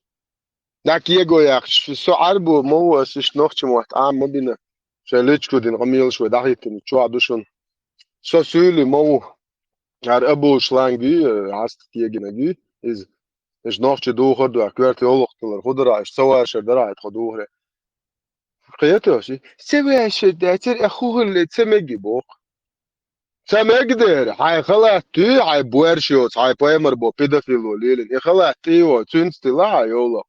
Так его як, все арбу, мова, сиш нахчему, а мобина. Шеличку дин, гамил швы, дахитин, чуа душун. Все сюли, мову. Abu Schlangi, hast Tiegina, is nog je doger door kwart oorlogteler goedera is zo als er eruit gedogen. Geet dus. Ze wees dat er goed ze meegeboog. Ze meegder. Hij gelaat tu, hij boersjots, hij poemer bo pedofilo lelen. Ik gelaat tu, tunstila oorlog.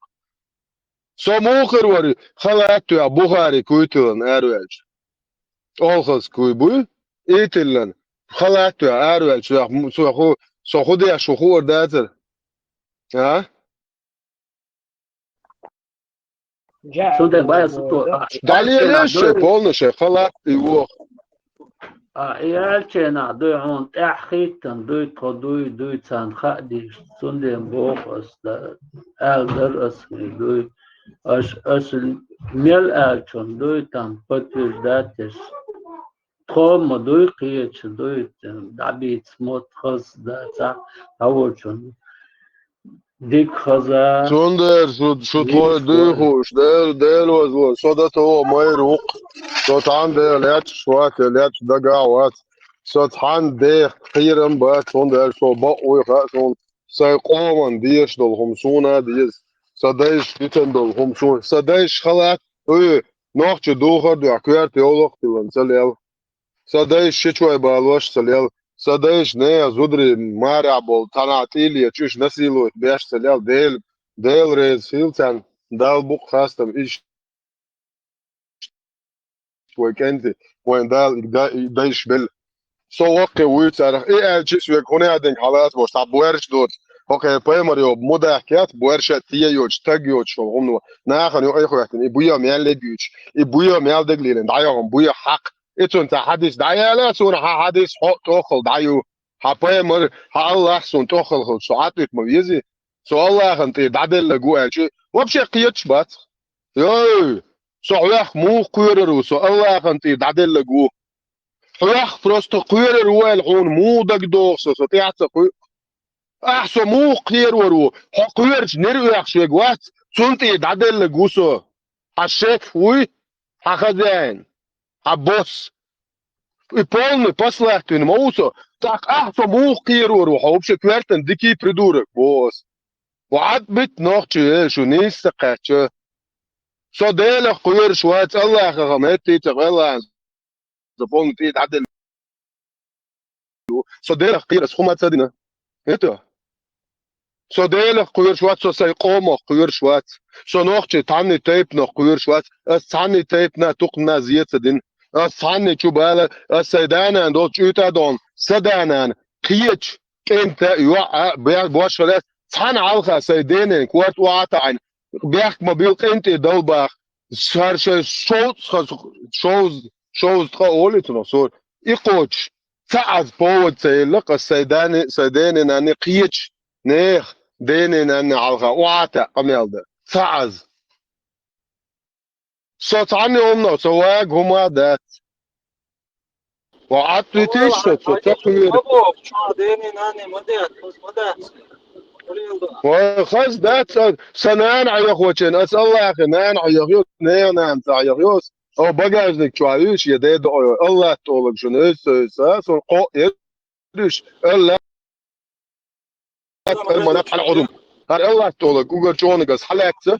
Zo moger worden. Gelaat tu, Bukhari kuitelen erwelch. Olgels kuibu, etelen. Gelaat tu erwelch. Zo goed ja, zo goed dat er. Ja. Сюда баясто. Далее лишь полностью халат его. Ялчена дуйон ахитан дуй цан хади сунде бохос да алдар асми дуй аш мел алчон дуй там подтверждатеш том дуй киеч дуй дабит смот хас да ца авочон дик хаза Сундер şu твой дыхуш del was so da to мой рук so tan der let schwat let dagawat so tan der khiram ba sunder so ba oy ga so say qoman dies dol humsuna dies so dais biten dol humsun so dais khalat oy noch je doger du akwert oorlog tiln salel so dais shitway balwash salel so dais ne azudri marabol tanatil ychush nasilo besh salel del rez hiltan dal buk khastam ish weekend when dal daish bel so waqi witar elchis we kone aden halat bosh tabuerch dot okay poemer yo mudakat buersha tiye yo tag yo shogumno naakhan yo ay khoyatin ibuya meel leguch ibuya meel deglilen dayo buya haq etun ta hadis dayala sura hadis tokhol dayo ha poemer ha Allah sun tokhol khol suatit mawizi so Allah anti dadel lagu elchi wabshi qiyach bat yo صحيح مو قيرر سو الله انتي دعدل لجو صحيح فروست قيرر والعون مو دقدو سو تيعت احسو مو قير ورو قيرج نرو يخشي جوات سنتي دعدل لجو سو حشيك وي حخزين حبوس يبولني послахтин موسو так احسو مو قير ورو حوبش كوارتن ديكي придурок بوس وعد بيت نوخشي شو نيستقاتشو so dele queer schwarz Allah gemetti tagella zafon ti adel so dele queer schuma tsadina eto so dele queer schwarz so say qomo queer schwarz so noch tani tape noch queer schwarz as tani tape na tuqna ziyatadin as tani chubala as saydana and och utadon sadanan qiyach kenta yu'a boshlet tan alqa saydenen kwart wa'ata ein Berg mobil kente dalbach sarche shows traolit no so iqoch ta'az powod sayliq saydani nani qiyach neer denen an alqa wa'ata qamelda ta'az so tani omno so wag huma dat wa'at tish so taqwir وخاص ذات سنان على خوتين أسأل الله أخي نان عيغيوس نان عيغيوس أو بقى لك شواليش يديد الله تقولك شنو إساس ونقو يدرش الله المنافع العظم هر الله تقولك وقال شونك أس حلاكسة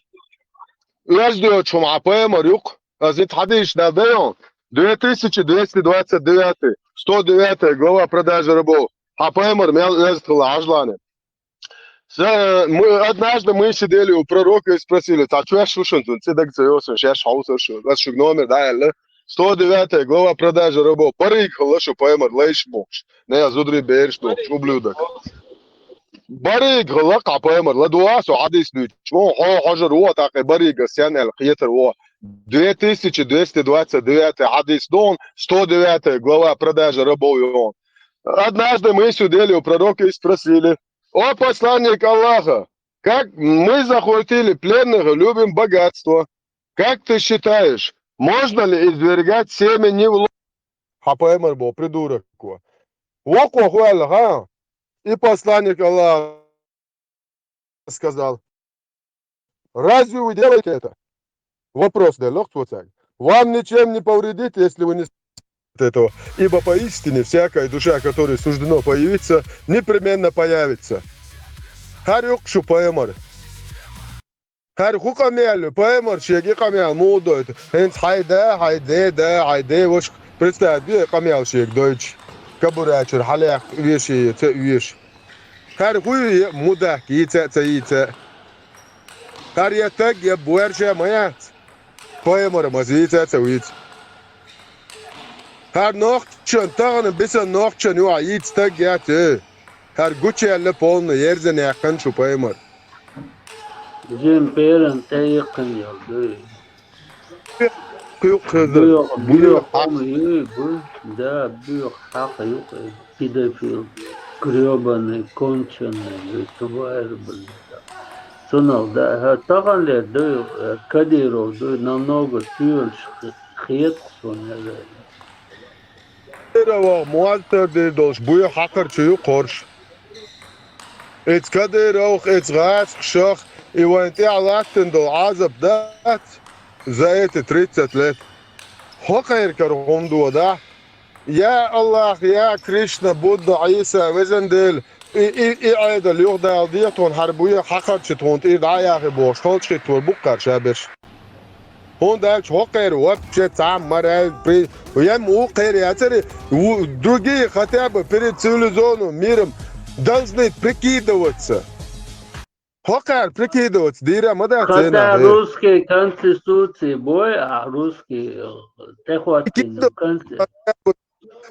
يجدو شو معبايا مريوق أزيد حديش ناديون 2229 109 глава продажи рабов Хапаймер лезет лажланы. Однажды мы сидели у пророка и спросили, а что я слушаю? Ты так заёсишь, я шаусер, вас шуг номер, да, 109 глава продажи рабов. Парикал, что поймер, лейш бокш. Не, я зудри берешь, ублюдок. Барикал, лака поймер, ладуасу, адис нюч. Хожер вот, так и барика, сян, аль-хиетер, вот. 2229 адис дон, 109 глава продажи рабов. Однажды мы сидели у пророка и спросили, о посланник Аллаха, как мы захватили пленных, любим богатство. Как ты считаешь, можно ли извергать семя не в лоб? Хапаймер был придурок. И посланник Аллаха сказал, разве вы делаете это? Вопрос, да, вам ничем не повредит, если вы не этого. Ибо поистине всякая душа, которой суждено появиться, непременно появится. Харюкшу поэмар. Харюку камелю, поэмар, шеги камел, мудойт. Хенс хайде, вош. Представь, где камел шег, дойч. Кабурачер, халях, веши, веш. Харюку мудак, яйца. Харьятак, я буэрша моя. Поэмар, мазица, цауиц. Her nachtchen, tagen bisschen nachtchen, ja, jetzt Tag geht, Her Gucci alle polne, yerzen yakan şu payımar. Jim Parent yakın yoldu. Kıyık kızı. Büyük ama iyi bu. Da büyük hak yok. Pedofil. Grebani, konçanı, tuvar bunu. Sonra da taganlar da Kadirov da намного тюрш хет sonra. Kadirov mualter der dolş buya hakar çuyu korş. Et Kadirov et gaz şah iwanti alatten do azab dat zayet 30 let. Hakar karhum do da. Ya Allah ya Krishna Buddha İsa vezendel İ'ayda liyuğda aldiyatun harbuya hakar çitun İ'daya boş kolçet tur bukkar şabeş. Honda hakar вообще там мораль при я мукер я цари другие хотя бы перед цивилизованным миром должны прикидываться. Hakar прикидываться, дира мада цена. Хотя русские конституции бой, а русские техотные конституции.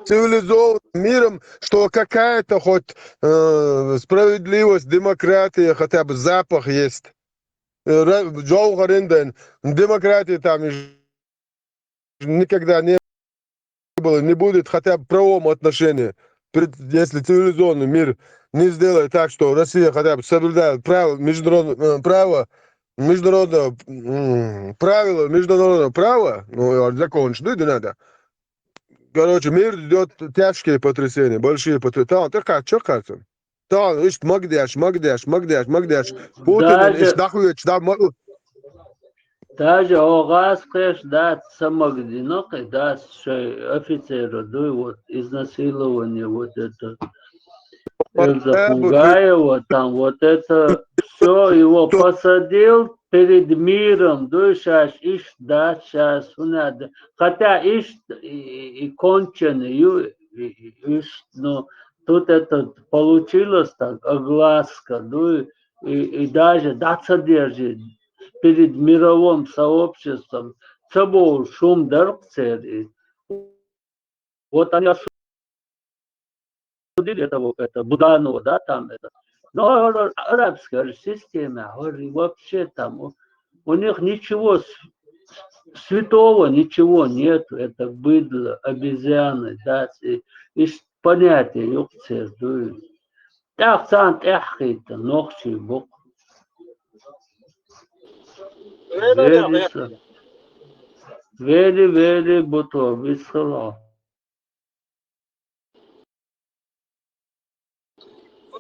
Цивилизованным миром, что какая-то хоть справедливость, демократия, хотя бы запах есть. Джоугаринден, демократии там никогда не было, не будет хотя бы в правом отношении. Если цивилизованный мир не сделает так, что Россия хотя бы соблюдает правила международного права, ну, закончено, да надо. Короче, мир идет тяжкие потрясения, большие потрясения. Ты как, что кажется? Там, ишь, Магдяш. Путин, ишь, нахуй, Даже Огас, конечно, да, самоглинок, да, офицеру, да, вот, изнасилование, вот это, Эльза Пугаева, там, вот это, все, его посадил перед миром, да, сейчас, надо, хотя, и конченый, но тут это получилось так, огласка, да, и даже, да, содержит, перед мировым сообществом, собой шум даркцер. Вот они осудили это Буданова, да, там это. Но арабская система, вообще там, у них ничего святого, ничего нет, это быдло, обезьяны, да, и понятие юкцер, да. Так, сант эхита, ногчи, бог. Very buto bisala.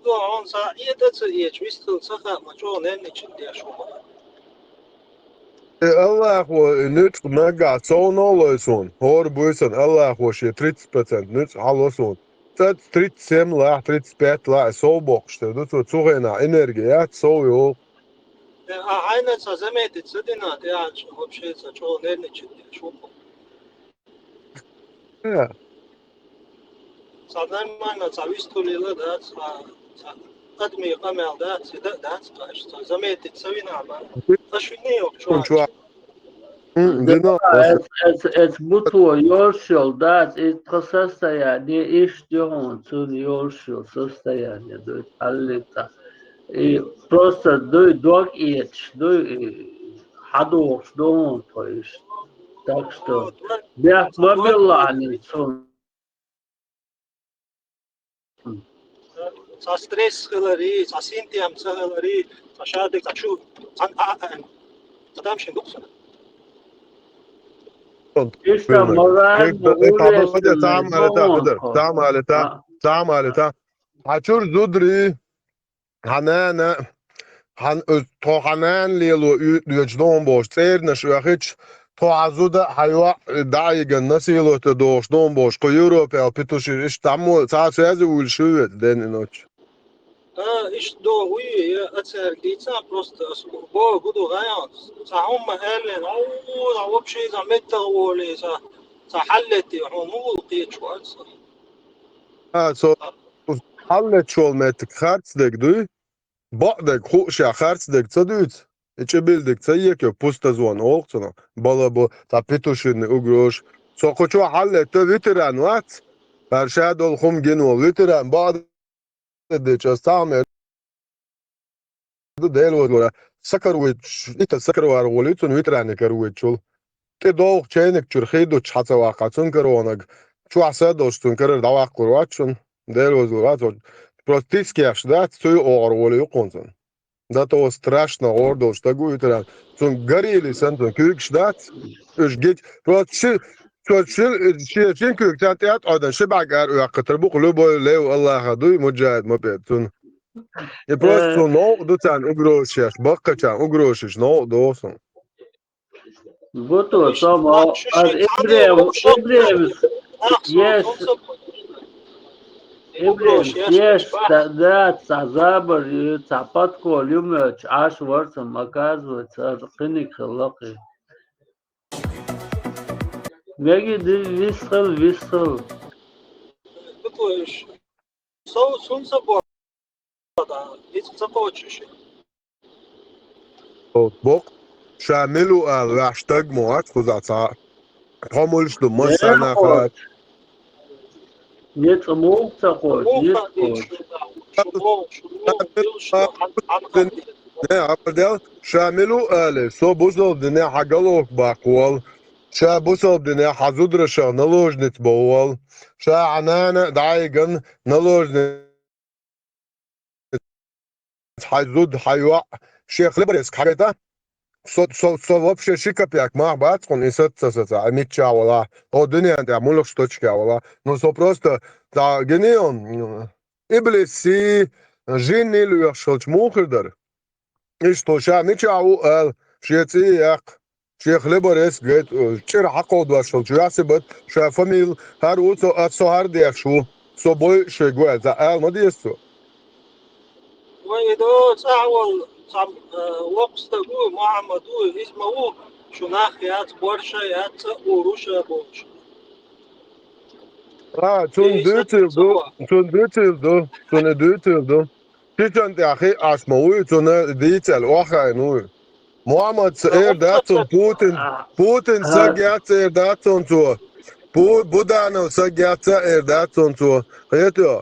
On sa iedats iečvistul saha macho nennichit dia shuma. Allah nüt naga sonolsun. Hor buysan Allah hoş 30% nüt halosun. Tad 37 la 35 la sobokšte. Du цугена энергия соё. А айна са заметит садина dia вообще sa cho nennichit dia shuma. Ja. Sa nормально sa вистулила да sa admi qamel da da sa заметит savina ba. Ashuni yok cho. Es buto yoshil, да, это состояние, и что он yoshil состояние, то есть аллита. И просто док ич, хадуш, то есть. Так что, я мобилани сон. Sa stres хилари, sa синтиам хилари, sa шадик ачу, сан Адам шингукса. Tamam. Açur zudri hanana han tohanan lelo üdjnon boş. Serna şuahiç تعزودا حيوة داعي جنسي لو تدوش نوم باش كو يوروبا بتوشي إيش تعمل ساعة سيازي والشوية دين إنوش إيش دوي يا أتسر ديتا просто بو بدو غيان هم قالن أو بشي زمت ولي حلتي حمول قيت شوال سو حلت شو متك خارج دك دوي بعدك خوش يا خارج دك تصدوت إيش بيلدك تسيك يو بوستا زوان أوقتنا بالابو تابيتوشين أوغروش سو خوشو حلت ويتران وات برشاد الخم جنو ويتران بعد ديش استعمل ديل ولا سكر ويتش إنت سكر واروليتون ويتران كرويتشول تدوق تشينك ترخيدو تشحت واقعتون كرونك شو عسادوستون كرر دواق كرواتشون ديل وزورات Практически аж да, той орволи оконцен. Да то страшно ордо, что гует рад. Сон горели сантон кюк штат. Уж гет. Просто شين كوك تاعت أيضا شبع قار وقتر بوق لبو ليو الله هدوي مجاهد ما بيتون. يبروس سون نو دو تان أجروشش بقى تان أجروشش نو دوسون. بوتو سامو إبراهيم есть да цазабр цапат колюмеч аш варсом оказывается арқиник хлақи меги висхал بتوش سونسا بودا يتصقوش بوق شاملوا الهاشتاج موات خذات همولش دو مسانا خات Нет, молча хоть, нет ne apardel şamilu ale so buzol dine hagalok baqwal şa buzol dine hazudra şa nalojnit bowal şa anana daigan nalojnit hazud haywa şeyh libres kareta so вообще шикапяк мах бацкон и сатсаса амитча вала о дуня да мулок штучка вала но so просто да генион иблиси жинил юшолч мухердер и что ша мичау ал шиеци як شيخ ليبرس جيت شير عقود وشل جاسبت شا فاميل هاروتو اتسوهر ديك شو سو بوي شيغوال ذا ال ما ديستو ويدو تعول وقت تقول محمد اسمه شو ناخيات برشايات وروشا بوش تون دوتيلدو تيجان دي اخي اسمه تون ديتل واخا نو محمد سير داتون بوتين ساجات سير داتون تو بودانو ساجات سير داتون تو هيتو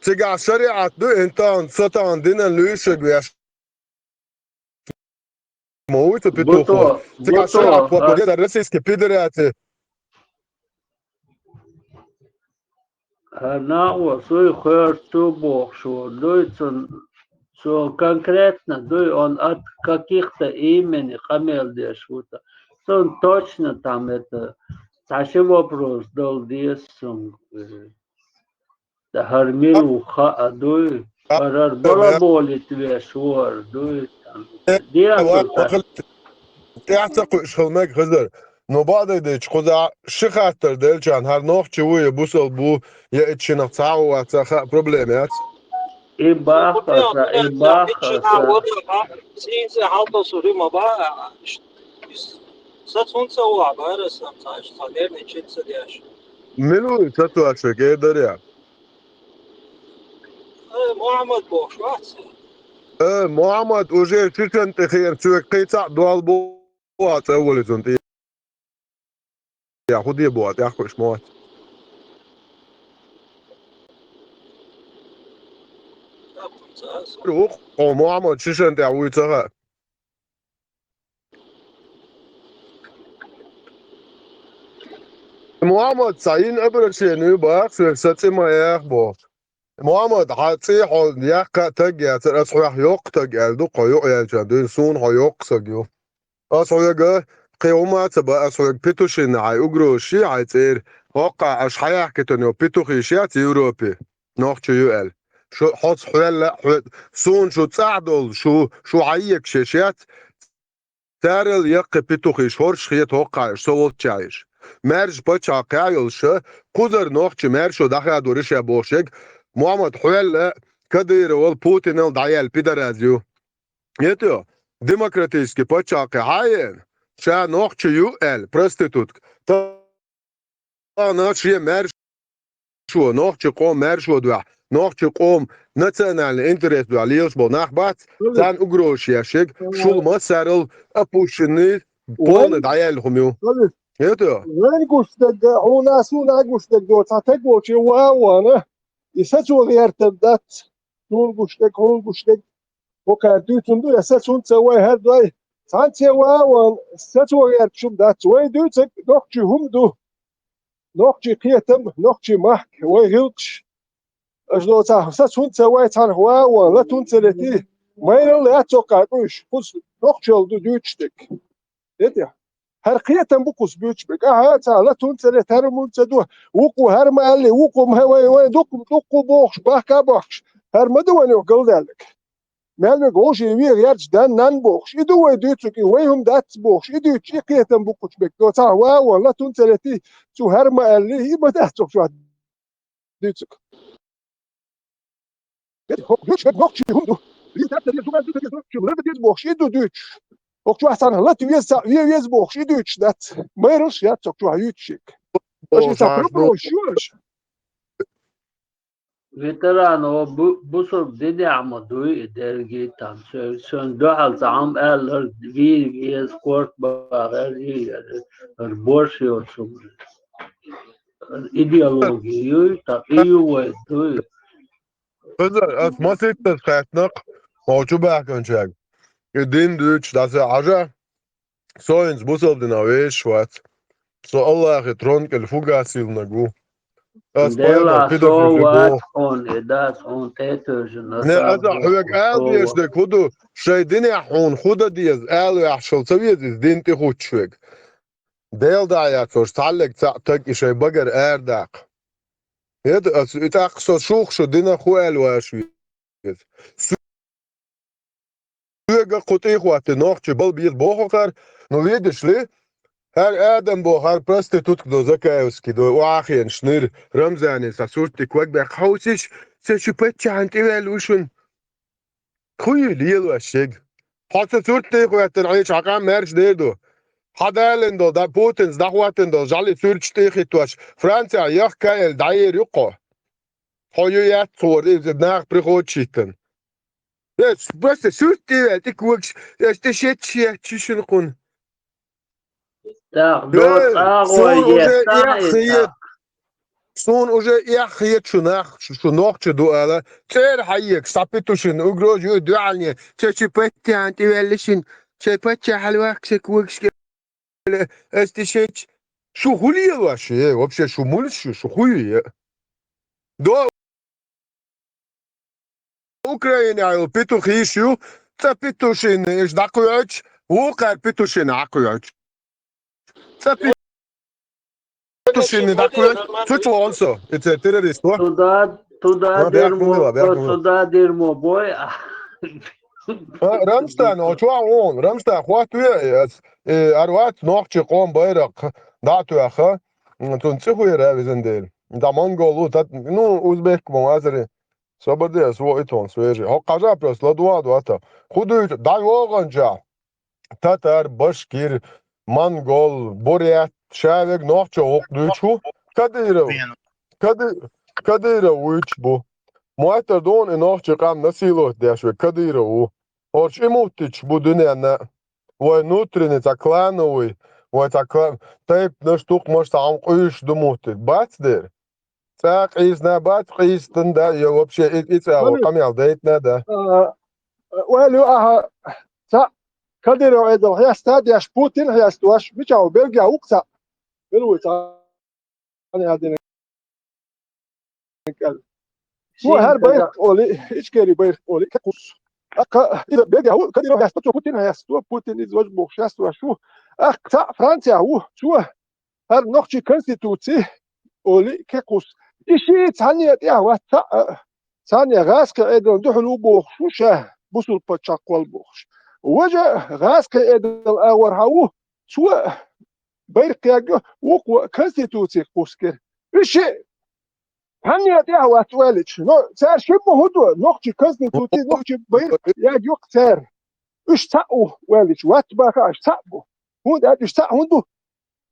تيجا شريعة دو انتان سطان دينا لوشك وياش مويتو بيتوخو تيجا شريعة بوكو دي الرسيسكي بيدراتي Нау свой херту бог шо дойцон что конкретно дой он от каких-то имени хамелдеш вот он точно там это саши вопрос дал десом да хармиру ха дой харар балаболит вешвор дой там диапазон تعتقد شخلمك غزر نو بعد ديش خدا شخاتر دل كان هر نوع شوية بوصل بو يأتشنا تعو وتخا بروبليمات إباحة سينسي حالتا سوري ما بقى ستون سوا عبارة سامتاش صدير نيشيت سدياش منو تتو أشك إيه دريا محمد بوشوات محمد وجه شكن تخير شو قيتع دوال بوات أول زنتي يا خدي بوات يا خوش موات روح محمد شكن تعوي تها محمد سعين أبرك شيء نبأ في ستة ما يخبر محمد حتى حال يقع تجي أصحى يق تجي دو قيو يجندين سون هيق سجيو أصحى جا قيومة تبقى أصحى بيتوشين عاي أجروشي عاي تير وقع أصحى كتنو بيتوخيشيات يوروبي نوخش يوال شو حط حلا سون شو تساعدل شو عيك شيشات تارل يق بتوخيش هورش خيط هوقايش سوولت جايش مرج بچا قايلش قدر نوخش مرشو دخل دورش بوشك محمد حوال كدير ول بوتين الدعيال بيدرازيو يتو ديمقراطيسكي بچا قاين شا نوخش يو ال prostitutk نوخش مرشو نوخش قوم مرشو دوا نوخش قوم ناسيونال انترست دوا ليش بو نخبات تان اغروش ياشك شول مسارل ابوشني بون دعيال هميو يتو وين قشتك هو ناسونا قشتك دو تاتقوش وانا يساتو غيرت الدات هون قشتك وكادوتن دو يساتون تسوي هذا سانتي واوان ساتو غيرت شو دات وين دوتك نوخشي هم دو نوخشي قيتم نوخشي محك ويغلقش اجلو تا ساتون تسوي تان واوان لا تونتلتي ما يلا اتوقعوش بص نوخشي دو دوتشتك يدي هر قيتم بوكس بيوتشبك لا تونتلت هر منتدو وقو هر مالي وقو وين دوكو بوخش باكا بوخش هر مدوانو قلدالك مالك غوشي ويغ يرج دان نان بوخش يدو دوتشك ويهم دات بوخش يدو تشي قيتم بوكشبك دو تا واو لا تونتلتي تو هر مالي يبا داتوك شو دوتشك دوتشك بوخش هم دو لي تاتا دي سوغان دوتشك ولا دي بوخش يدو دوتش وقت واحد لا تيز بوخش يدوتش دات ما يرش يا توك تو يوتشك باش يتقربوا شوش Veteran o bu sor dedi ama duy dergi tam sen doğal tam eller vi sport bağır borçlu ideoloji ta iyi duy هذا ما سيت خاتنق موجود باكنشاك الدين دوتش das aja so ins busel den awe schwarz so Allah getron kel fugasil nagu das Dela poema so what on das on teters ne ada huwag al dies de kudu shay dini hun khuda dies al yahshul sawiz din ti khutshweg del da ya tor talek tak shay bagar erdaq يد اتاقصى شوخ شو دينا خوال واشوي سوغا قطي خوات نوخ بل بيد بوخر نو ويدش لي هر ادم بو هر prostitutk do zakayevski do واخين شنير رمزاني ساسورتي كوك بخوسش سشبت انتي والوشن خوي ليل واشيغ حتى سورتي خوات نعيش عقام مارش ديدو حدالندو دا بوتنز دخواتندو جالي سورتشتي خيتواش فرانسا يخ كايل داير يقو هويات صور إذا ناق بريخوتشيتن بس سورتي تكوكش تشيت شنقون صون уже يخيت شناخ شنوخ شدو على تير حيك سابيتوشن угрожу дуальне تشيبتي انت ولشن تشيبتي حلوك شكوكش استشيت شو خليه вообще вообще شو мульш شو хуй до Украина петухишу ца петушин иш дакуяч укар петушин акуяч ца петушин дакуяч чучу also it's a terrorist туда дерьмо бой Ramstein on Ramstein what we arwat nochchi qom bayrak datu akha tuntsihu ravizendel da mongolu tat no uzbek muazri Sabadiyas o iton sveji. Ha qaja pros la duado ata. Xudu da yoğanca. Tatar, Bashkir, Mongol, Buryat, Shavik, noqcha oqduchu. Kadira uch bu. Muatar don noqcha qam nasilo dashwe kadira u. Orch emotich bu dünyana. Wa nutrini taklanowi. Wa taklan. Tayb nashtuq mosh tam qush dumotit. Bats der. قيسنا بات قيستن دا вообще إتساوي قميل دايتنا دا ولو تا كديرو عيدو هيستاد ياش بوتين هيستواش بيچاو بلغيا وقتا بلو تا أنا هادين هو هر باير أولي إيش كاري باير أولي كقص إذا بلغيا كديرو هيستو بوتين هيستو بوتين إزواج بوخشاستو شو تا فرنسا هو شو هر نوخشي كونستيتوتسي أولي كقص إشي ثانية يا وثا ثانية غاس كأيدون دحلو بوخش وشه بوصل بتشاق والبوخش وجه غاسك الأور هاو سوى بيرقياجو وقوة كونستيتوسي قوسكر الشيء هني يا واتوالج نو صار شبه هدوء نقطة كونستيتوسي نقطة بيرقياجو صار إيش تاو والج واتباكا إيش تاو هو ده إيش تاو هندو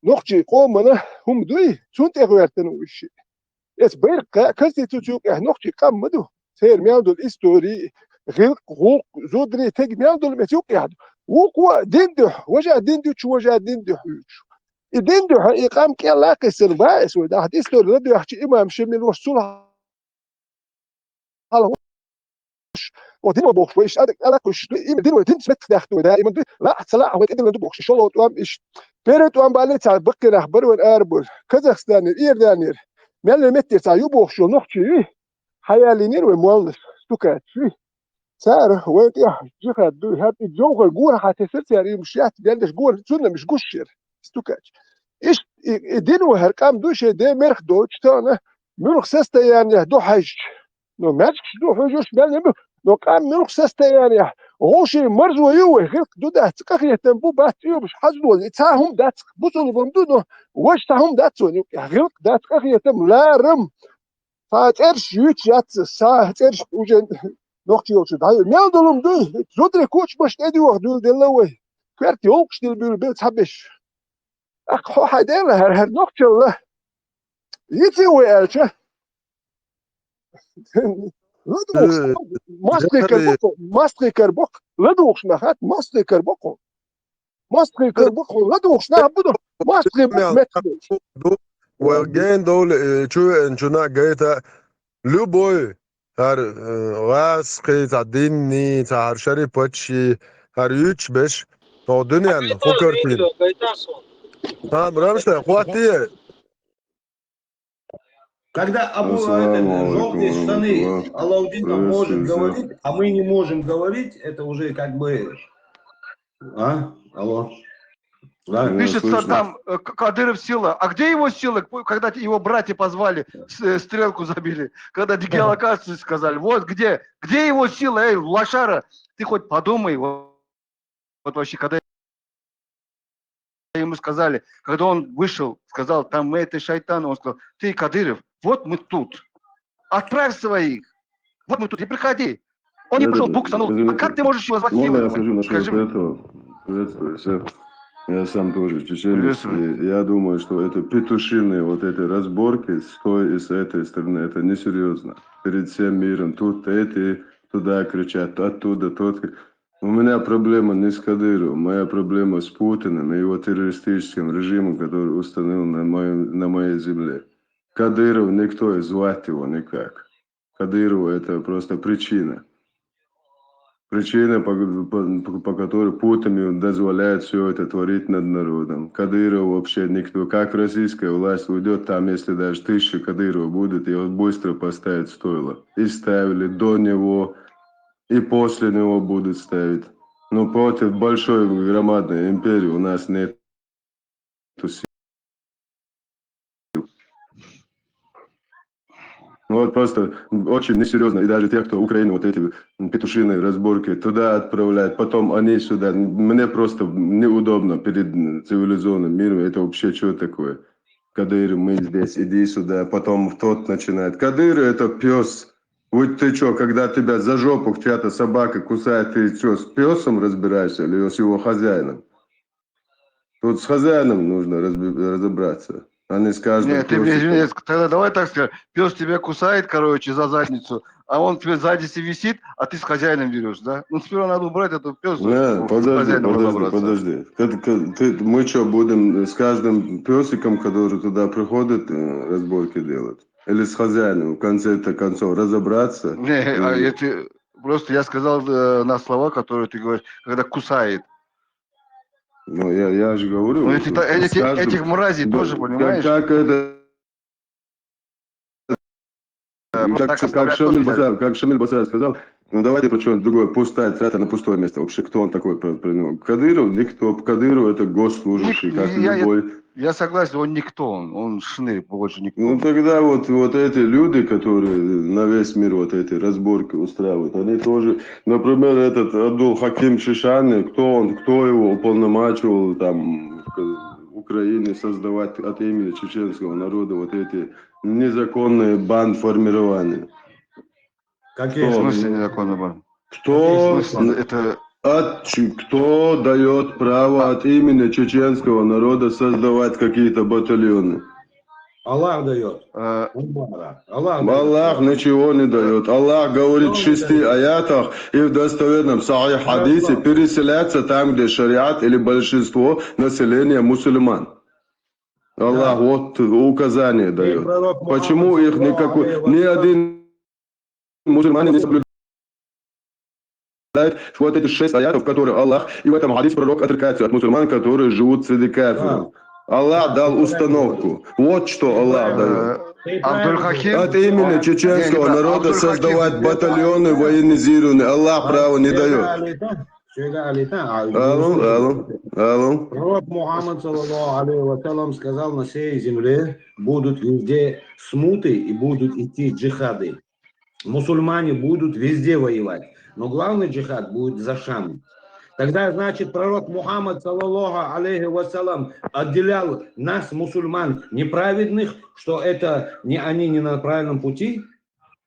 نقطة قومنا هم دوي سنت إغوارتنو الشيء إس بيرقيا كونستيتوسي نقطة قام مدو سير مياندو الإستوري غير غوق زودري تيج مياندو المسيوق يعني وقوة ديندو وجه ديندو شو وجه ديندو الديندو إقام كلا كسر بايس وده هتستور ردو يحكي إمام شمل وصول على ودين ما بوخ ويش أنا كش إيم دين ودين سمت داخل دائما لا سلاح هو كده ندو بوخ شلون توام إيش بيرت وام بالي تاع بكر أخبر والأربل كازاخستان الإيردانير مال متر تاع يبوخ شو نحكي حيالينير ومولف تكات فيه سعر وين يا جهة دو هاب الجوهر جوه هتسرت يعني مش بيندش جوه سنة مش جوشر استوكات إيش دين وهرقام دوش ده مرخ دوش تانا مرخ سستا يعني دو حاج نو ماشك دو حاجوش مال نو قام مرخ سستا يعني غوشي مرز ويوه غير دو ده تقخي تنبو باتيو مش حاجدو تاهم دات بوصل بمدو واش تاهم دات غير دات تقخي تم لا رم فاترش يوتش يات ساعترش وجن نقطة يوتش ده مال دولم دو زودري كوتش باش تدي وخدول دلوي كارتي هوكش دل بيل تحبش أخو حدينا هر نقطة الله يتي ويالشه لدوخ ماستري كربوك لدوخ نخات ماستري كربوك لدوخ نعبده ماستري بوك وجين دول شو انشنا جيتا لو بوي هر واس قيت عديني تاع شري بوتشي هر يوتش بش هو دنيا فكرتين ها برامشتا اخواتي Когда желтые штаны Алаудин может говорить, а мы не можем говорить, это уже как бы... А? Алло? Да, пишется там, Кадыров сила. А где его сила, когда его братья позвали, стрелку забили? Когда дегеолокацию сказали. Вот где его сила, эй, лошара, ты хоть подумай. Вот вообще, когда ему сказали, когда он вышел, сказал, там мы это шайтаны, он сказал, ты, Кадыров, вот мы тут. Отправь своих. Вот мы тут, и приходи. Он не пришел, бук станул. А как ты можешь его звать силой? Скажи мне. Я сам тоже чеченец. Я думаю, что это петушиные вот эти разборки с той и с этой стороны, это несерьезно. Перед всем миром тут эти туда кричат, оттуда тот. У меня проблема не с Кадыровым, моя проблема с Путиным и его террористическим режимом, который установил на моей земле. Кадыров никто, и звать его никак. Кадыров это просто причина. Причина, по которой Путин дозволяет все это творить над народом. Кадыров вообще никто. Как российская власть уйдет, там если даже 1000 Кадыров будет, его быстро поставят в стойло. И ставили до него, и после него будут ставить. Но против большой громадной империи у нас нет сил. Вот просто очень несерьезно. И даже те, кто Украину, вот эти петушиные разборки туда отправляют, потом они сюда. Мне просто неудобно перед цивилизованным миром. Это вообще что такое? Кадыров, мы здесь, иди сюда. Потом тот начинает. Кадыров это пес. Вот ты что, когда тебя за жопу чья-то собака кусает, ты что, с песом разбираешься или с его хозяином? Тут с хозяином нужно разобраться. Они скажут, нет, ты мне извини, тогда давай так скажем, пес тебя кусает, короче, за задницу, а он тебе сзади висит, а ты с хозяином берешь, да? Ну, сперва надо убрать этот пес. Нет, подожди. Мы что, будем с каждым песиком, который туда приходит, разборки делать? Или с хозяином, в конце-то концов, разобраться? Не, просто я сказал на слова, которые ты говоришь, когда кусает. Ну, я же говорю. Ну, этих мразей тоже, понимаешь? Как это... Как Шамиль Басаев сказал, Ну давайте про что-нибудь другое. Пустая трата на пустое место. Вообще, кто он такой? Кадыров? Никто. Кадыров это госслужащий, как любой. Я согласен, он никто, он шнырь, больше никто. Ну тогда вот эти люди, которые на весь мир вот эти разборки устраивают, они тоже, например, этот Абдул-Хаким Шишани, кто его уполномачивал там в Украине создавать от имени чеченского народа вот эти незаконные бандформирования? Какие в смысле незаконные банды? Кто дает право от имени чеченского народа создавать какие-то батальоны? Аллах дает. Аллах ничего не дает. Аллах говорит в 6 аятах и в достоверном сахих хадисе переселяться там, где шариат или большинство населения мусульман. Аллах вот указание дает. Почему их ни один мусульманин не соблюдает вот эти 6 аятов, которые Аллах, и в этом хадисе пророк отрекается от мусульман, которые живут среди кафиров. Аллах дал установку. Вот что Аллах дает. От имени чеченского народа создавать батальоны военизированные. Аллах право не дает. Алло. Пророк Мухаммад, саллаллаху алейхи ва саллям, сказал, на всей земле будут везде смуты и будут идти джихады. Мусульмане будут везде воевать. Но главный джихад будет за Шам. Тогда, значит, пророк Мухаммад, саллаллаху алейхи вассалам, отделял нас, мусульман, неправедных, что это не они не на правильном пути?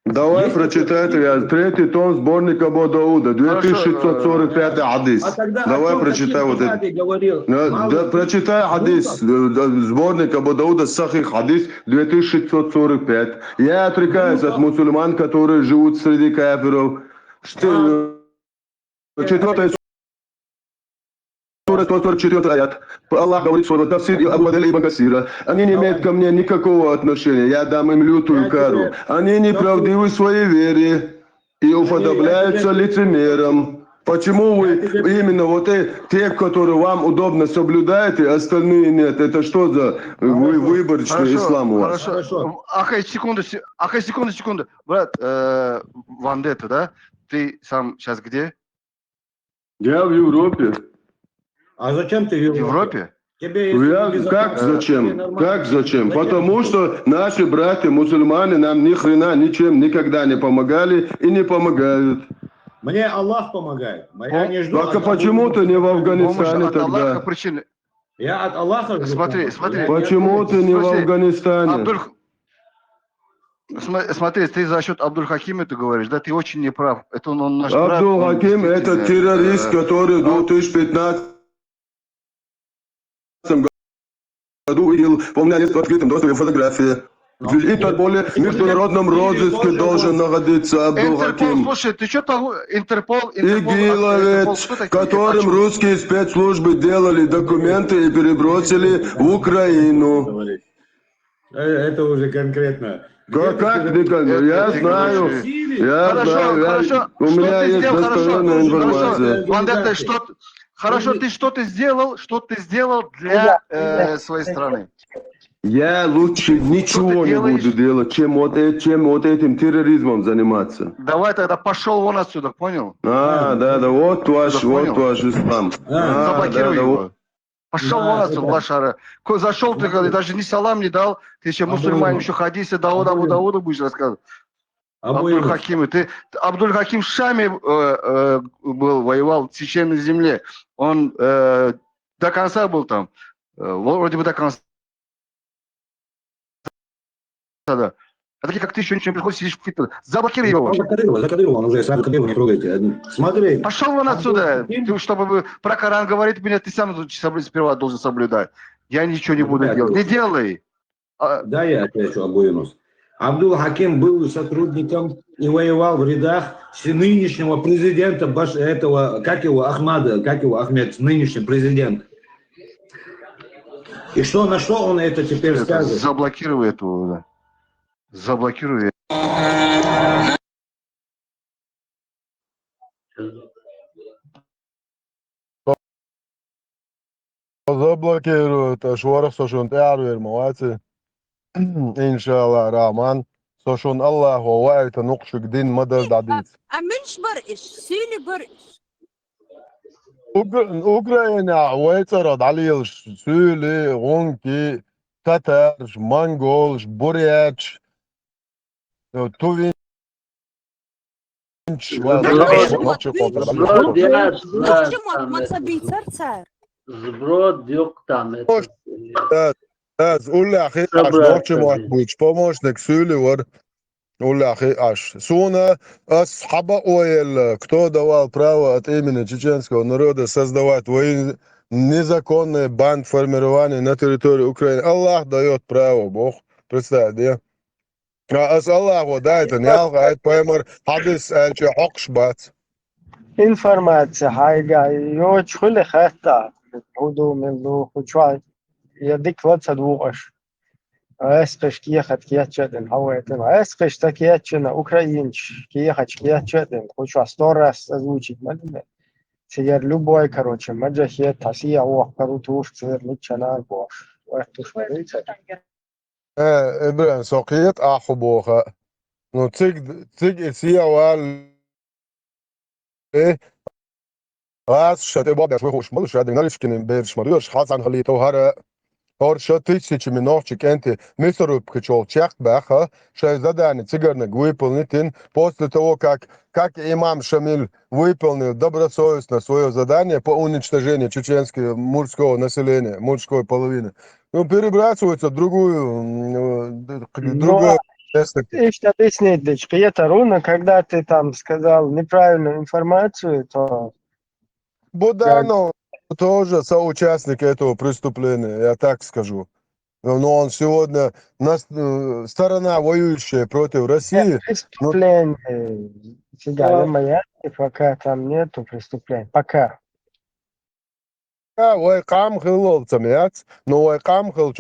Давай прочитай 3-й том сборника Абу Дауда, 2645 хадис. Давай прочитай вот это. Прочитай хадис, сборник Абу Дауда, сахих хадис, 2645. Я отрекаюсь от мусульман, которые живут среди кафиров. 4-я сура, 144 аят. Аллах говорит, что Тафсир и Абу-Даль ибн Касира, они не имеют ко мне никакого отношения, я дам им лютую кару. Они неправдивы в своей вере и уподобляются лицемерам. Почему вы именно вот те, которые вам удобно соблюдаете, остальные нет? Это что за выборочный ислам у вас? Хорошо. Ахай, секунду. Брат, Вандетта, да? Ты сам сейчас где? Я в Европе. А зачем ты в Европе? Как зачем? Потому что наши братья мусульмане нам ни хрена ничем никогда не помогали и не помогают. Мне Аллах помогает. Я не жду. Так почему ты не в Афганистане тогда? Я от Аллаха жду. Смотри. Почему ты не в Афганистане? Смотри, ты за счет Абдуль-Хакима ты говоришь, да, ты очень неправ. Это он наш брат. Абдуль-Хаким это террорист, который в 2015 году видел, у меня есть в открытом доступе фотографии. В Интерполе в международном розыске должен находиться Абдуль-Хаким. Слушай, ты что там, Интерпол? Игиловец, которым русские спецслужбы делали документы и перебросили в Украину. Это уже конкретно. Как не конкретно? Я знаю. У меня есть достоверная информация. Вандетта, хорошо, ты что ты сделал для своей страны? Я лучше ничего не буду делать, чем вот этим терроризмом заниматься. Давай тогда пошел вон отсюда, понял? Да, вот ваш ислам. Заблокируй его. Пошел вон отсюда, лошара. Зашел ты, даже ни салам не дал, ты еще мусульманин, еще хадисы Дауда будешь рассказывать. Абдуль-Хаким, Абдуль-Хаким в Шаме воевал в священной земле. Он до конца был там, вроде бы до конца. Да. А такие, как ты, еще ничего не приходит, сидишь в Твиттере. Заблокируй его. Закадырил, он уже сам Кадырова не трогайте. Смотри. Пошел вон отсюда. Ты, чтобы про Коран говорить, меня ты сам сперва должен соблюдать. Я ничего не буду делать. Не делай. Да, я отвечу, Абу-Юнус. Абдул-Хаким был сотрудником и воевал в рядах нынешнего президента этого, Ахмед, нынешний президент. И на что он это теперь скажет? Заблокируй этого, да. Заблокируй. Заблокируют. Шворах, что он тярует, молодцы. Иншаллах, Рахман. So schon Allah ووقت نقش جدين مدى دعديد. أمنش برقش سيلي برقش أوكرانيا ويترد عليه سولي غونكي تترش مانجولش بورياتش توفينش Сброд дёк там это. قول أخي عش نوتش موتش помощник سولي ور قول أخي عش سونا أصحابا ойл кто давал право от имени чеченского народа создавать незаконный банд формирования на территории Украины. Аллах дает право, Бог. Представь, да? А с Аллаху дает, не Аллах, поэмар хадис эльче хокшбат. Информация, хайга, йоч хули хэта, худу милду хучвай, ядик ватса двугаш. Эспеш киехат киячеден, хауэтен, эспеш такиячена, украинч, киехач киячеден, хучва 100 раз озвучить, малине. Цигер любой, короче, маджахет, тасия, ох, карутуш, цигер, личана, бош. Уэхтуш, варится. Ибран, сокиет, аху боха. Ну, циг исия вал... Раз, шаты бабя, швыхуш, малыш, рады, налишкин, бейрш, марюш, хасан, хали, тохара... Or що тисячі миновчик энти мисоруб качол чехт баха, что задание цыгарник выполнит после того, как имам Шамиль выполнил добросовестно свое задание по уничтожению чеченского мужского населения, мужской половины. Ну, перебрасывается в другое место. Еще объяснить, дочка, это руна, когда ты там сказал неправильную информацию, то... Буданов тоже соучастник этого преступления, я так скажу. Но он сегодня сторона, воюющая против России. Преступление. Всегда моя, пока там нету преступления. Пока. Ой, камхил, но ой, камхил,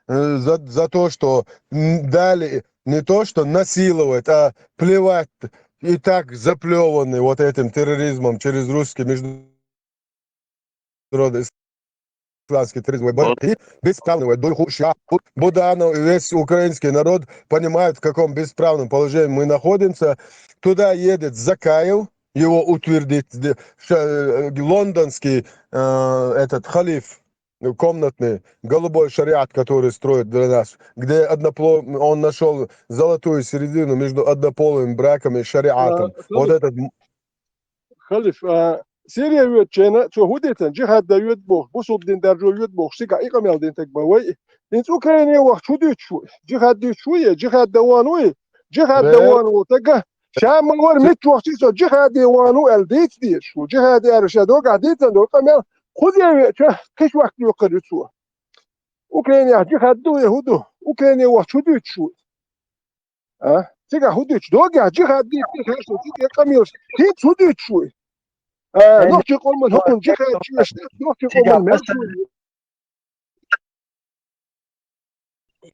за то, что дали не то, что насиловать, а плевать и так заплеванный вот этим терроризмом через русский международный исламский терроризм, бесправный, Буданов и весь украинский народ понимают, в каком бесправном положении мы находимся. Туда едет Закаев, его утвердить, лондонский этот халиф, комнатный, голубой шариат, который строит для нас, где он нашел золотую середину между однополым браком и шариатом. Вот этот... Халиф, Сирия ветчена, что худетен, джихад дает Бог, бусуб дин даржует Бог, сига и камел дин так бавай. Инц Украине вах чудит шуй, джихад дит шуй, джихад давануй, тага. Шам мавар мит вахтисо джихад давану элдит дит шуй, джихад аршадо гадит дор камел. خذ كيش وقت يقرر شو أوكرانيا جهاد دو يهودو أوكرانيا وحدود شو تيجا حدود دوجا جهاد دي تيجا تيجا كميوس هيت حدود شو نحكي قول من هون جهاد شو نحكي قول من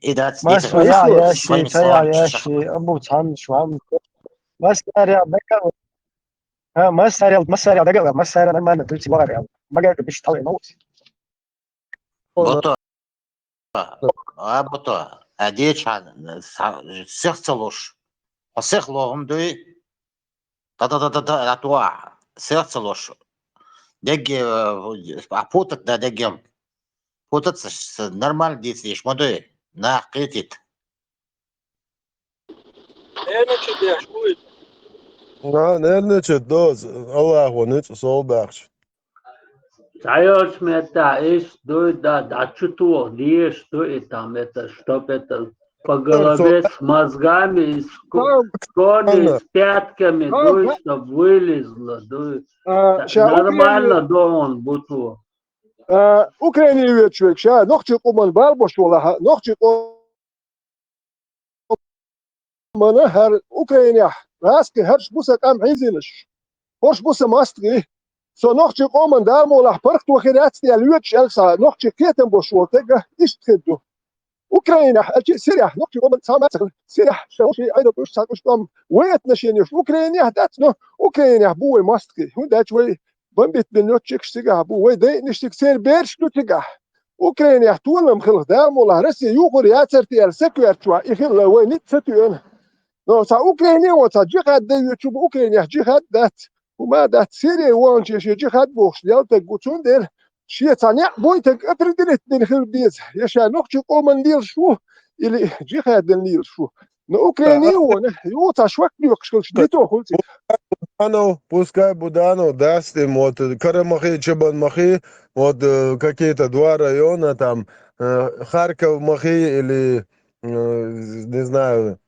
إذا يا شيء أبو تام شو عم بس يا بكا مساري دقيقة مساري ما ندري تبغى ما قاعد بيشتغل موت. بطل بطل أديش عن سيرتلوش وسيرلوهم دوي تا أتوع سيرتلوش دقي أبوتت ده دقيم بوتت نورمال ديسيش مدوي ناقيتت. أنا كده شوي. نرني كدوز الله ونيت صوب بخش. Цаёрч мета иш дует да чуту диешь дует там это чтоб это по голове с мозгами с корни с пятками дует чтоб вылезло дует нормально дон буту Украине ведь человек ша нохчи куман бал бошола нохчи куман хар Украине раски харш бусак ам хизинш хош буса мастри So noch zu kommen, da mal nach Park durch jetzt die Lütsch Elsa noch zu Keten Boschwotega ist du. Ukraine, Syria, noch zu kommen zusammen Syria, schau sie eine Busch hat gestorben. Weit nicht in Ukraine hat das noch Ukraine Buwe Mastri. Und das weil beim bit benutzt Stiga Buwe da nicht sehr bersch Stiga. Ukraine tun am Khil da mal Russia Yugur ja zerti Elsa kwert ich will nicht zu No, ta Ukraine وتا جهاد ده يوتيوب أوكرانيا جهاد دات وما دات سيري وانش جهاد بوش ديال تقولون دير شيء ثاني بويتك أبردلت من خير ديز يشا نخش قومن ديل شو اللي جهاد ديل شو no Ukraine وانا يوتا شوك نيوكش ديتو خلتي Будано, пускай Будано даст им вот Карамахи, Чебанмахи, вот какие-то два района, там Харьков, Махи или не знаю,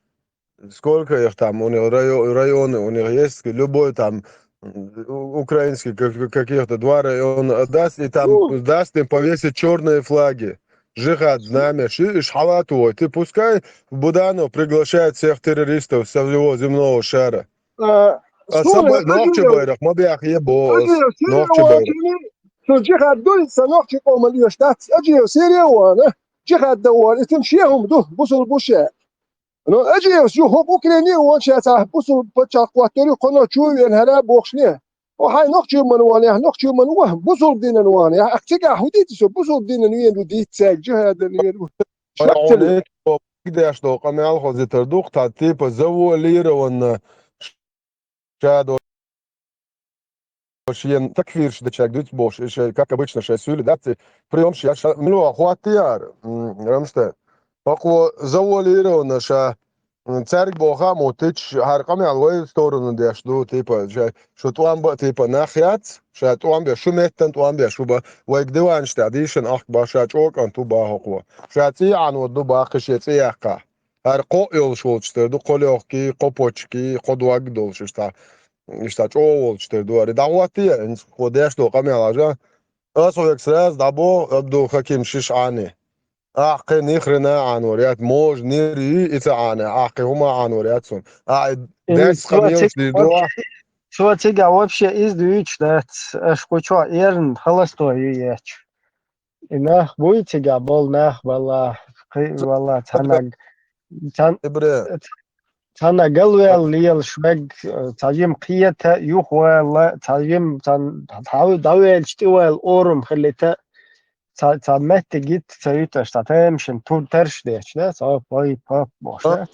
сколько их там, у них районы, у них есть любой там украинский, каких-то два района даст, и там даст им повесить черные флаги. Жихад, знамя, шхала твой. Ты пускай Будано приглашает всех террористов со всего земного шара. Ногче байрак, мабиах ебос. Ногче байрак. شو جهاد دول سنوحش قوم اللي يشتات أجي سيريا وانا جهاد دوار تمشيهم ده بوصل بوشة no أجي شو هو أوكراني وانشأ تاه بوصل بتشا قواتوري قناة شو ينهلا بوخشنيه وهاي نقش من وانه نقش من وهم بوصل دين وانه أكتجا هوديت شو بوصل دين نوين وديت ساق جهاد نوين شكل كده أشتو قناة الخوزي تردوق تعطيب زو ليرة وان شادو شيء تكفير شد شاك دوت бош شيء как обычно شيء سولي دات прием شيء ملو أخواتيار رمشت أقوى زواليرو نشا царь Бога мотич харками алгой сторону дяшду типа что туамба типа нахяц что туамбе шуметтен туамбе шуба вайгдеван штадишен ах баша чок ан ту бахоква шати ан воду бахшети яка харко ёлшолчтерду колёхки копочки ходуаг долшишта ишта човолчтерду ари давати ходяшду камялажа асовек сраз дабо абду хаким шишани أحقي نخرنا عن وريات موج نيري إتعانا أحقي هما عن وريات سون داس خميوش دي دوا شو تيجا вообще издуич да шкучо ерн холостой яч инах буйтига бол нах вала танаг тана галвел лиел швег таим қията юхвала таим тан давел штивел орум хлита تا مت گیت تایت اشتاتم شن تو ترش دیش نه تا پای پاپ باشه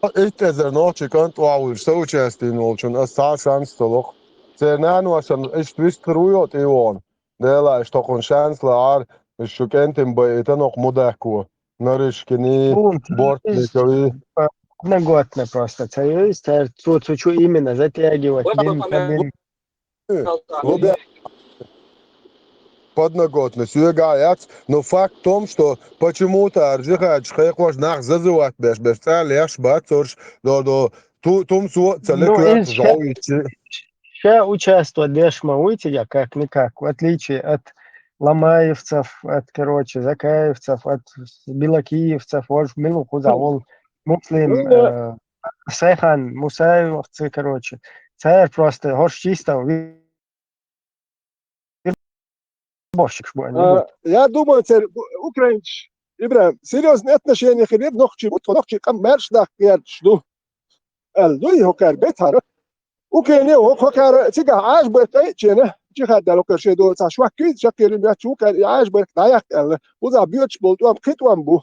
إتذر نوتشي كانت وعول سو چاستين ولچون أستا شانس تلوخ ترنان واشن إش تويست رويوت إيوان ديلا إش تقون شانس لعار إشو كنتم بيتنوق مدهكو نرش كني بورت نكوي Неготно просто. Це є тут що іменно затягувати один. Подноготность, но факт в том, что почему-то аржиха чхайкваш нах зазывать без цаляш бацорш до тумсу целеклят жауичи. Ще участвовать дешма уйти, как никак, в отличие от ламаевцев, от, закаевцев, от белокиевцев, вот в Милуху завол муслим, Сейхан, Мусаевцы, Царь просто горш чисто. Я думаю, это украинч. Ибрахим, серьезные отношения хлеб ногчи кам мершдах герчду. Ну и хокар бетар. Украине хокар тига عاش بتايچنه جهاد دلوكر شدو تشوكي شكل يا شوكر عاش برك دايق ال وذا بيوتش بولتوام قيتوام بو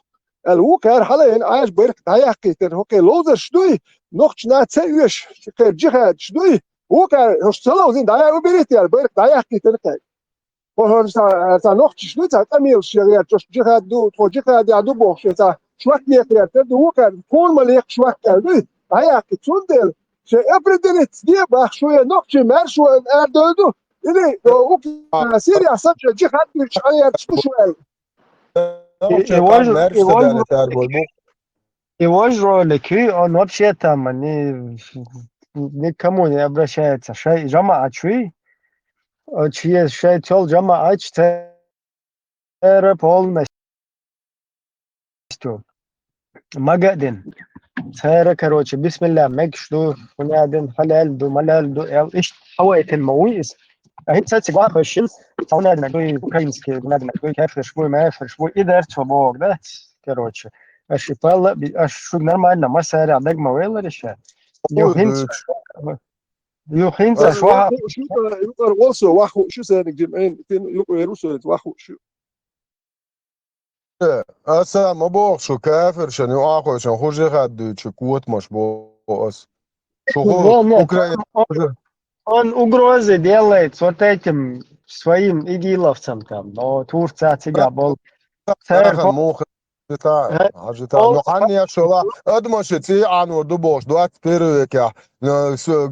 الوكر حاليا عاش برك دايق كتر هوكي لوزر شدوي نقش ناتسيوش شكر جهاد شدوي وكر هشتلو زين دايق وبريتيال برك دايق كتر وهون تا نقش شدوي تا اميل شريات جهاد دو تو جهاد يا دو بوخ تا شوكي كتر دو وكر كون مليك شوكر دوي دايق كتوندل أبردنت دي بخشوية نقطة مرشو أردودو إلي أوكي سيريا سجل جهاد بشعير شوال Его леки, он вообще там никому не обращается. Шей жама ачуи, чьи шей тел жама ач тера полностью. Магадин. سيرة كروتش بسم الله مكشدو ونادن حلال دو ملال دو إيش حويت المويس هي تساتي واحد شيل ونادن دوي كاينسكي ونادن دوي كافر شوي ما يفر شوي إذا تبوق ده كروتش أشي بالله أش شو نرمى ما سارع دق مويل رشة يوحين شو يقدر وصل واحد شو سارق جمعين يقدر يوصل واحد شو أسا ما بوخشو كافر شنو آخو شن خوشي خدو چكوت مش بوس شو خو Нет, Украина он угрозы делает вот этим своим игиловцам там, но Турция тебя был Рахан موخ حاجتا но они шола адмашти анвар до бош 21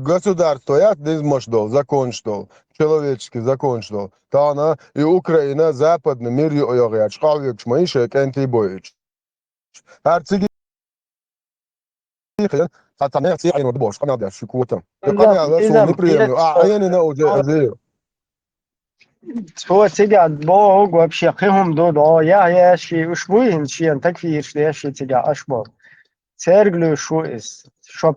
государство я дизмашдол закончил человеческий закончил та она и Украина западный мир я шкалвик шмаише кенти боич арцigi хотя я не бош канал да шукота канал да не приемлю я не на уже هو تيجا بوغ вообще قيهم دو يا شي وشبوين شي تكفير شي شي تيجا أشبه ترجلو شو إس شو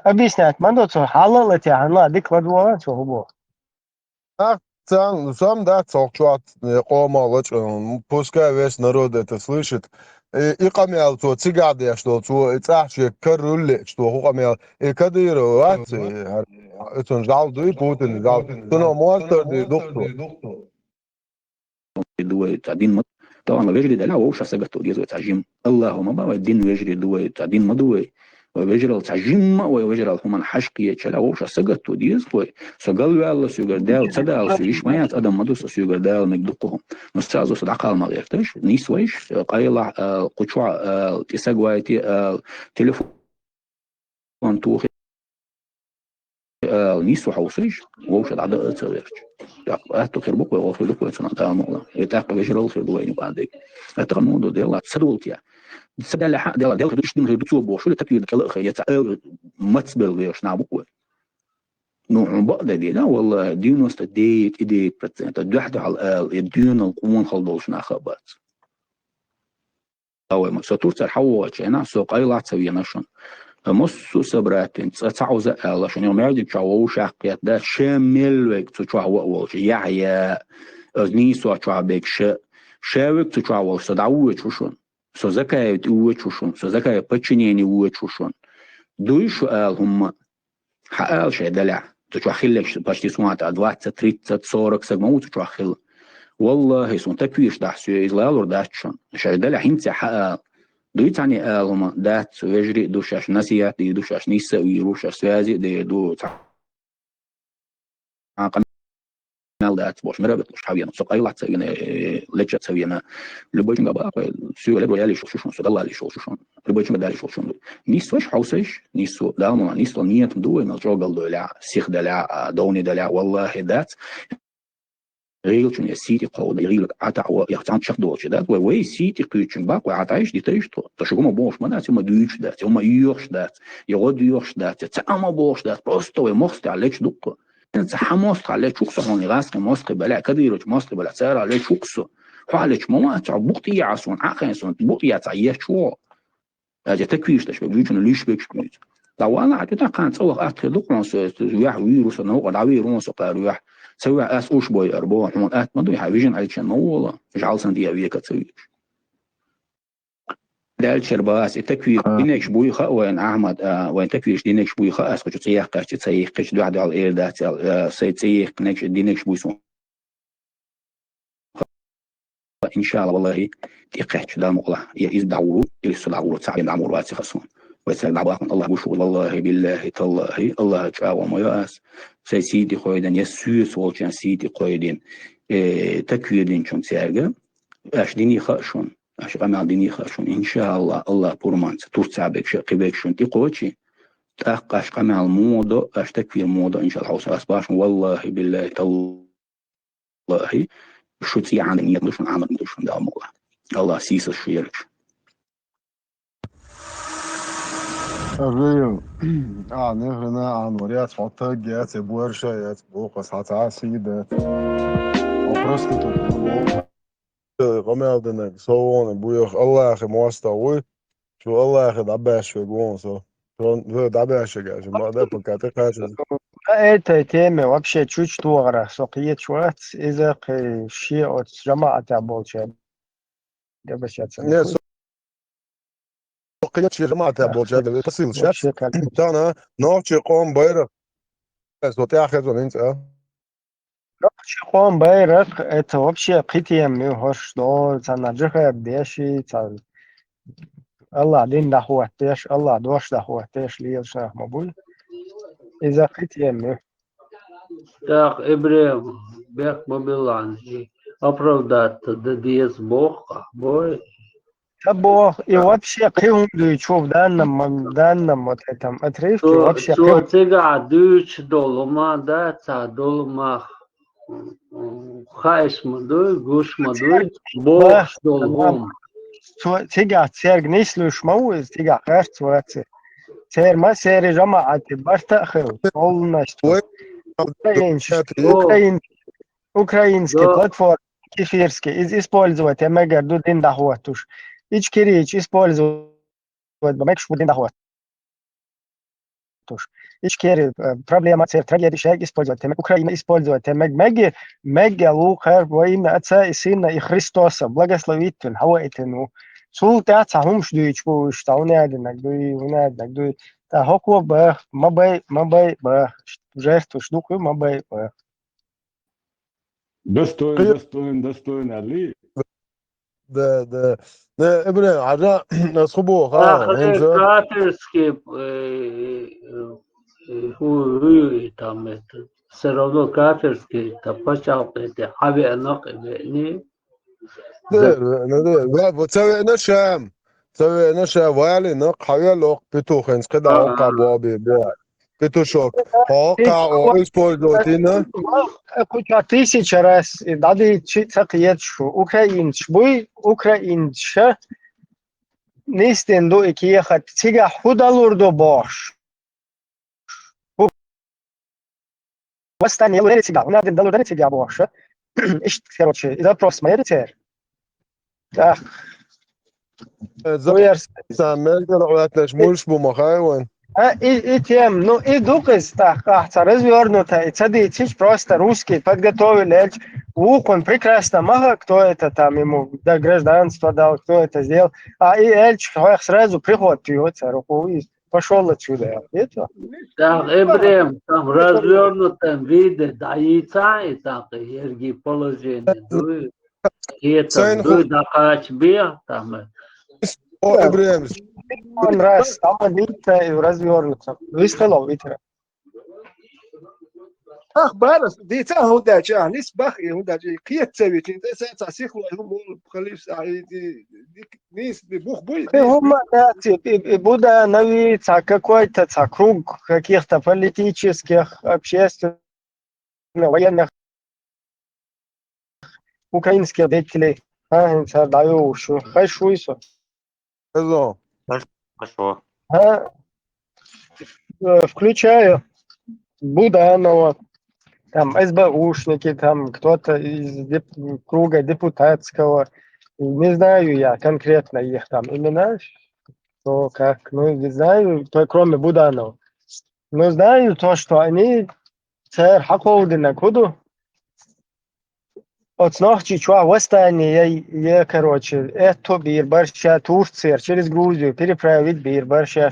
объяснять мандо то халал те ханла дикладва то хобо сам да цокчуат комалыч пускай весь народ это слышит и камел то цигады я что то цахче каруле что камел и кадыру это жал дуй Путин жал то монстр доктор دوت عدين مط طبعا ما بيجري دلع وهو شخص جت ودي زوت عجيم اللهم ما الدين بيجري دوت عدين ما دوي وبيجري التعجيم وبيجري الهم حشقيه تشلا وهو شخص جت ودي زوي سقال والله سيجر دال صدق سيش ما يات ادم مدوس سيجر دال مقدقهم مستعزو صدق قال ما غيرتش نيس ويش قايل قطوع تسقوايتي تليفون توخي نيسو حوصيش ووش العداء تغيرش أهتو خير بقوة وفي لكوة سنة تعمل يتاقب بجر الخير دوين بعدك أتغمودو ديلا سدولتيا سدى لحق ديلا خدوش دين غير بتوب وشو لتكيد كلا خير يتعال متسبل غيرش نعبقوة نوع بقدة دي لا والله دينو استديت إديت برتسنة الدحد على الآل يديون القوان خلدوش ناخبات أول ما ساتورت الحوة شينا سوق أي لا تسوي نشون مصو سبراتين تعوز الله شنو ما يعرف يتشاو شاقيات ده شامل ويك تشاو أول شيء يحيى نيسو تشاو بيك شاوك تشاو صدعوه تشوشون سوزكاي تقوه تشوشون سوزكاي بتشنيني ووه تشوشون دويشو هم حقال شيء دلع تشاو خلك باشتي سمعت أدوات تريت صورك سجمو تشاو خل والله سون تكويش دحسو إزلال ورداشون شيء دلع هنتي حقال دويت عني هما دات ويجري دوشاش ناسيا دي دوشاش نيسا ويروشاش سوازي دي دو قنال دات بوش مرابط مش حاوينا سوق أي لحظة سوينا لجة سوينا لبوشن قبا سوى لبو يالي شوشون سوى الله لي شوشون لبوشن بدالي شوشون نيسو ايش حوسيش نيسو دالما نيسو نية مدوي نجوغل دولع سيخ دلع دوني دلع والله دات غير شنو سيتي قود غير عتا يختان شخ دوش دات وي سيتي كوتشن باك وعتايش دي تيشتو تشغو بوش ما دات ما دوش دات ما يوخش دات يغد يوخش دات تاما بوش دات بروستو مخت عليك دق انت حموست عليك شوكس هون غاسق موسق بلا كديرو موسق بلا سار عليك شوكس حالك ما تعبقتي عسون عقنسون بقيا تعيش شو اجا تكويش تشبه بيجن ليش بيكشبيت طوالا عتتا كانت صوغ اخر دقون ويح ويروس نو دعوي رونس قالوا سوي اس اوش بوي اربو حمون ات مدو يحويجن على شنو والله اجعل سندي ابيك تسوي دال شرباس التكوير دينك بوي خا وين احمد وين تكوير دينك بوي خا اس كنت تسيح قاش تسيح قاش دو على الاير دات سيتسيح كنك دينك بوي سون ان شاء الله والله تيقحش دام والله يزدعوا يسدعوا تسعين دعموا واسي خصون ويسال دعواكم الله بوشو والله بالله تالله الله تعاو ما ياس سيدي قويدن يسوس والشان سيدي قويدن تكويدن شون سيرجا اش ديني خاشون اش قمع ديني خاشون ان شاء الله الله بورمانس تورتسا بك شقيبك شون تي قوتشي تاقاش قمع الموضه اش تكوير موضه ان شاء الله حوس باش والله بالله تالله شو تي عن نية مش عمل مش دام الله سيس الشيرك الريم نغنى عن وريات فوتاج يات بورشا يات بوقس حتى سيدة وبرستو قمع دنك صوون بويخ الله أخي مواستوي شو الله أخي دعباش في قوان صو شو دعباش جاش ما ده بكاتي خاش это теме вообще чуть тугра соқие чуат إذا شيء от جماعة болча ده بشات не соқие чир ما болча ده تسيل شات تانا نوع قوم بيرق بس وتأخذ ومنت Чехом байрак это вообще притем мюхор, что цанаджиха беши цан. Allah din dahuatesh, Allah dosh dahuatesh liel shach mabul. Из-за притем. Так, Ибрем, бег Бабилан. Оправдать да диез Бог, бой. Да Бог, и вообще пригодую, что в данном вот этом отрывке вообще... Что цега дюч долума, да, ца долума хайш мадуй, гуш мадуй, Бог долгум. Цега церг не слыш мау, цега херц ваце. Цер ма сери жама ати барта хел, полностью. Украинский платформ кефирский использовать я мегер ду дин дахуатуш. Ичкирич использовать бамекш дин дахуатуш. Ичкери проблема цер трагедия шег использовать Украина использовать меги лухер во имя Отца и Сына и Христоса благословитен хаваитену. Сул таца хумш дуич бу штаунядинак дуй та хоко бах мабай бах жертву штуку мабай бах. достоин, Али. Да. Ибрем, عجا صبوخ Кафирский там это все равно кафирский это почал это авианок не. وتسوي شام والي نق حوالي لوق بتو خنس كده عوقع بوابي بوع بتو شوك عوقع وإسبوزوتينا Куча тысяча раз и дады читакиетшу украинша нестенду икиехат тига худалурдо бош. Восстание леритига, у нас далу леритига боша. Ишь, короче, и запрос майритер. Так. Саммельгер уятнеш мульш бумахайван. И тем, ну и дукас так, развернуто, и цадичич просто русский подготовили, он прекрасно мага, кто это там ему да, гражданство дал, кто это сделал, и Эльч сразу приход пьется руку и пошел отсюда. Так, Ибрем, там развернутом виде, да и так, ерги положение, и это, да качбе, там, Ибрем. Он раз, там видите, и развернуться. Выстрелов, видите. بارس دي تا هو داجا نسبخ هو داجا كيت تسوي انت ساسيخ هو خليف نيس ببوخ бой. Будда навиться какой-то круг каких-то политических, общественных, военных украинских деятелей. Даю ушу. Хорошо. Хорошо. Включаю Буданова, там СБУшники, там кто-то из круга депутатского. Не знаю я конкретно их там имена, то как, ну не знаю, то кроме Буданова. Но знаю то, что они цер хаковдина куду. От ночи чуа восстание, я, короче, это бирбарща Турция через Грузию переправить бирбарща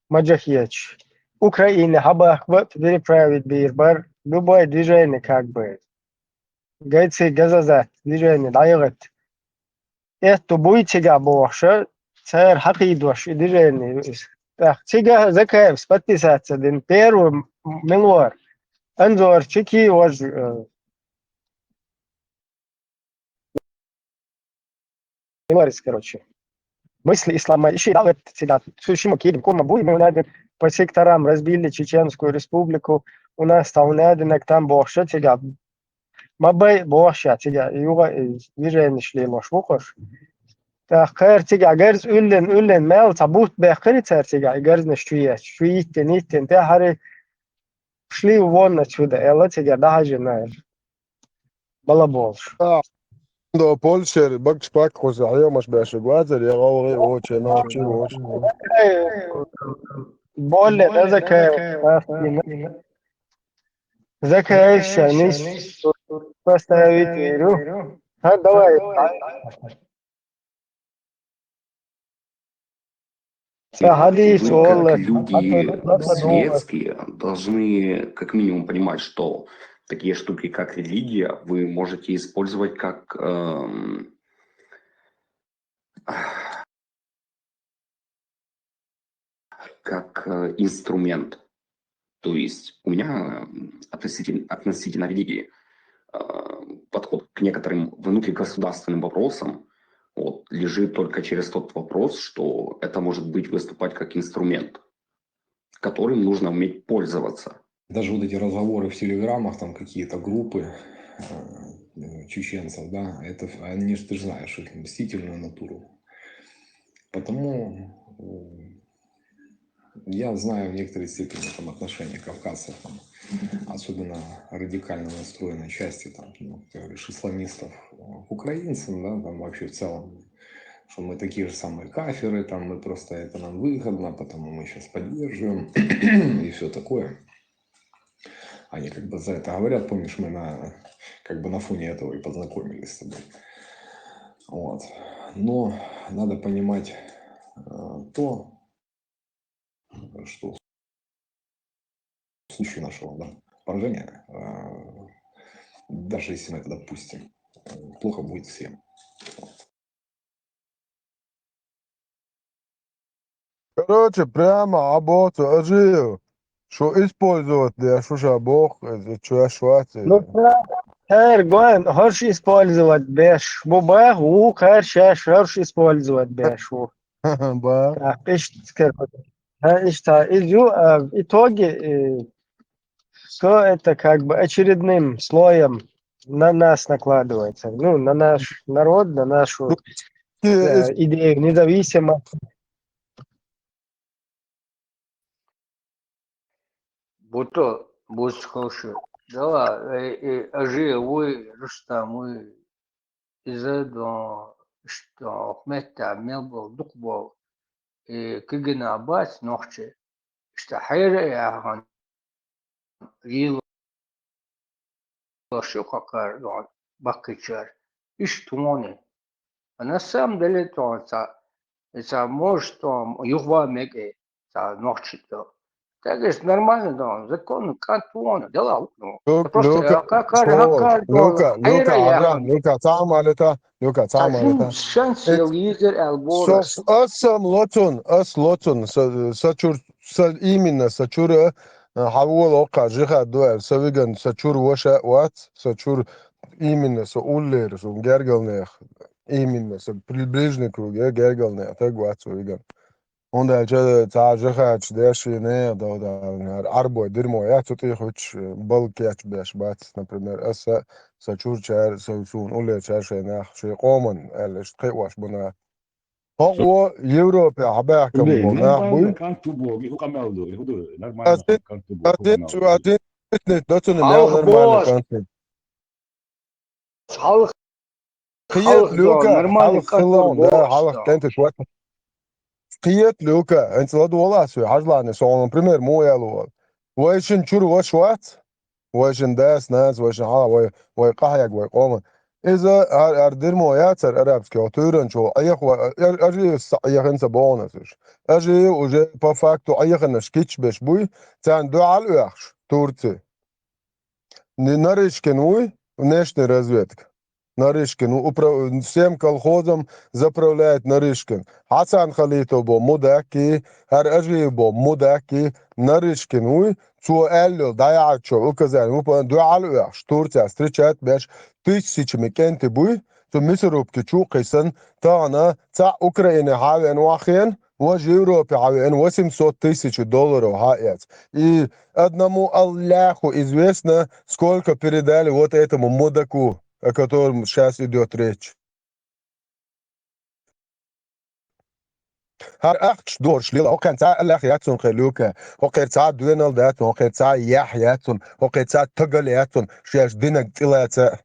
Маджахеч. Украина, Хабах, переправить бирбар. Любое движение как бы. Гайцы газазат, движение, дайгат. Это будет тига больше, цер хакидош, движение. Так, тига закаев, подписаться, дин первый милуар. Анзор, чеки, вож... короче. Мысли ислама еще дал всегда. Сущему кидим, кома буй, мы надо по секторам разбили Чеченскую республику. У нас там надо там больше тебя. Мабай больше тебя. Юга движение шли лош вухош. Так, кэр тебя герз үллен мел табут бехкери цэр тебя. Герз не шуиттен. Те хари шли вон отсюда. Элла тебя даже на было больше. Do Polscher, Backspach, Rosario, mach baixa guaza, ele agora hoje, não, hoje. Более, да, закая шаниш, поставить веру. Давай. Мы, как люди светские, должны как минимум понимать, что такие штуки, как религия, вы можете использовать как инструмент. То есть у меня относительно религии подход к некоторым внутригосударственным вопросам лежит только через тот вопрос, что это может быть выступать как инструмент, которым нужно уметь пользоваться. Даже вот эти разговоры в телеграммах, там какие-то группы чеченцев, да, это они же, ты же знаешь, их мстительную натуру. Потому я знаю в некоторой степени там, отношения кавказцев, там, особенно радикально настроенной части, там, ну, ты говоришь, исламистов к украинцам, да, там вообще в целом, что мы такие же самые кафиры, там мы просто это нам выгодно, потому мы сейчас поддерживаем и все такое. Они как бы за это говорят, помнишь, мы как бы на фоне этого и познакомились с тобой. Вот. Но надо понимать то, что в случае нашего поражения, даже если мы это допустим, плохо будет всем. Короче, прямо работу ажил. Что использовать для шуша бог, что шваться. Ну, хэр, гуэн, хорш использовать беш. Бубах, хэр, шаш, хорш использовать беш. Ба. Так, в итоге все это как бы очередным слоем на нас накладывается. Ну, на наш народ, на нашу идею независимости. Будто слушай, да, ажи вы Рустам, вы из-за этого, что Ахмед Амел был дух был, и кигина Аббас ночи, что хайра я хан, рил شو قكر يعني بكتشر إيش تواني أنا سام دلتون سا موش توم يخوا ميكي سا نوشتو تاجس نورمально да закон как تواني دلا просто как Luka تعمل это шанс лидер البورس أسم لوتون ساتشور именно сачура حول اوقع جيخا دوال سويغن ساتشور وشا وات ساتشور именно سأولير سو гергалнех именно со приближный круг гергалнех так вот совиган он дальше тажиха чдеши не да арбой дерьмо я тут их хоч балкяч беш бат например эса сачур чар саусун уле чашенах ши قومن элш قواش بنا هو Европа حباكم بنا بو dat een normale country. خيط لوكا خلون ده حلق كانت شوية خيط لوكا انت لا دولا سوي حجلاني سون بريمير مو يالو ويشن شورو وشوات ويشن داس ناس ويشن حالا وي قحيق وي قوما إذا أردر موياتر أرابس كوتورن شو أيخ أجي أيخ إنسا بونسش أجي وجي بفاكتو أيخ نشكيتش بش بوي تان دو على الأخش تورتي Нарышкин внешняя разведка. Нарышкин всем колхозам заправляет Нарышкин. Хасан Халитов был мудаки, Ажиев был мудаки, Нарышкин цу эллил даячо указали. Мы по дуалу Турция встречает беш тысячами кенты буй, то мисорубки чукайсан, тана та Украина хавен вахен. وجه Европе حوالي 800 тысяч долларов хаец. И одному Аллаху известно, сколько передали вот этому мудаку, о котором сейчас идет речь. هر أخش دور شليلا وكان تاع الله ياتون خلوكا وقير تاع دوينال داتون وقير تاع يحياتون وقير تاع تقلياتون شاش دينك تلاتا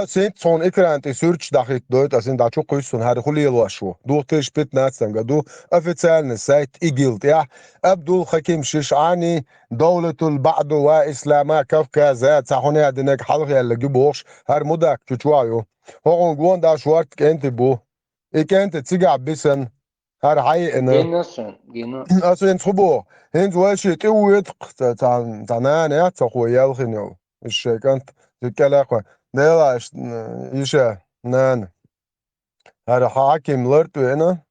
سنت صون إكرانت سيرش داخل دوت أسن داشو قيسون هذا خلي الوشوا دو تيش بيت ناتسن قدو أفتسالن سايت إيجيلت يا أبدو الحكيم شيشاني دولة البعض وإسلاما كفكازات ساحوني هادنك حلقي اللي جيبوش هر مدك تشوايو هون جوان دا شوارت كنت بو إكنت تيجع بسن هر حي إنه أسن صبو هنز واشي تويت تعنان يا تقوي يالخنيو الشيء كانت تكلم ده إيشا نان هذا حاكم لرتو هنا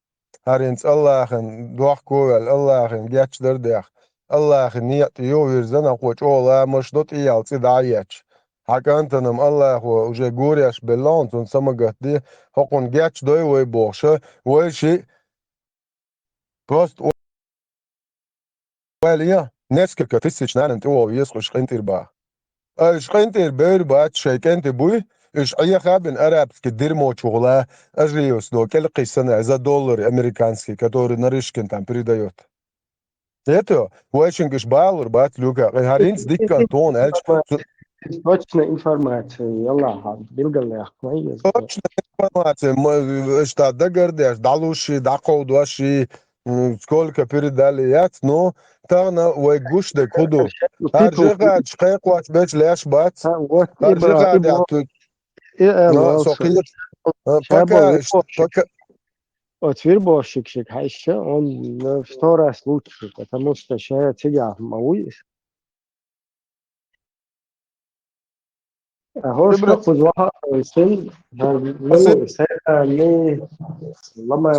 هارينس الله خن دوح كوال الله خن جاتش درديخ الله خن نيت يوير زنا قوش أولا مش دوت إيال تدعيش حكا أنتنم الله هو وجه جوريش بلون تون سمجت دي حقون جاتش دوي ويبوشة وشي بروست ويليا نسكر كتسيش نان انت هو يسخش خنتير با ايش خنتير بير بات شيكنت بوي ايش اي خابن ارابس كديرمو شغلا اجريوس دو كل قيسنا за доллар американский который нарышкин там передает. Это очень гашбалур бат люка харинц дикка тон элч точная информация يلا بالقلق كويس точная информация что догордешь далуши дакодваши сколько передали яц но тана ой гуш де куду аржига чхайкват беч ляш бат аржига да но сокиет пока от вербовщик еще он в 100 раз лучше, потому что сейчас тебя мауис. هوش خذوها سن لو سنة لما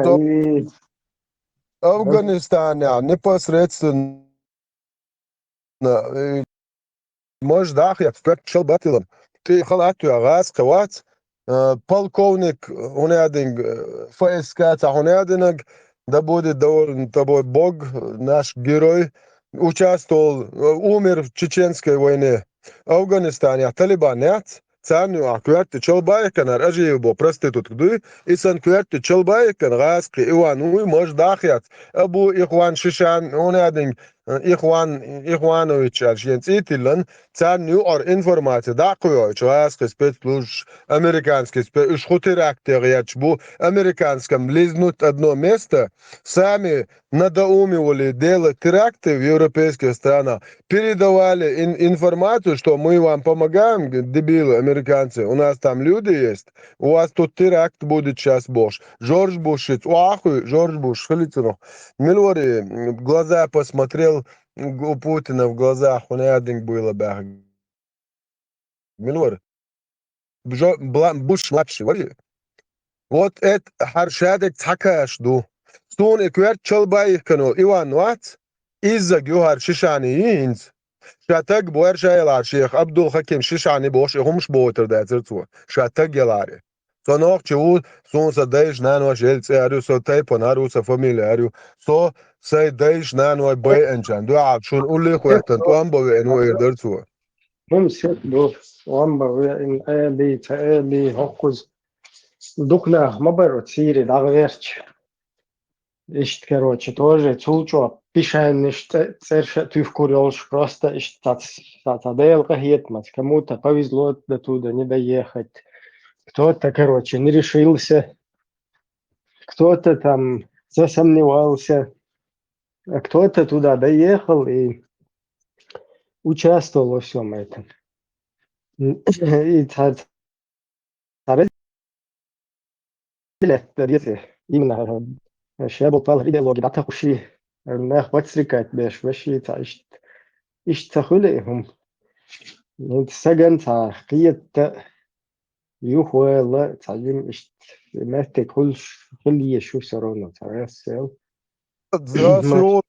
أفغانستان يعني непосредственно مش داخل في شل باتلم تي خلعت يا غاز قوات полковник هنادين فايسكات هنادين да будет доволен тобой Бог наш герой участвовал умер в чеченской войне Афганистане Талибан нет царню акварти чолбайкан ажиебо проститут гды и санкварти чолбайкан раски Иван уй мож дахят абу ихван шишан هنادين Иванович аржентитилен царню ор информация дакуй чуаски спецслужб американский шхутерактер бу американском лизнут одно место сами надоумевали делать теракты в европейских странах передавали информацию что мы вам помогаем дебилы американцы у нас там люди есть у вас тут теракт будет сейчас Бош Жорж Буш Жорж Буш Милори в глаза посмотрел у Путина в глазах он один было бах Милори Буш младший вали вот это харшадек цакаш ду стон эквер чолбай канал Иван Ват из-за гюхар шишаниинс شاتق بوير شايلار شيخ عبد الحكيم شيشاني بوش همش بوتر داترتو شاتق يلاري صنوق تشو سون سدايش نانو شيلت اريو سو تايبون اريو سو فاميلي اريو سو ساي دايش نانو باي انجان دو عاد شون اولي خوتن تو امبو انو يردرتو هم سيت دو وامبو ان ابي تابي هوكوز دукна мабаро цири дагверч ишт короче тоже чулчо пишан церша тювкурёлш просто ишт татадел кахетмат кому-то повезло до туда не доехать кто-то короче не решился кто-то там засомневался а кто-то туда доехал и участвовал во всем этом и именно الشباب طالع إيديولوجي بعتها خشي الناخ بتسرقت باش ماشي تعيش تخلقهم انت سجن تعقية يوهو تعلم ما تاكلش كل يشوف سرونا تعرف Здравствуй,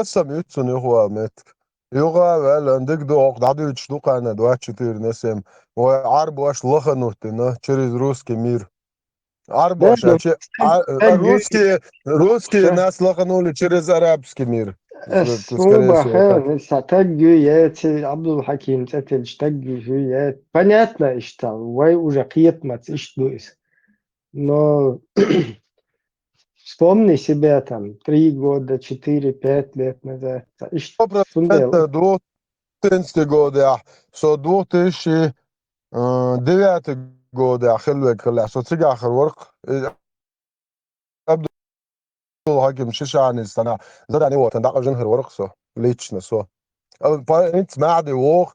самютсон يغوى متك يغوى ولا عندك دوق دعدو تشدوق أنا 24 نسم وعرب واش لخنوتنا через русский мир عرب واش русские нас лоханули через арабский мир عبد الحكيم понятно что вы уже киетмац но вспомни себя там 3 года 4-5 лет назад 2000 года со 2009 года خلوك خلا صوت سجع آخر ورق عبد الحكيم شيشان السنة زاد يعني وقت ندق جنهر ورق صو ليش نسوا أنت ما عاد وق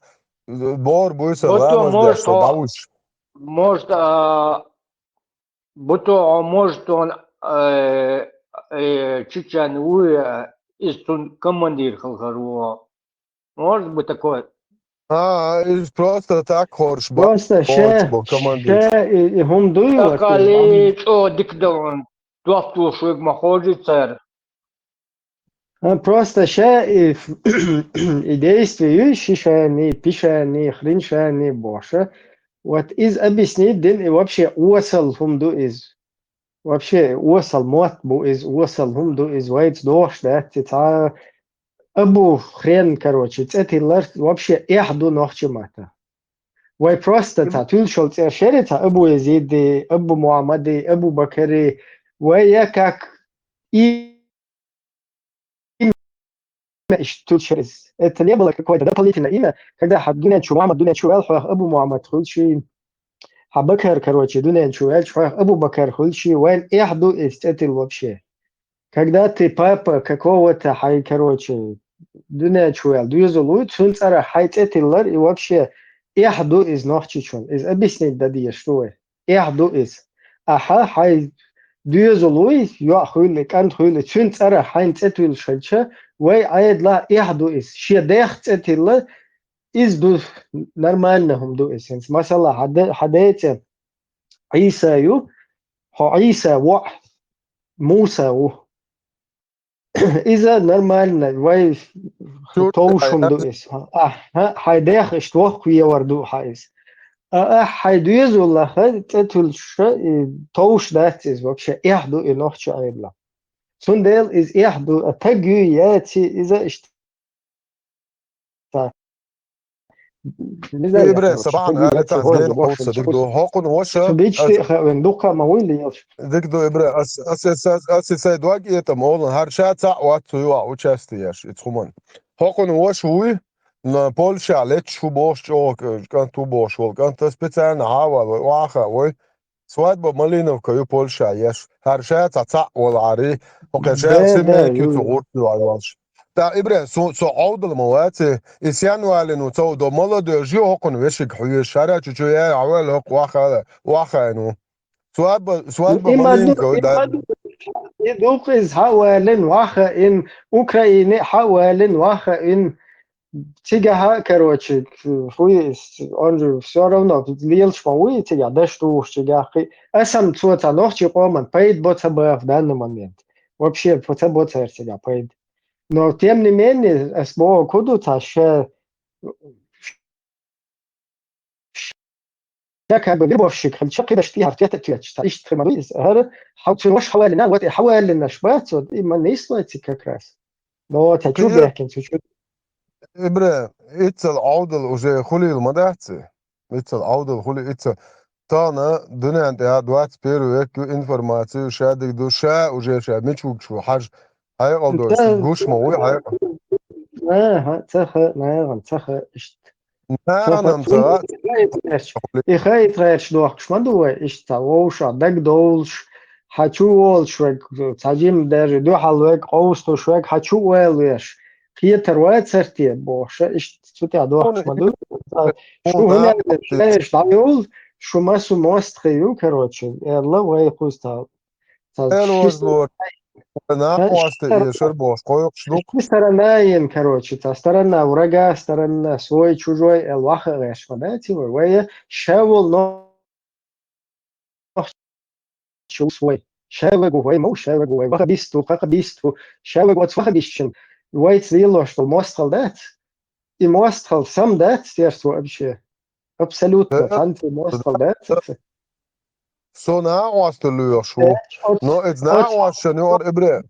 بور بويسر رامز دعوش может بتو может он чичан уя из тун командир халхару может быть такое Просто так хочешь Просто и هم دوی تقالي تو دكدون توقتو شوك مخوجي تسار просто شايف и действующие, пишони, хреншани, больше. Вот из объяснить день и вообще уосал هم دو из. Вообще уосал мот бу из уосал هم دو из вайц дош, да, тица أبو хрен, короче, это вообще إحدو نوخче мата. وای просто تعطيل شلت شريت أبو يزيد أبو محمد أبو بكر وياك что через это не было какое-то дополнительное имя, когда Дунен Чумамад, Дунен Чуэл, Абу Мухаммад Хульчи, Хабакар, короче, Дунен Чуэл, Абу Бакар Хульчи, Вайн Эхду есть это вообще. Когда ты папа какого-то, хай, короче, Дунен Чуэл, Дуизулует, Сунцара, хай, это и вообще Эхду из Нохчичун, из объяснить дадия, что Эхду из. Аха, хай, Дуизулует, я хуйлик, ант хуйлик, Сунцара, хай, это шельча, وای عید لا إحدو إس شيء دخت أتلا إس دو نرمالهم دو إسنس مثلا حديت عيسى يو هو عيسى و موسى و إذا نرمالنا وای توشهم دو إس حديخ اشتوخ كوي وردو حايس حيدوز والله تتل توش دات إس вообще إحدو إنوخش عيد لا سندل إس إحدو أتجو ياتي إذا إبرة طبعا قالت عزيز حوت صديق دو هاقن وشا ديك دو إبرة أس سيد واجي تمول هر شات ساعة وقت يوع وشاستيش يتخمن هاقن وش هوي na Polscha let شو باش جو كان تو باش ول كان تسبتان هوا واخا وي سواد بمالينو كيو بولشا يش هر شات ساعة والعري وكشا سمي كيو تغور الواش تا إبرة سو عود الموات إسيان والنو تو دو مالا دو جيو هقن وشك حيو الشارع تشو يا عوال هق واخا إنه سواد بمالين كيو دا دوق إز حوالين واخا إن أوكرانيا حوالين واخا إن تيجا короче хуй он все равно лил шмауи тига да что уж тига а сам цота ночи поман пейд боцаб в данный момент вообще боцаб тига пейд но тем не менее сбо куда-то ще ده كان بيربوشك خلشة كده اشتيها ارتيتا تلاتش تعيش تخمريز هذا حاول مش حوالينا وقت حوالي النشبات ما نيسلا تكراس لو تشوف لكن تشوف إبرة إتل عودل وجه خلي المدعتي إتل عودل خلي إتل تانا دنيا أنت هاد وقت بيرو يكو إنفورماتي وشادك دو شا وجه شا ميشوك شو حاج هاي قلدو جوش موي هاي تخ أنا متغات Ich reiz doch schmadu ich tauscha dag dolch хочу олшвек цажим даже до халвек оусто швек хочу олеш хитер вайцерти боша ich цута doch schмadu شو هنا ايش تعمل شو масу мост خيو короче الله وای خوستا الوزلور أنا واسطة إيشر бош قويق شلوك сторонаен короче та сторона врага сторона свой чужой элваха рэш понимаете вы шавол но свой шавегу вай мо шавегу вай вахабисту шавегу от вахабищен вай цвило что мостал дат и мостал сам дат стерство вообще абсолютно танцы мостал дат Så när måste du så nå ett när måste nu är Ibra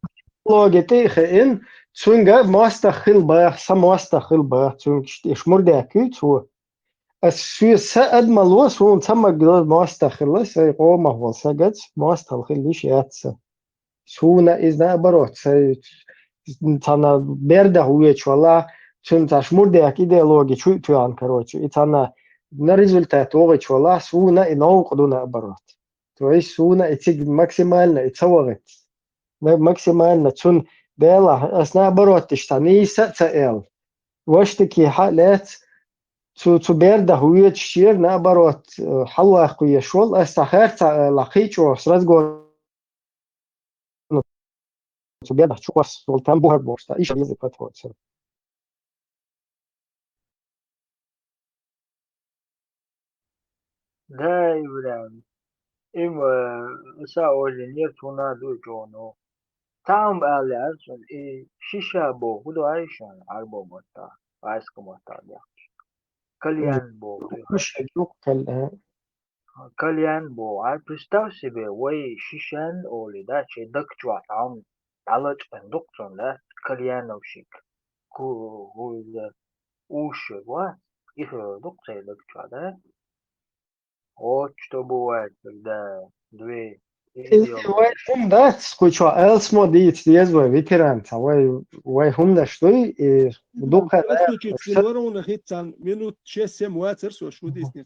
لوجتي خين تسونجا ماستا خلبا سماستا خلبا تسونج شمردا كيت هو السوي سأد ملوس هو تم جلال ماستا خلص قوم هو سجد ماستا الخليش ياتس سونا إذا بروت تانا برده هو والله تون تشمردا كده لوجي شو توان كروتش تانا на результат овощ والله سونا إنه قدونا بروت تويش سونا إتيج максимально إتصورت максимально تون ديلا أثناء بروت تشتاني سأل واش تكي حالات تو برده هوية تشير نابروت حوا خويا شول استخرت لقيت وسرت جو تو برده شو سلطان بوهر بوستا ايش بيزي فتوت ده إبراهيم سأقول نير تونادو جونو تعم أليانسون شيشة بو هدو عايشان عربو متا عايسكو متا يا كليان بو مش هجوك كل كليان بو عاد представь себе وي شيشان أولي دا شي دكتوا تعم علج بندقتون لا كليان وشيك هو وش وا إيه دكتور دكتوا ده Hoću buvēt da dvi vai humdac skučo elsmo dic diezvoj veteranta vai humdac štui ir duka Silvaron hitan minut 6 واتر سو شو ديسني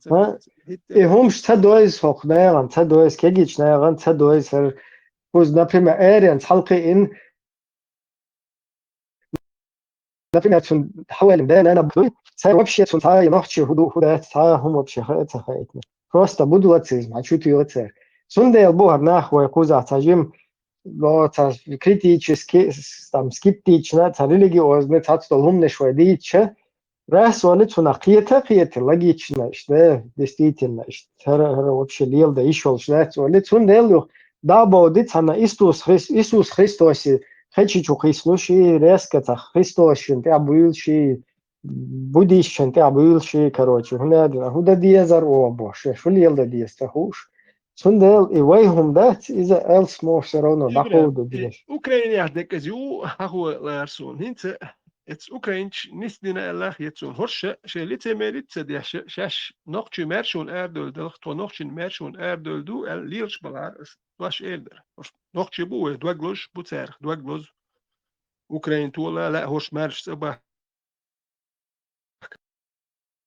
i hums ta dois hochneran ta dois kegichneran ta dois her kus например arians حلقي in например schon حوالي مدان انا بدوي صار вообще schon تا نحشي هدوء تا هم вообще خيط خيطنا просто буду отцез ما чуть يوتер сундел бухар нахуй куза тажим lo ta критически там скептично та религиозно та столумне шведиче رأسوالي قيته логично işte действительно işte вообще лил да ишол рأсوالي сундел да боди цана Иисус Христос Хечичу Христоши резко Христошин ты обылши буддишин ты обылши короче худа диезар обоше шулил да диеста хуш сундел и вайхум дат из элс мор все равно находу диеш Ukraina dekazju hahu larsun hinta ets Ukrainch nisdina Allah yetsun horsche shelite meritze de shash nochchi mershun erdöl del to nochchin mershun erdöl du el lirch balar was elder nochchi bu dwaglos butzer dwaglos Ukrain tola la hors mersh sabah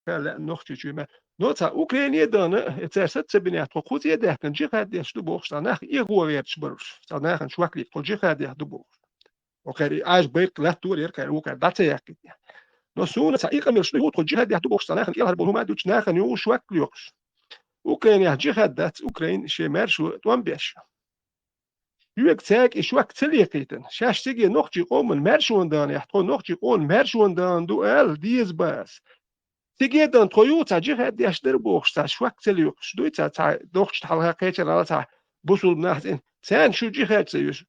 لا نختي شو نوتا أوكرانيا دانا تأسست سبنات وقوت يده كان جي قاعد يشتو بوخش تناخ إيغو ويرتش برش تناخ نشوك لي كل جي قاعد يهدو بوخش وكاري عاش بيك لا تور يركا وكار داتا يحكي نسونا سايقا ميرشتو يوت كل جي قاعد يهدو بوخش تناخ إيغو هربو هما دوش ناخن يو شوك ليوخش أوكرانيا جي قاعد دات أوكرين شي مارشو توان بيش يوك تاك إشواك تليقيتن شاش تيجي نختي قومن مارشون دان يحتو نختي قوم مارشون دان دو ال ديز باس تيجيدن تويوتا جهاد يشتر بوخش تا شوك تليوخش دويتا تا دوخش تحلها قيتر على تا بوصل بناحتين سان شو جهاد سيوش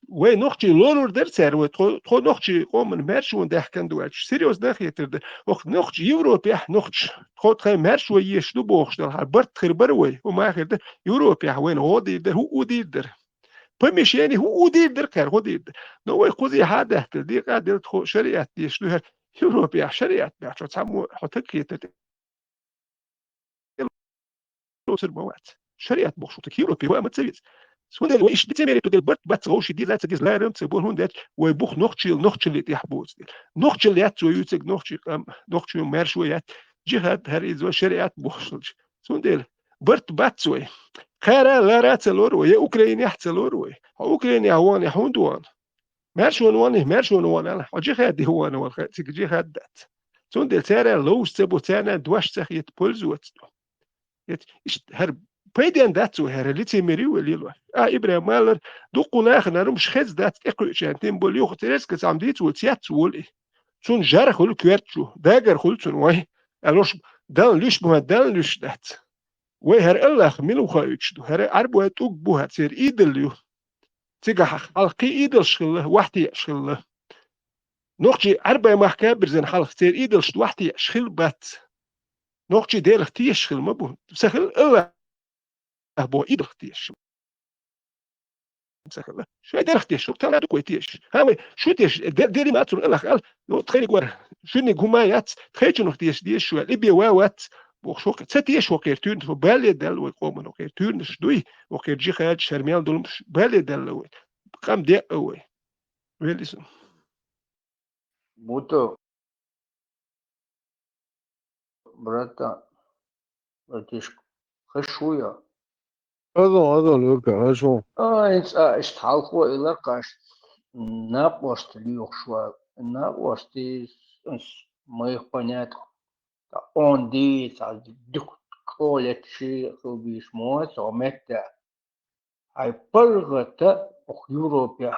وي نوختي لولور درتر و تو نوختي قوم مرشون دهكن دوالش سيريوس داخيتر وقت نوختي يوروبيا نوختش تو تخي مرشو يشتو بوخش دل برت خربر وي وما خير يوروبيا وين هودي در هو دير بمش يعني هو دير كار هو دير نو يقضي هذا دي قادر تخو شريعه يشتو يوروبيا شريعه بيعشو تسمو حتكيت المواد شريعه بوخشوتك يوروبي وما تسويت سوندل وإيش بتعمل تدل برت بات غوش دي لا تجز لا رم تبون هون ده ويبوخ نوختشل اللي تحبوز نوختشل يات سويوتك نوختشل مارشويات جهاد هريز وشريعه بوخشلش سوندل برت بات سوي خيرا لا راتلور ويا اوكرانيا يحتلور وي اوكرانيا هوان يحوندوان مارشون وان انا جهاد دي هو انا والخيت جهاد دات سوندل ترى لو سبوتانا دواش تخيت بولزوت هرب بيدين داتو هرليتي ميريو ليلو ابراهيم مالر دوقنا اخنا مش خز دات اقشان تيمبول يوخ تريسك سامديت وتيات وول تون جار خل كويرتشو داغر خلتون واي الوش دان ليش بو دان ليش دات وي هر الله ميلو خايتش هر اربو توك بو هتير ايدليو تيغا حلقي ايدل شله وحدي شله نوختي اربع محكاب برزن حلق تير ايدل وحدي شخل بات نوختي دير اختيش شخل مبو سخل الله بو ايد اختيش مسخله شو دير اختيش وقتها دو كويتيش هاوي شو تيش ديري ما تر الله قال لو تخيل قور شنو غمايات تخيل شنو اختيش ديش شو لبي واوات وشوك تتيش وكير تون بالي دل ويقوم وكير تون شدوي وكير جي خاد شرميال دول بالي دل قام دي اوي ويليس بوتو برتا وتش خشويا هذا لوكا شو انت اشتحالكو الى قاش ناقوست ليوخشوا ناقوستي моих понятных он ди дук колет ши хубиш мот ометта ай пыргата ох Европа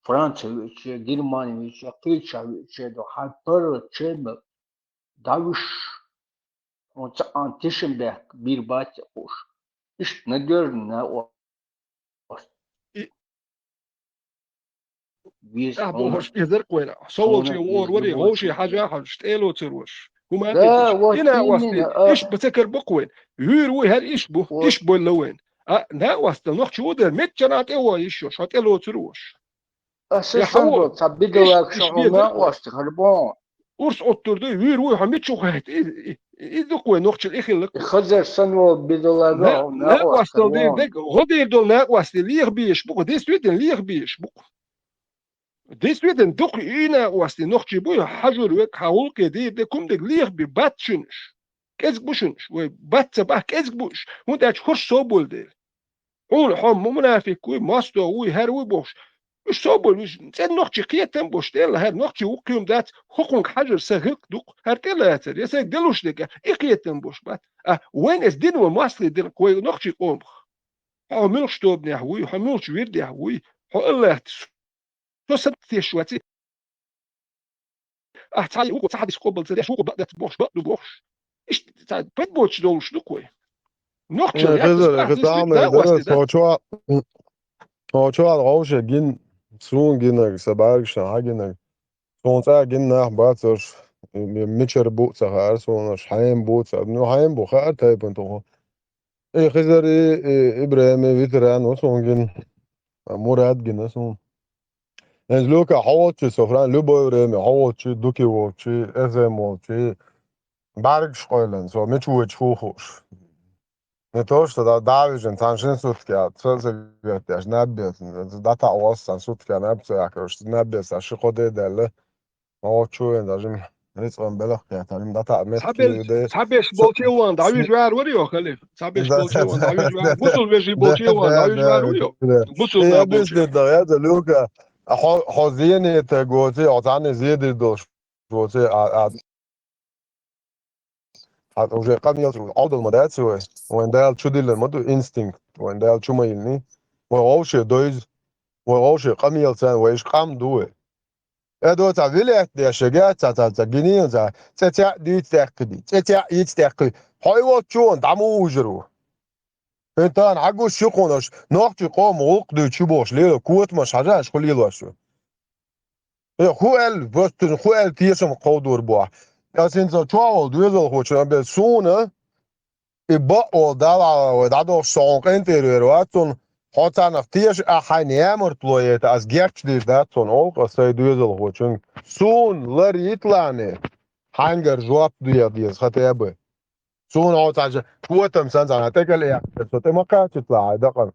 Франция че Германия че Польша че до хапер че давиш on tişinde bir bahçe kuş. İşte ne gördün ne o. بوش يذرق ولا صول شيء وور وري غوشي حاجة حاجة تروش وما لا قدش إنا واتيني واسطي إيش بتذكر بقوين هير وي هر إيش بو لوين نا واسطي نوخ شو ده متجنات إيوا إيشو شات إلو تروش يا أساسا حول بو تبدو لك إيش شو ما بيذرق واسطي خربان ورس أطر ده هير وي حميت شو خهت إذا قوي نوخ الإخي لك خزر سنو بدو لك نا واسطي ديك غدير دول نا واسطي ليغ بيش بقو دي سويدن ليغ بيش بقو Deswegen doch ina was die noch chibu hajur wek haul ke de kum de lier bi batchunish. Kezg bushunish we batza bah kezg bush. Und ach khosh sobol de. Un hom munafik we masto we her we bosh. مش صوبل مش زين نوختي قيتم بوشتيل هاد نوختي وقيم ذات حقوق حجر سهق دوق هرتلا ياسر يا سيك دلوش ديك قيتم بوش بات وين اس دين ومواصل دين كوي نوختي قوم ها ملوش توبني هوي ها ملوش ويردي هوي ها الله تو سنتي شواتي تعالي وقت صحدي سكوبل زي شو بدات بوش بدو بوش ايش بيت بوش دول شنو كوي نوختي يا Gedame, Hočo Roše gin sun gin sabargša hagina. Sonsa gin nach batzos mitcher butsa har son shaim butsa no haim bu khar tay punto. Khizari Ibrahim veteran son gin Murad gin son. Luka hawat sofran luboyre me hawat duki wo chi ezemo chi barg shkolen so mitchu chuch. Не то, что да, давижен, таншин суткя, цълзе вятяш, набиятен, дата осан суткя, набцяка, что набиятся, шиходе деле, о чуен, даже рицван белахкя, там дата метки, де... Sabes bolchewan, davish var uriyo khali. Sabes bolchewan, davish var. Busul veji bolchewan, davish var uriyo. Busul na بس للدرجات لوكا حزيني تجوزي عطاني زيادة دوش جوزي уже камил алдал мадацу when дал чудил моду instinct when дал чумаилни вообще доиз вообще камил сан веш кам дуэ эдо та вилет де шага та гини за ця дит такди ця ит такди хайвот чон даму ужру энтан агу шуконош нохчи ком улкду чубош лело кутма шажаш холилошу хуэл бостун хуэл тиесом кодур бо Ja, sinds dat 12 duizelig wordt, dan ben je zo'n al dat door zo'n interieur wat zo'n had dan nog tiers hij neemt plooien als gert die dat zo'n ook als hij duizelig wordt zo'n ler itlane hanger job die gaat hebben zo'n had als goed hem zijn aan het tekenen ja dat is maar kaart het laat dat kan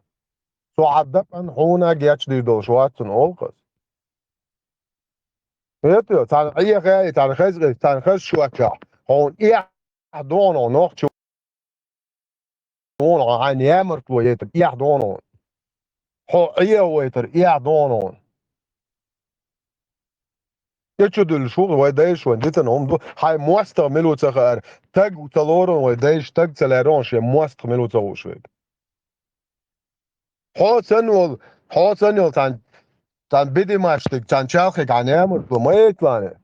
zo had dat kan hona gert die door wat zo'n ook weet je, dan hier dan gaat شوكا هون إيه دونو نوختو دونو عن يامر كويتر إيه دونو هو إيه ويتر إيه دونو يشدل شو ويدايش ونديتن هم دو هاي موستر ملو تخار تاج وتلورون ويدايش تاج تلارونش موستر ملو تروشوي هو سنول تان بدي ماشتك تان شالخك عن يامر وما يطلعني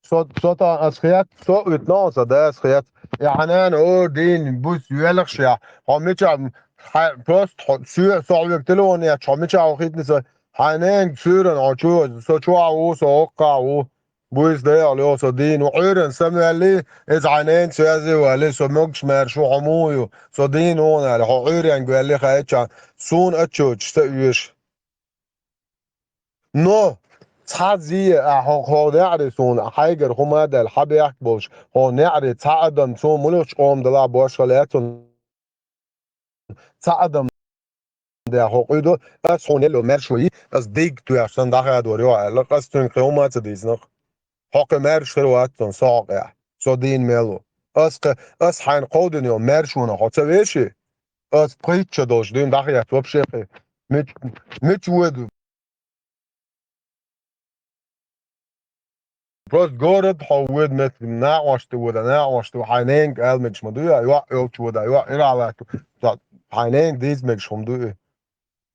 صوت أسخيات صوت ناصر ده أسخيات يعني أنا أودين بوس يلخش يا هميشا بروست سو صعب تلون يا هميشا وخيت نسا حنين سورن عشوا سوتشوا أو سوقا أو بوس ده على صدين وعيرن سمع لي إذا حنين سوازي ولا سمعش مرشو عمويو صدين هون على عيرن قال لي خايتش سون أتشوش تأيش نو تحزي هو نعرسون حاجر هما ده الحب يحبوش هو نعرس تعدم سو ملوش قوم دلا باش خلاتون تعدم ده حقيقة بس هونيلو مرشوي بس ديك تو عشان ده دوريو على قصتن قومات ديزنق حق مرش رواتون ساقع صدين ملو اس حين قودن يوم مرشونه هتويشي اس بريتش دوش دين ده يتوب شيخي مش ود بس جورد حود مثل ناقشت ودا ناقشت حنين قال مش مدويا يوقف ودا يوقف على حنين ديز مش مدويا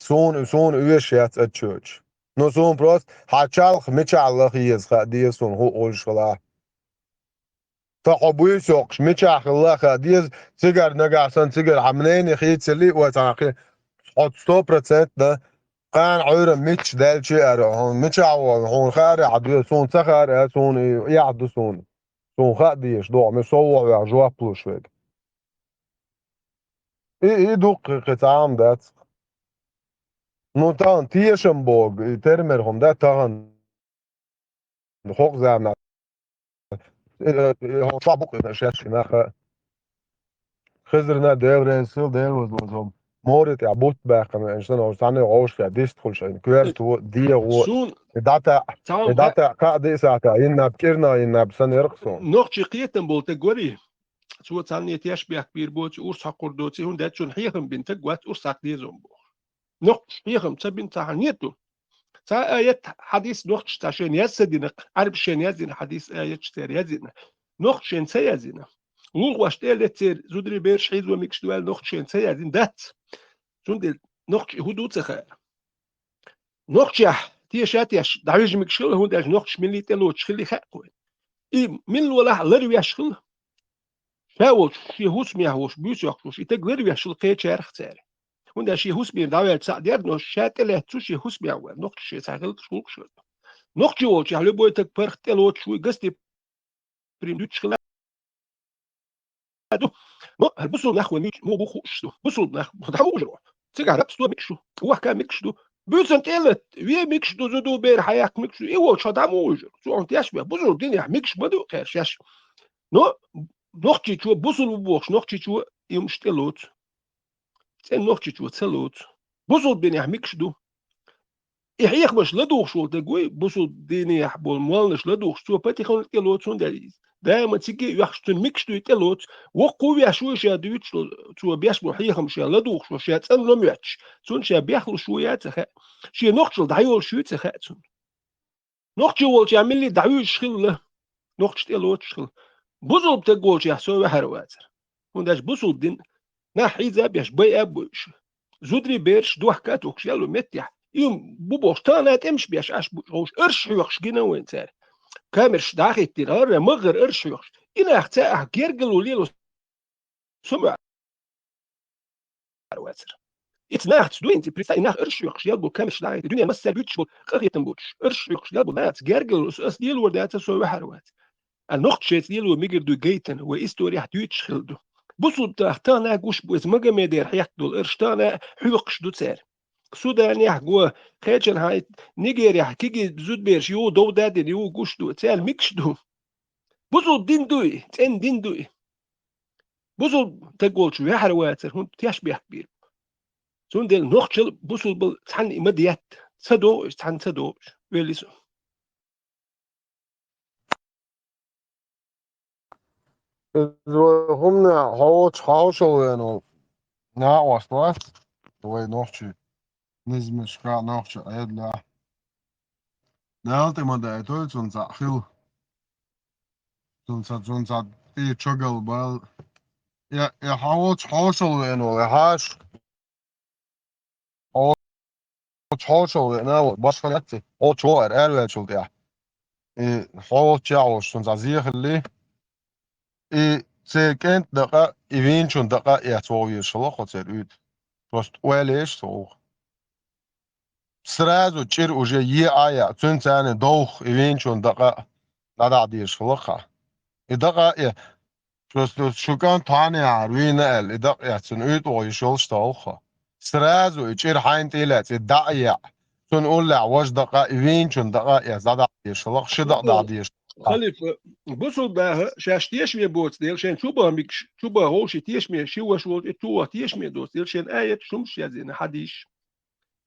سون ايش يات اتشوش نو سون بروس هاتشال مش الله يز دي سون هو اول شلا فحبويس يوقش متشاخ الله خديز تجار نجاسن تجار عمنين خيت اللي وتعقي حط 100% ده قان عير متش دال شيء هون متشاو هون خاري عدو سون تخار سون يعدو سون خديش دو مسوع يا جواب بلوش فيك ايه دوق قطعام دات نو تان تيشنبوغ ترمر هم ده تان حق زعنا هو صعب شاش ناخ خزرنا دير سيل دير وزوم مورت يا بوت باخ انسان او ثاني عوش في ديست كل شيء كويرت و دي و سون داتا تام داتا قاعد ساعه إن بكرنا إن بسن يرقصون نوخشي قيتن بولت غوري سو ثاني تياش بيك بير بوت اور ساقور دوتي هون دات شون حيهم بنت غوات اور ساق دي زومبو نوخش حيهم تبين تاعنيتو تا آيات حديث نوخش تاشين يسدين عرب شين يزين حديث آيات شتير يزين نوخشين سيزين لوغ واشتيل تير زودري بيرش حيز وميكش دوال نوخشين سيزين دات شون دي نوخش هدوت سخا نوخش تيشاتيش دعويج ميكشل هون داج نوخش ملي تلوتش خلي خاقوين إيه من ولا لري يشخل فاول شي هوس ميهوش بيوس يخشوش يتقدر يشل قيت شارخ تاري هون شي هوس مير داوي تسع دير نو شاتله تو شي هوس ميهو نوخش شي ساغل شوك شو نوخش وش على بويتك برخ تلوت شوي قستي بريم دوتش خلا مو البسول ناخو ميك مو بخوش بسول ناخ دحمو جرو تيجا ربس دو ميكشو هو كان ميكشو بيوسن تيلت وي ميكشو زدو بير حياك ميكشو ايوه شدامو جرو سو انت ياش بسول دنيا ميكش بدو خير شاش نو نوختي شو بوصل بوخش نوختي شو يمشتلوت تن نوختي شو تسلوت بوصل بين يحميكش دو يحيخ باش لدوخ شو تقوي بوصل ديني يحبول موالنش لدوخ شو باتي خون تلوت سون دايز دائما تيجي يحشتن ميكش دو تلوت وقوي شو شا دويتش شو بيشبو حيخم شا لدوخ شو شا تن لمياتش سون شا بيخلو شويات خا شي نوختل دعيول شو تخاتون نوختي ولش يعمل لي دعيول شخل نوختش تلوت شخل بوصل بتقولش يحسوا هرواتر ونداش بوصل دين ناحي زابيش بي ابوش زودري بيرش دوح كاتوكش يالو متيح يوم بوبوش تانات امش بيش اش بوش ارش يوخش جينا وين تار كامرش داخي تيرار مغر ارش يوخش إنا اختاء جيرجل وليلو سمع هرواتر اتناخت دوين تي بريتا إناخ ارش يوخش يالبو كامرش داخي الدنيا مسال بيتش بول قرية تنبوش ارش يوخش يالبو نات جيرجل اس ديل وردات سوى هرواتر النقط شيء لو ميجر دو جيتن وإستوري حدويتش خلدو بوصل تختانا جوش بوز مجا مدير حيحدو الإرشتانا حيوقش دو تسار سودان يحجوا خيجن هاي نيجيريا كيجي زود بيرش يو دو دادين يو جوش دو تسال ميكش دو بوصل دين دوي تن دين دوي بوصل تقول شو يحرواتر هون تيشبه كبير سون ديل نقطة بوصل بالتحن إمديات صدو تحن صدو ويليسو هم حاوشوا إنه ناقص وقت دوي نوختي نزمش كا نوختي أيدلا نالتي ما دايتوي تونسا خيل تونسا إيه تشغل بال يا حاوشوا إنه يحاش حاوشوا إنه باش خلتي أو شوار أرل شو ده إيه حاوش تونسا زيه اللي إيه سكنت دقة إيفين شون دقة يتوي شلوخ وتسير Просто уэлэш соох. Сразу чир уже ая цунцаны доух ивенчун дака нададиш флоха. И дака просто шукан таны арвинэл и дака цун үйт ойшол штоха. Сразу чир хайнт илэц и дая. Цун улла ваш дака ивенчун дака зададиш флох шидак дадиш. خليفة بصوا بقى شاشتيش مي بوت ديل شان شوبا ميكش شوبا هوش تيش مي شو شو تو تيش مي دوت ديل شان آية شمش يزين حديش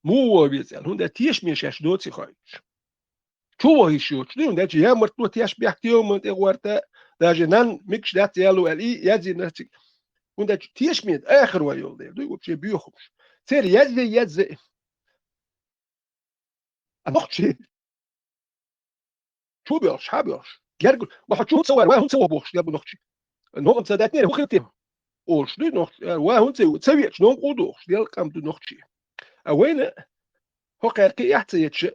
مو بيزال هون ده تيش مي شاش دوتي خايش شو هي شو شنو ده جي مرت تو تيش بيحكيو من تغورتا ده جنان ميكش ده يالو الي يزين نتي هون ده تيش مي آخر ويول ديل دو بشي بيوخش سير يزي أنخشي شو بيرش حابيرش جرجل واحد شو تصور واه تسوى بوخش يا ابو نخشي نوم صدقني هو خلتي اوش دي نخ واه تسوي شنو قودوخش ديال قام دو نخشي وين هو قارقي يحتيج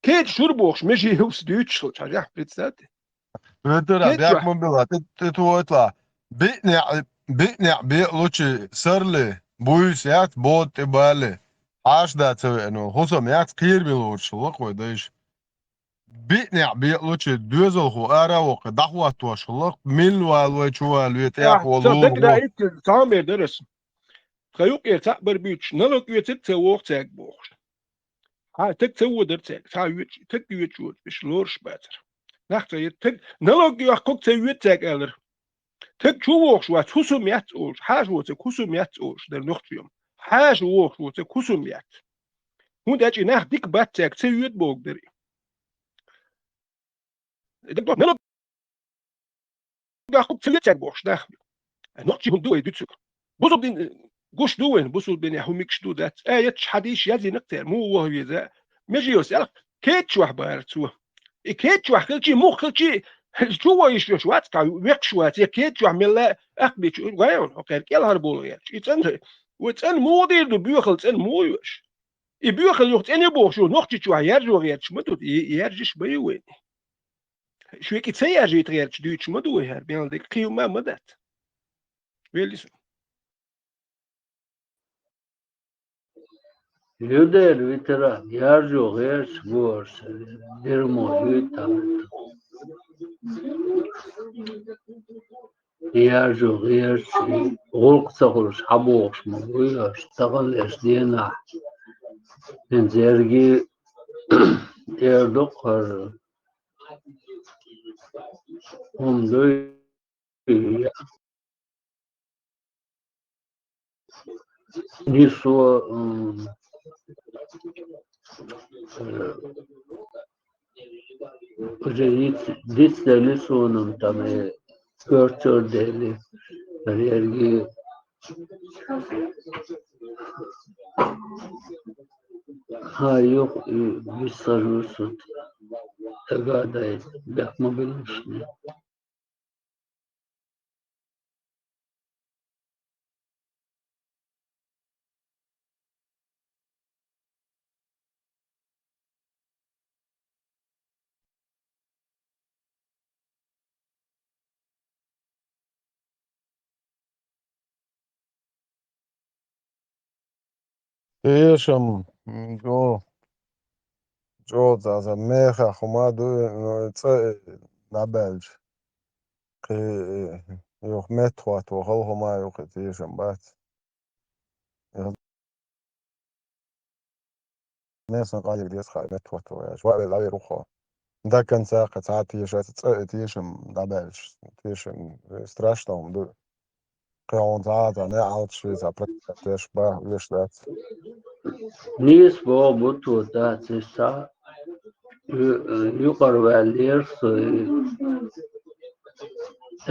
كيد شربوخش ماشي هوس دوتش حاجه بتسات Vetera, كيت jak شوح man bila, tu otla. Bitne luči srli, bujus jāt bot ibali. Ašdā cevenu, husam jāt skirbiluči, lako daiš. Bitne luči düzelhu ara oka, dahwa toš, lak milu alwe chua lüet jak صدق walur. رأيت تعمر درس خيوق يتعبر بيتش نلوك يتت سووق تاك بوخ ها تك سوو در تاك تا يوت تك يوت يوت بش لورش باتر نخت يتك نلوك يحكوك تيوت تاك ألر تك شو ووخ شو تسوم يات أوش حاج وو تكسوم يات أوش در نخت يوم حاج ووخ شو تكسوم يات هون داجي نخ ديك بات تاك تيوت بوك دري نلوك يحكوك تيوت تاك بوخ نخ نقطي هون دوي بيتسك بوزو بدين قوش دوين بوصل بين يحوميكش دو دات يتش حديش يزي نقتر مو وهو يزا مجي يسألك كيتش واحد بارتسوه كيتش واحد كلشي مو كلشي شو يشوش وات كا ويكش وات كيتش واحد ملا أخبيش وين أوكي كيل هربولو يتش يتن وتن مو دير دو بيوخل تن مو يوش يبيوخل يوخت أني بوخ شو نقطي شو يرجو يتش مدو يرجش بيوين شو يكي تسيرجي تريتش دويتش مدو هر بين ديك قيوم ما مدت ويلي Ljuder vitera, jarjo gers gors, dirmo hütamet. Jarjo gers, golk sagurs, haboks, moguyas, tagales diena. En zergi, erdokar, omdoy, niso, dit deli sonum tame görçör deli ergi ha yok bir sarıyorsun tagaday bakma bilmişsin Tiešām, džodzās ar mēhā humādu nabeļš. Joh metro to halhumā joh tiešām bēc. Nesam qājir dieskāja metro to jā. Švāri labi ruho. Da kan sāka tā tiešām nabeļš. Tiešām strašno un du. Kaun tāda ne Auschwitz tieši bā vieš tāds. Nis bo butu tāds tā yuqar vēliers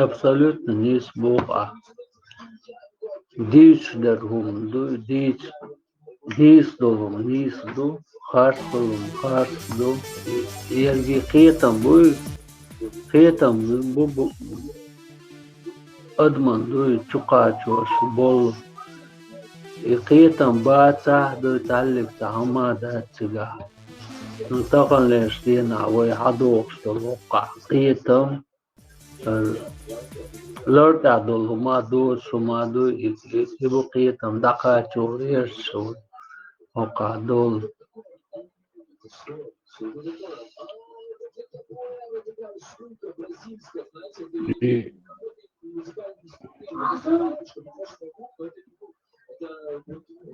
absolūti nis boqa dīč darhum du dīč nis dolum nis du khars du yergi qiyatam bu adman du chuqachosh bol قيتم باتسا دو تعلق تعما داتسجا ننتقل لاشتينا ويحضوك شتلوقع قيتم لرد عدو ما دو شما دو يبو قيتم دقا چورير شو وقع دول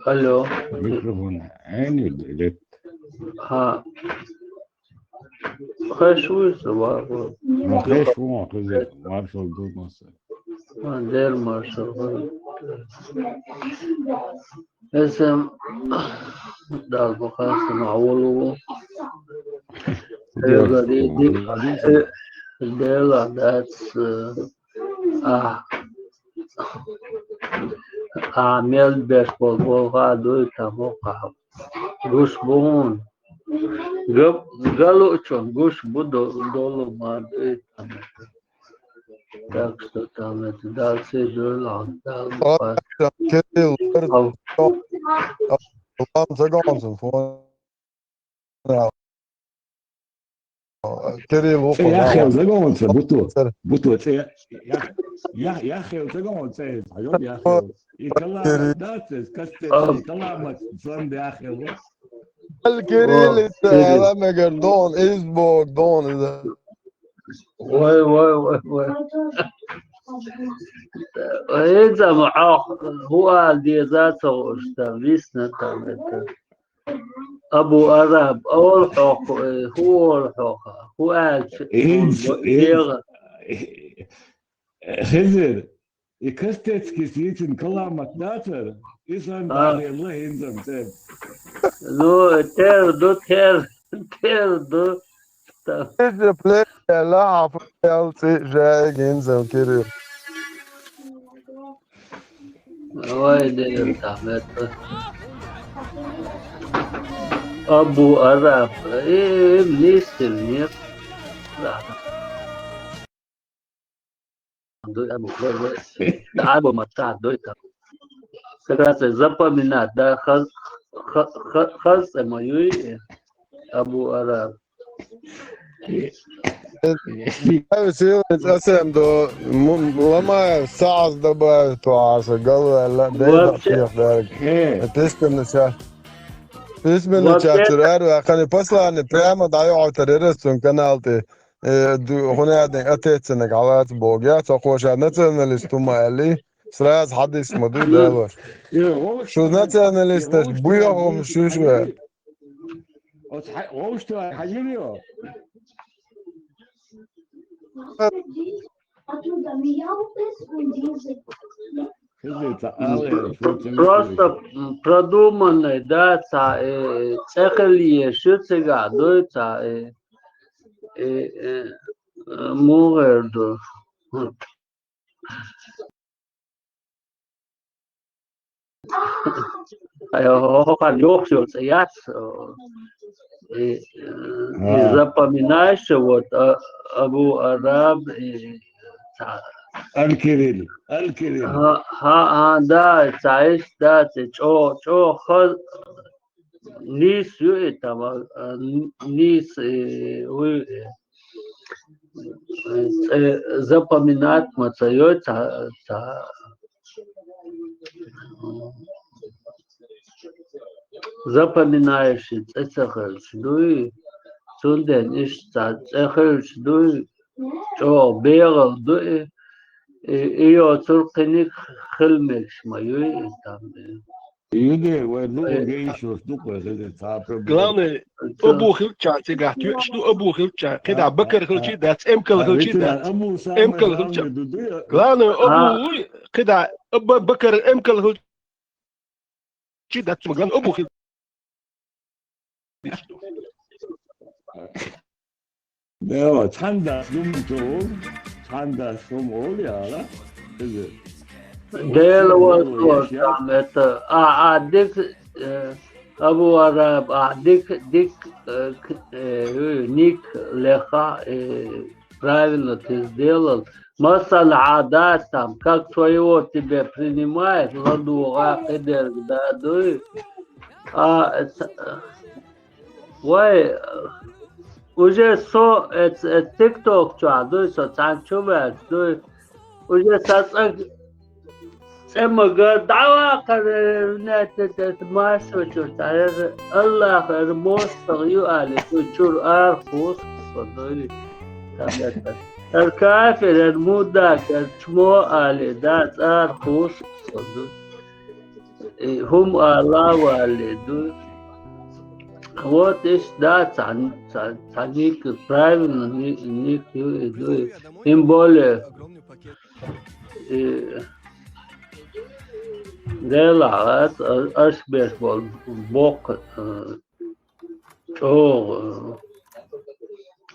الو ميكروفون عيني لك ها خشوي سباب ما خيش مو كذا مارشال دو مصر ما دير مارشال اسم دال بخاص معولو ديلا that's عامل بيسبول غادو تموقع غوش بون قالوا اتشون غوش بودو دولو ما داكستو تامت دال سيجول عن دال بخاص Allah'ım segonsun. Кирилл يا اخي زقوم بوتو يا اخي زقوم حيود يا اخي يكلم داتس كاستي كلامك صند يا اخي الكريل لما قردون ايزبوك دون اذا وي إذا معاق هو دي ذاته اشتغلنا تامت أبو أراب أول حق هو الحق هو خزر يكستت كسيتن كلامك داتر إسان داري الله ينزم تير نو تير دو إذا بلاي لاعب يلتي جاي ينزم كريل وايد تامت أبو أراب منيس النير لا أبو متاع دويتا سكرات زبا منات دا خلص مايوي أبو أراب سيو اسم دو لما ساعة دبا توعس قالوا لا ده كيف ذلك تسمن تشاتر اخني послание прямо даю террористам каналте هنا اتيتسنك على بوجات اخوش ناتشناليست مالي سراز حدث مدو دابا شو ناتشناليست بويهم شو وش تو حجيبيو Просто продуманный, да, цехли, шицега, дойца, мугерду. Запоминаешь, вот Абу Араб الكريل да, تعيش да, чо خل نيس يؤتم نيس запоминать мацаю запоминаешь цехерч дуй сунден иш цехерч дуй чо бегал дуй iyo turqinik khilmek shmayu tam يجي ودو جيش وصدق Главное, أبو خلتشا تيجاتو شنو أبو خلتشا كده بكر خلتشي دات إمكل خلتشي دات إمكل خلتشا главное أبو كده أبو بكر إمكل خلتشي دات главное أبو خلتشا 내가 찬다 좀 찬다 좀 올려라 그지 ديل وصوت عمت ديك أبو عرب ديك نيك لخا правильно ты сделал. Масса عادات там, как твоего тебя принимает, ладу, кедер, да, дуй. Вай, уже TikTok дуй, соцсеть дуй, уже соцсеть سمع دعوة قرنت ما شوشت على الله خير مستغيو على شور أرخص صدقني الكافر المودك شمو على ذات أرخص صدقني هم الله والدو вот إيش ذات عنيك правильно نيك يدو им более دلعت أشبه بالبوق أو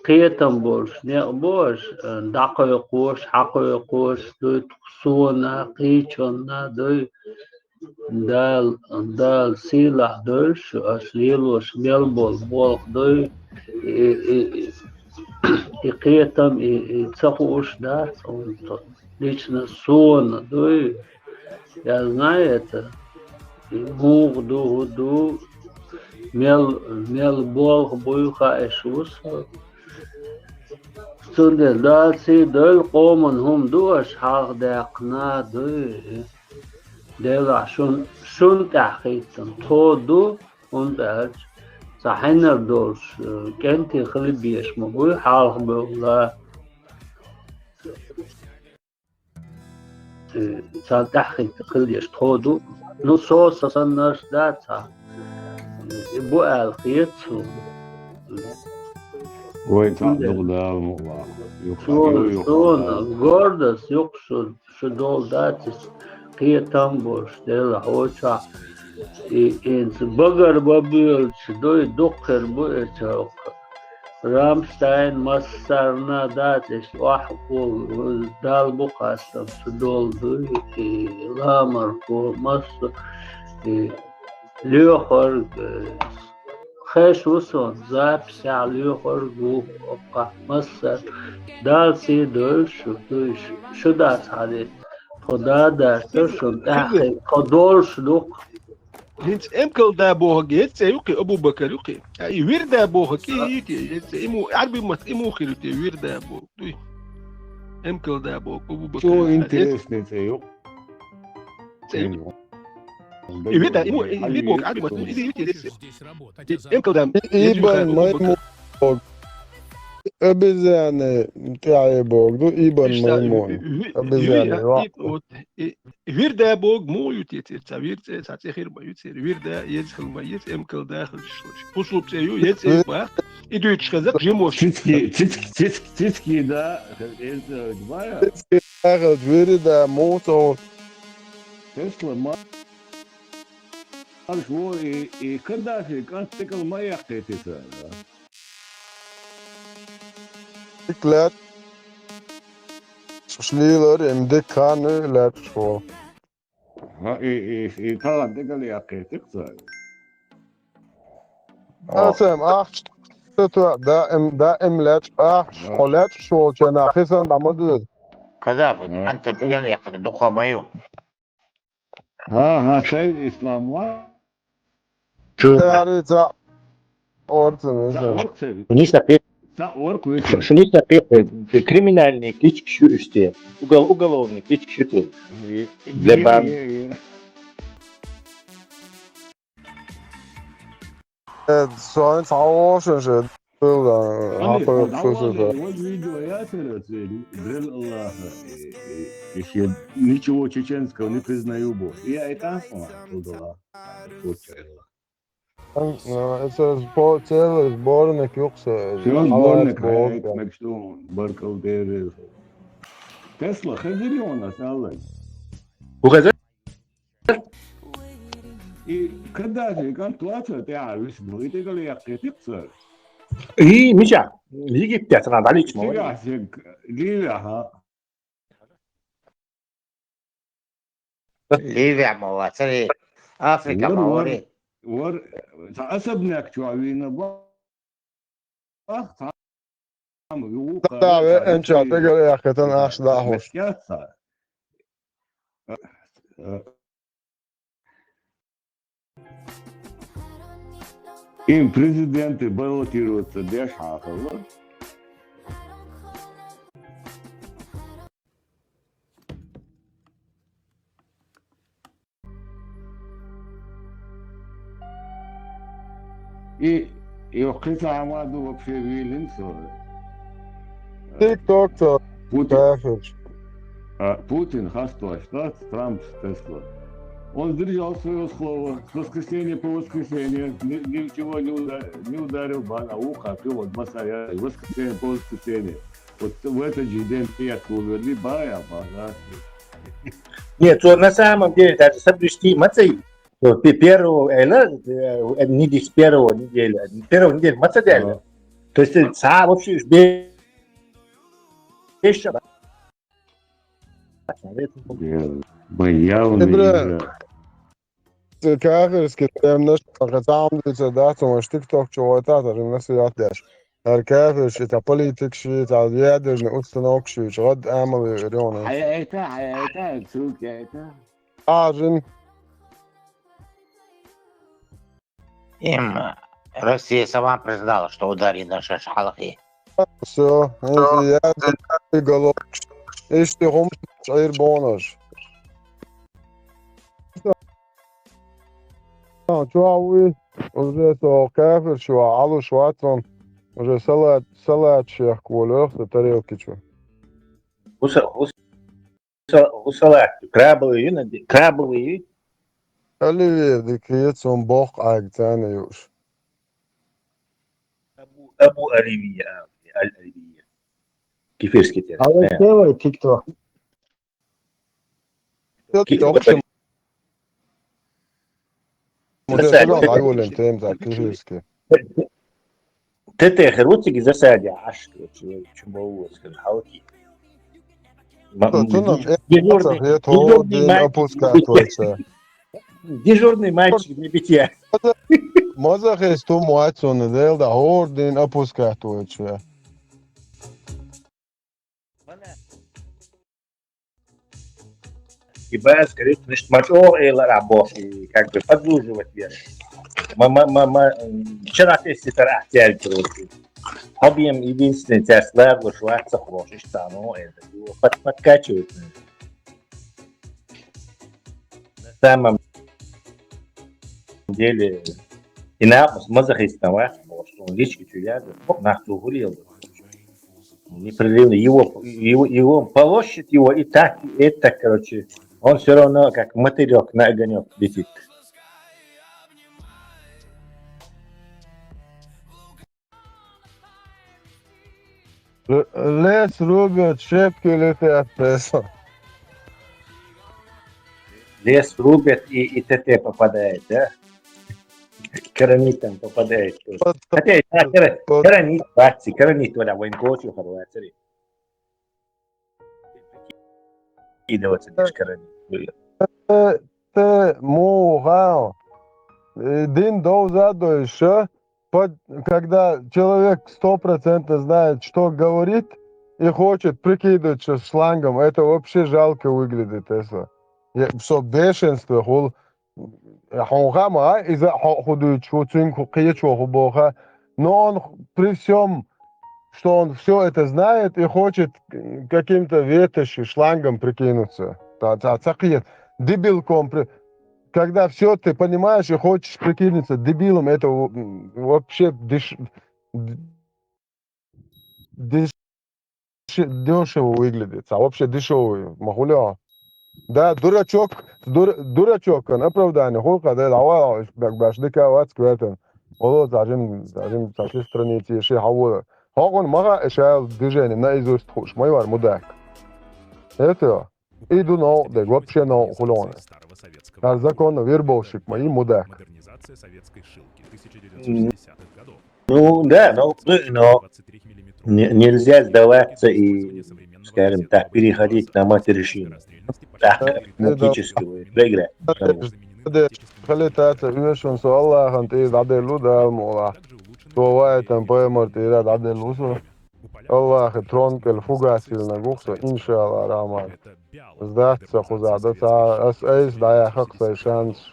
قيتم بوش نقبوش دقيقوش حقيقوش دوي تقصونا قيتشونا دوي دال سيلح دوش أسليلوش ميلبول بوق دوي قيتم يتسقوش دات ليشنا سونا دوي Я знаю это. Мел Бог буйха Иисус. تندل داتسي دل قومن هم دوش حاق داقنا دو دل شون تحقيقتن تودو وندج صحينا دوش كنتي خلي بيش مقوي حالق بولا سال تحقيق خليش تودو نصوص صنرش داتا بو الخيتو شون غوردس يقصد شدول داتس قيتم بوش دل هوشا إنس بقر بابيل شدوي دقر بوشا رامشتاين مصرنا داتش وحقو دال بقاسم شدول دوي لامر كو مصر ليوخر خيش وصون زاب ساع ليوخر جو أبقى مصر دال سي دوش شو داس عليه خدا داشتشون تحقيق خدول شلوك هنس امكل دا بوهجيت سيوكي ابو بكر يوكي اي ويردا بوهكي يوكي امو عربي مت امو خيرتي ويردا بو امكل دا بو ابو بكر شو انترستني سيوك ويردا امو اللي بوك عربي مت ايدي يوكي امكل دا ايبان مايمون ابيزاني بتاعي بوك دو ايبان مايمون ابيزاني ويردا بوك مو يوتيتي تاويرت ساتي خير با يوتي ويردا يدخل ما يت امكل داخل شوش بوصلب سيو يت با يدو يتشخزق جيموش تسكي دا دبايا تسكي داخل ويردا موتور تسلا ما عارف هو يكدافي كان تكل ما يحكي تسا Klar. Slider imde kanı ler şu. Ha يطلع تقل يا اخي تقصر اسم اخ دائم لا قلت شو كان خصن دمد كذا انت تقول يا اخي دقه مايو ها شيء اسلام وا شو يعني تا ortamı. Конечно, криминальный клички шюрюсте, уголовный клички шюрюсте. Для бан. Sonra savaşın şey. Hapı fırsatı. Ничего чеченского не признаю больше. Я и там удала. Sbornik yoksa sbornik ekmek что barkal deri. Tesla хазирёна салла. وغزال И когда же контуация تعرف بغيت قال يا اخي تقصر. اي مشى يجي بتاعنا عليك ما ليها ليبيا مواتري افريكا موري تعصبناك تعوينا Tabii en çatı göre hakikaten aşağı hoş. Им президенты баллотируются без шахова. И вкрыто Амаду вообще Виленсо. TikTok'ta Путин хасту штат, Трамп Тесла. Он сдержал свое слово с воскресенья по воскресенье, ничего не ударил бана, ухо, пил масая, и воскресенье по воскресенье. Вот в этот же день приехал уверли бая, бана. Нет, на самом деле даже соблюсти мацей. Первую неделю с первого неделю мацадяля. То есть сам вообще без Kâgers getemnes gezaamd dat om TikTok çoğaltat nasıl yapmış. Herkes işte politik şey tadiyede ne ustanok şey rad amal veriyor. حياتها تسوق حياتها. Arın Им Россия сама признала, что ударили наши шалахи. Все, я головки. Işte هم شعير بونش. شو عوي уже то кафе شو علو شو عطن уже салат شيخ كولوخ тарелки شو. Салат. Крабовые. Оливье, дикиец он бог агтяне юж. Абу Оливия. Оливия. Кефирский термин. على سوى تيك توك Токшим уже сыграл доволен тем за кифирский. Ты херутики засади ашки, чему хаоти. Дежурный мальчик для питья. Mazāk es tu mocu un dēļ da ordin опускatoču. Тебя, скорее всего, значит, мочо и работы, как бы подзуживать вверх. Вчера ты тарахтель, короче. Объем единственный тебя славу, шварца, хороший, что оно, это его подкачивает. На самом деле, и на мазохистова, что он лички чуяга, нахту гурел. Непрерывно его полощет его и так, короче, он все равно как мотылек на огонек летит. Лес рубят, шепки летят прессо. Лес рубят и ТТ попадает, да? Коронит там попадает тоже. Хотя коронит, братцы, коронит туда военкоцию хорватцы. Кидываться лишь коронит. Ты мугал. Один до заду еще. Когда человек 100% знает, что говорит, и хочет прикидываться шлангом, это вообще жалко выглядит. Все бешенство, но он при всем, что он все это знает и хочет каким-то ветошью, шлангом прикинуться. Дебилком. Когда все ты понимаешь и хочешь прикинуться дебилом, это вообще дешево выглядит. А вообще дешевый. Махуля. Да, дурачок, оправдание. Холка, да, давай, башдыка, вот, сквертен. Оло, зажим, сошли страницы, еще хавода. Хагон, мага, еще движение, наизусть хуш. Майвар, мудак. Это, иду на, да, вообще на хулоне. А законно, вербовщик, мои мудак. Ну, да, но нельзя сдаваться и, скажем так, переходить на матерщину. Автоматического проиграть. خليتها تغيشون سو الله خن تيز عدل لودا مولا تو там поемор тирад عدل лусо الله خطرون كل فوقاسي لنقوخسو إن شاء الله رحمن сдаться خزادتا أس أيس دايا خقصة شانس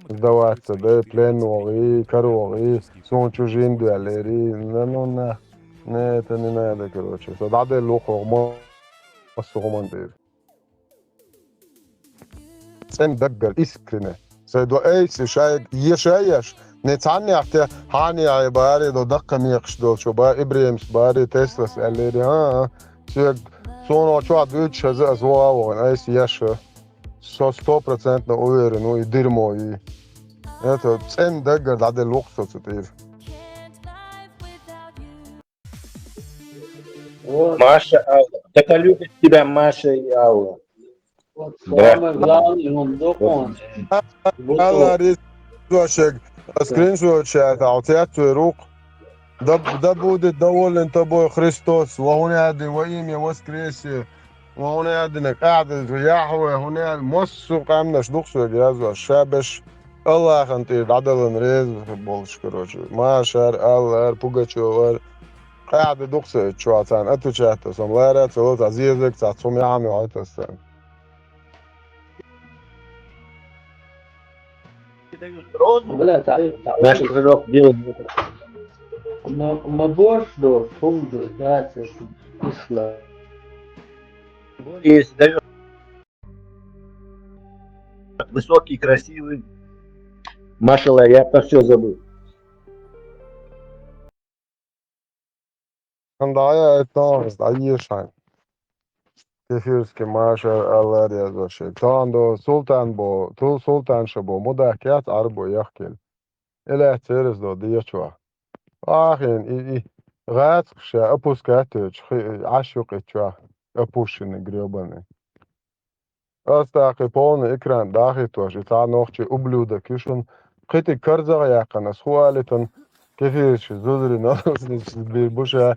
сдаваться да плен وغي كروغي سون чужин дуалери не это не надо короче so عدل لوخو ما الصغمان دير sen daggar iskrene så då är شايد يشايش نتعني حتى هاني عباري دو دقة ميقش دو شو با إبريمس باري تسلا سأليري شو صونو شو عدوش هذا أزوا وغن أيس يش سو 100% نوير نو يديرمو это sen daggar ده الوقت ستير Маша Алла. Так любит тебя Маша и Алла. Самое главное, он докончит. الله رزقك سكرين شوت عطيات روق ده بود الدول انت بو خريستوس وهنا هذه ويم يا وسكريس وهنا هذه قاعدة رياح وهنا مص وقامنا شدوخ جهاز الشابش الله خنتي عدل ريز بولش كروش ما شار الله بوغاتشو قاعدة دوخ شواتان اتو شاتا سملارا تلوت عزيزك تعصم يعمي وعيتستان Наш пророк делал ما бошдо фунду, да, это ислам. Есть даёт высокий, красивый. Машалла, я про все забыл. Andaya etnağız da yiyişen. Kefirski maşa Allah yazışı. Tando sultan bo, tul sultan şabo, mudakiat arbo yakil. İle teriz do diyçva. Ahin غات خشا أبوس كاتج عشق إتشوا أبوشين قريباني أستاقي بون إكران داخل توش إتاع نوخشي أبلودا كيشون قيتي كرزغ ياقنا سخوالتن كيفيش زودري نوزنش بيبوشا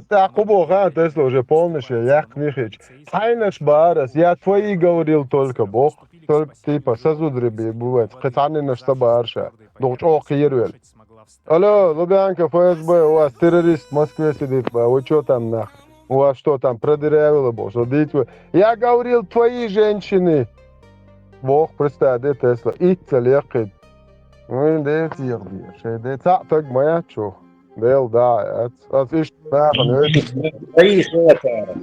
تعقبو غان تسلو جي полниш як михич хайнаш барас я твои говорил только бог только типа сазудри бывает قطعني нашта барша догч охирвел алло Лубянка ФСБ у вас террорист в Москве сидит вы что там нах у вас что там продырявило бог я говорил твои женщины бог представь Тесла ицел якид وين ده يغدي شيء ده تعطق ما ياتشو ديل دا ات ايش باخن اي شيء تعرف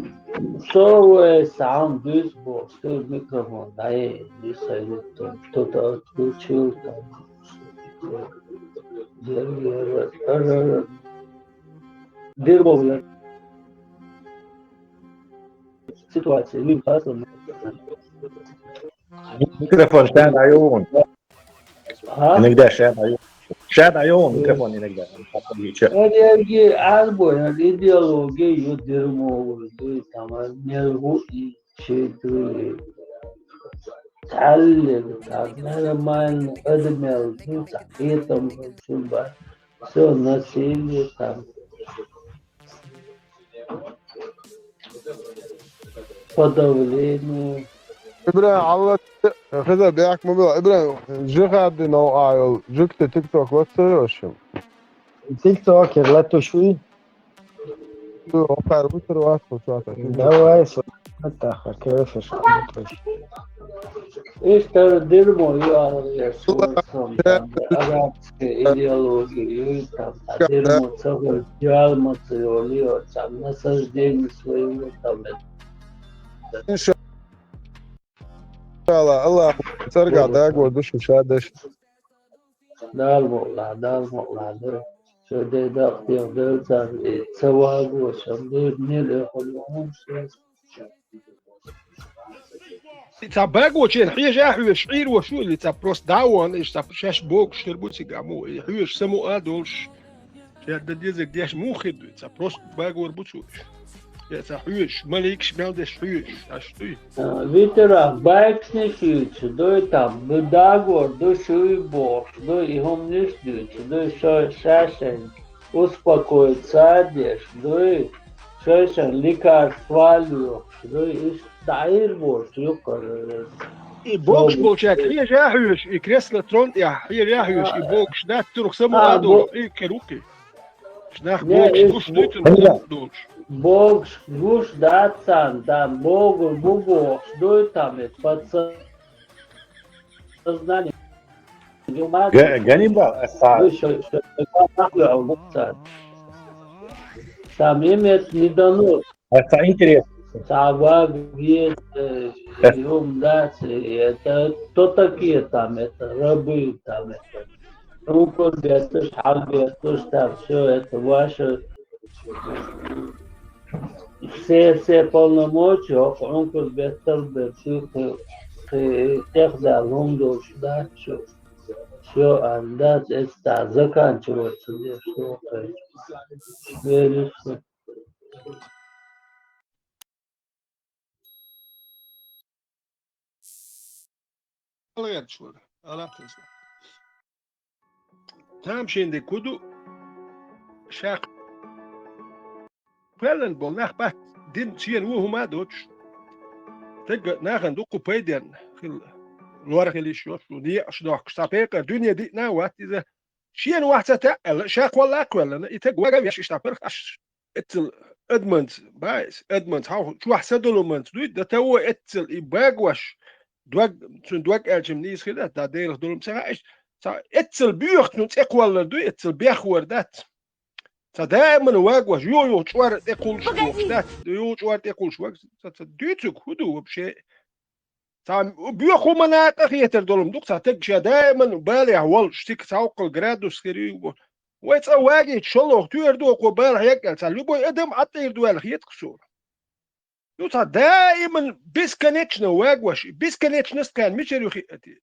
شو ساوند دوز بو شو ميكروفون داي لسه توتا توشو دير بولا سيتواتسي مين خاصة ميكروفون شاد عيون ها نقدر شاد عيون ميكروفون نقدر энергия арбой идеология юдермовый тамар нерву и чедры تعلم نرمان أدمل تعقيتم شنبا سو نسيلي تام فضولينو إبراهيم الله خذ بيعك موبايل إبراهيم جغاد نو آيل جكت تيك توك واتسيوشم تيك توك يغلطوا شوي وقار بطر واسفو شاطر دواي متأخر كيفش إيش ترى ديرمو يا سوسم арабская идеология там дерьмо целый идеал материалио там насаждение своего там иншалла الله ترجع داق ودش وشادش دال والله شو ده دقيق ده سواق وشمدير نيل يخلون تابعوا وشين حيش أحوي شعير وشو اللي تبروس داون إيش تبشاش بوك شربوتي جامو حيش سمو أدولش شاد ديزك ديش مو خدو تبروس باجو ربوتوش يا تحويش مالكش مالدش حيش أشتوي فيترا بايكس نشيتش دو تام بداغور دو شوي بوش دو يهم نشدوش دو شاشن успокоиться одежь дой шешен лекарства лёг дой دعير بوش يقر и бокс болчак حيش أحويش и кресло трон я حيش أحويش и бокс да تروح سمو أدول и كروكي شناخ бокс гуш нытен бокс гуш датсан там богу бубош дой там подсознание Ганнибал сам имеет недонос. Это интересно. Савак есть юм дать, это кто такие там, это рабы там, это руку бьешь, хал бьешь, там все это ваше все полномочия, он бьешь, тех да лондош да все отдать это заканчивается что веришь غير شوي لا تنسى تام شيندي كودو شاق فعلا بول ناخ بات دين شين وهو ما دوتش تلقى ناخن دوكو بيدين خل الورق اللي شوف دي اشدوك شتابيك الدنيا دي ناوات اذا شين واحد تاع شاق ولا اكل يتق وقا يش شتابيك اش اتل ادمنت بايس ادمنت هاو شو حسدلومنت دوت ده تو اتل يباغوش دوك الجمنيس كده دا دير دولم ساعه اتل بيوخت نوت اقوال دو اتل بيخور دات دائما واقوش يو شوار تقول شو يو شوار تقول شو ديتك هدو بشيء بيخو مناط أخيتر دولم دوك تكشى دائما بالي هول شتيك ساوق الجرادوس كريو ويتس واجي تشلو تير دوك وبالح يكل سالبو ادم عطير دوال خيت كسور يو دائما بيسكنيتشنا واقوش بيسكنيتشنس كان مش يخيتي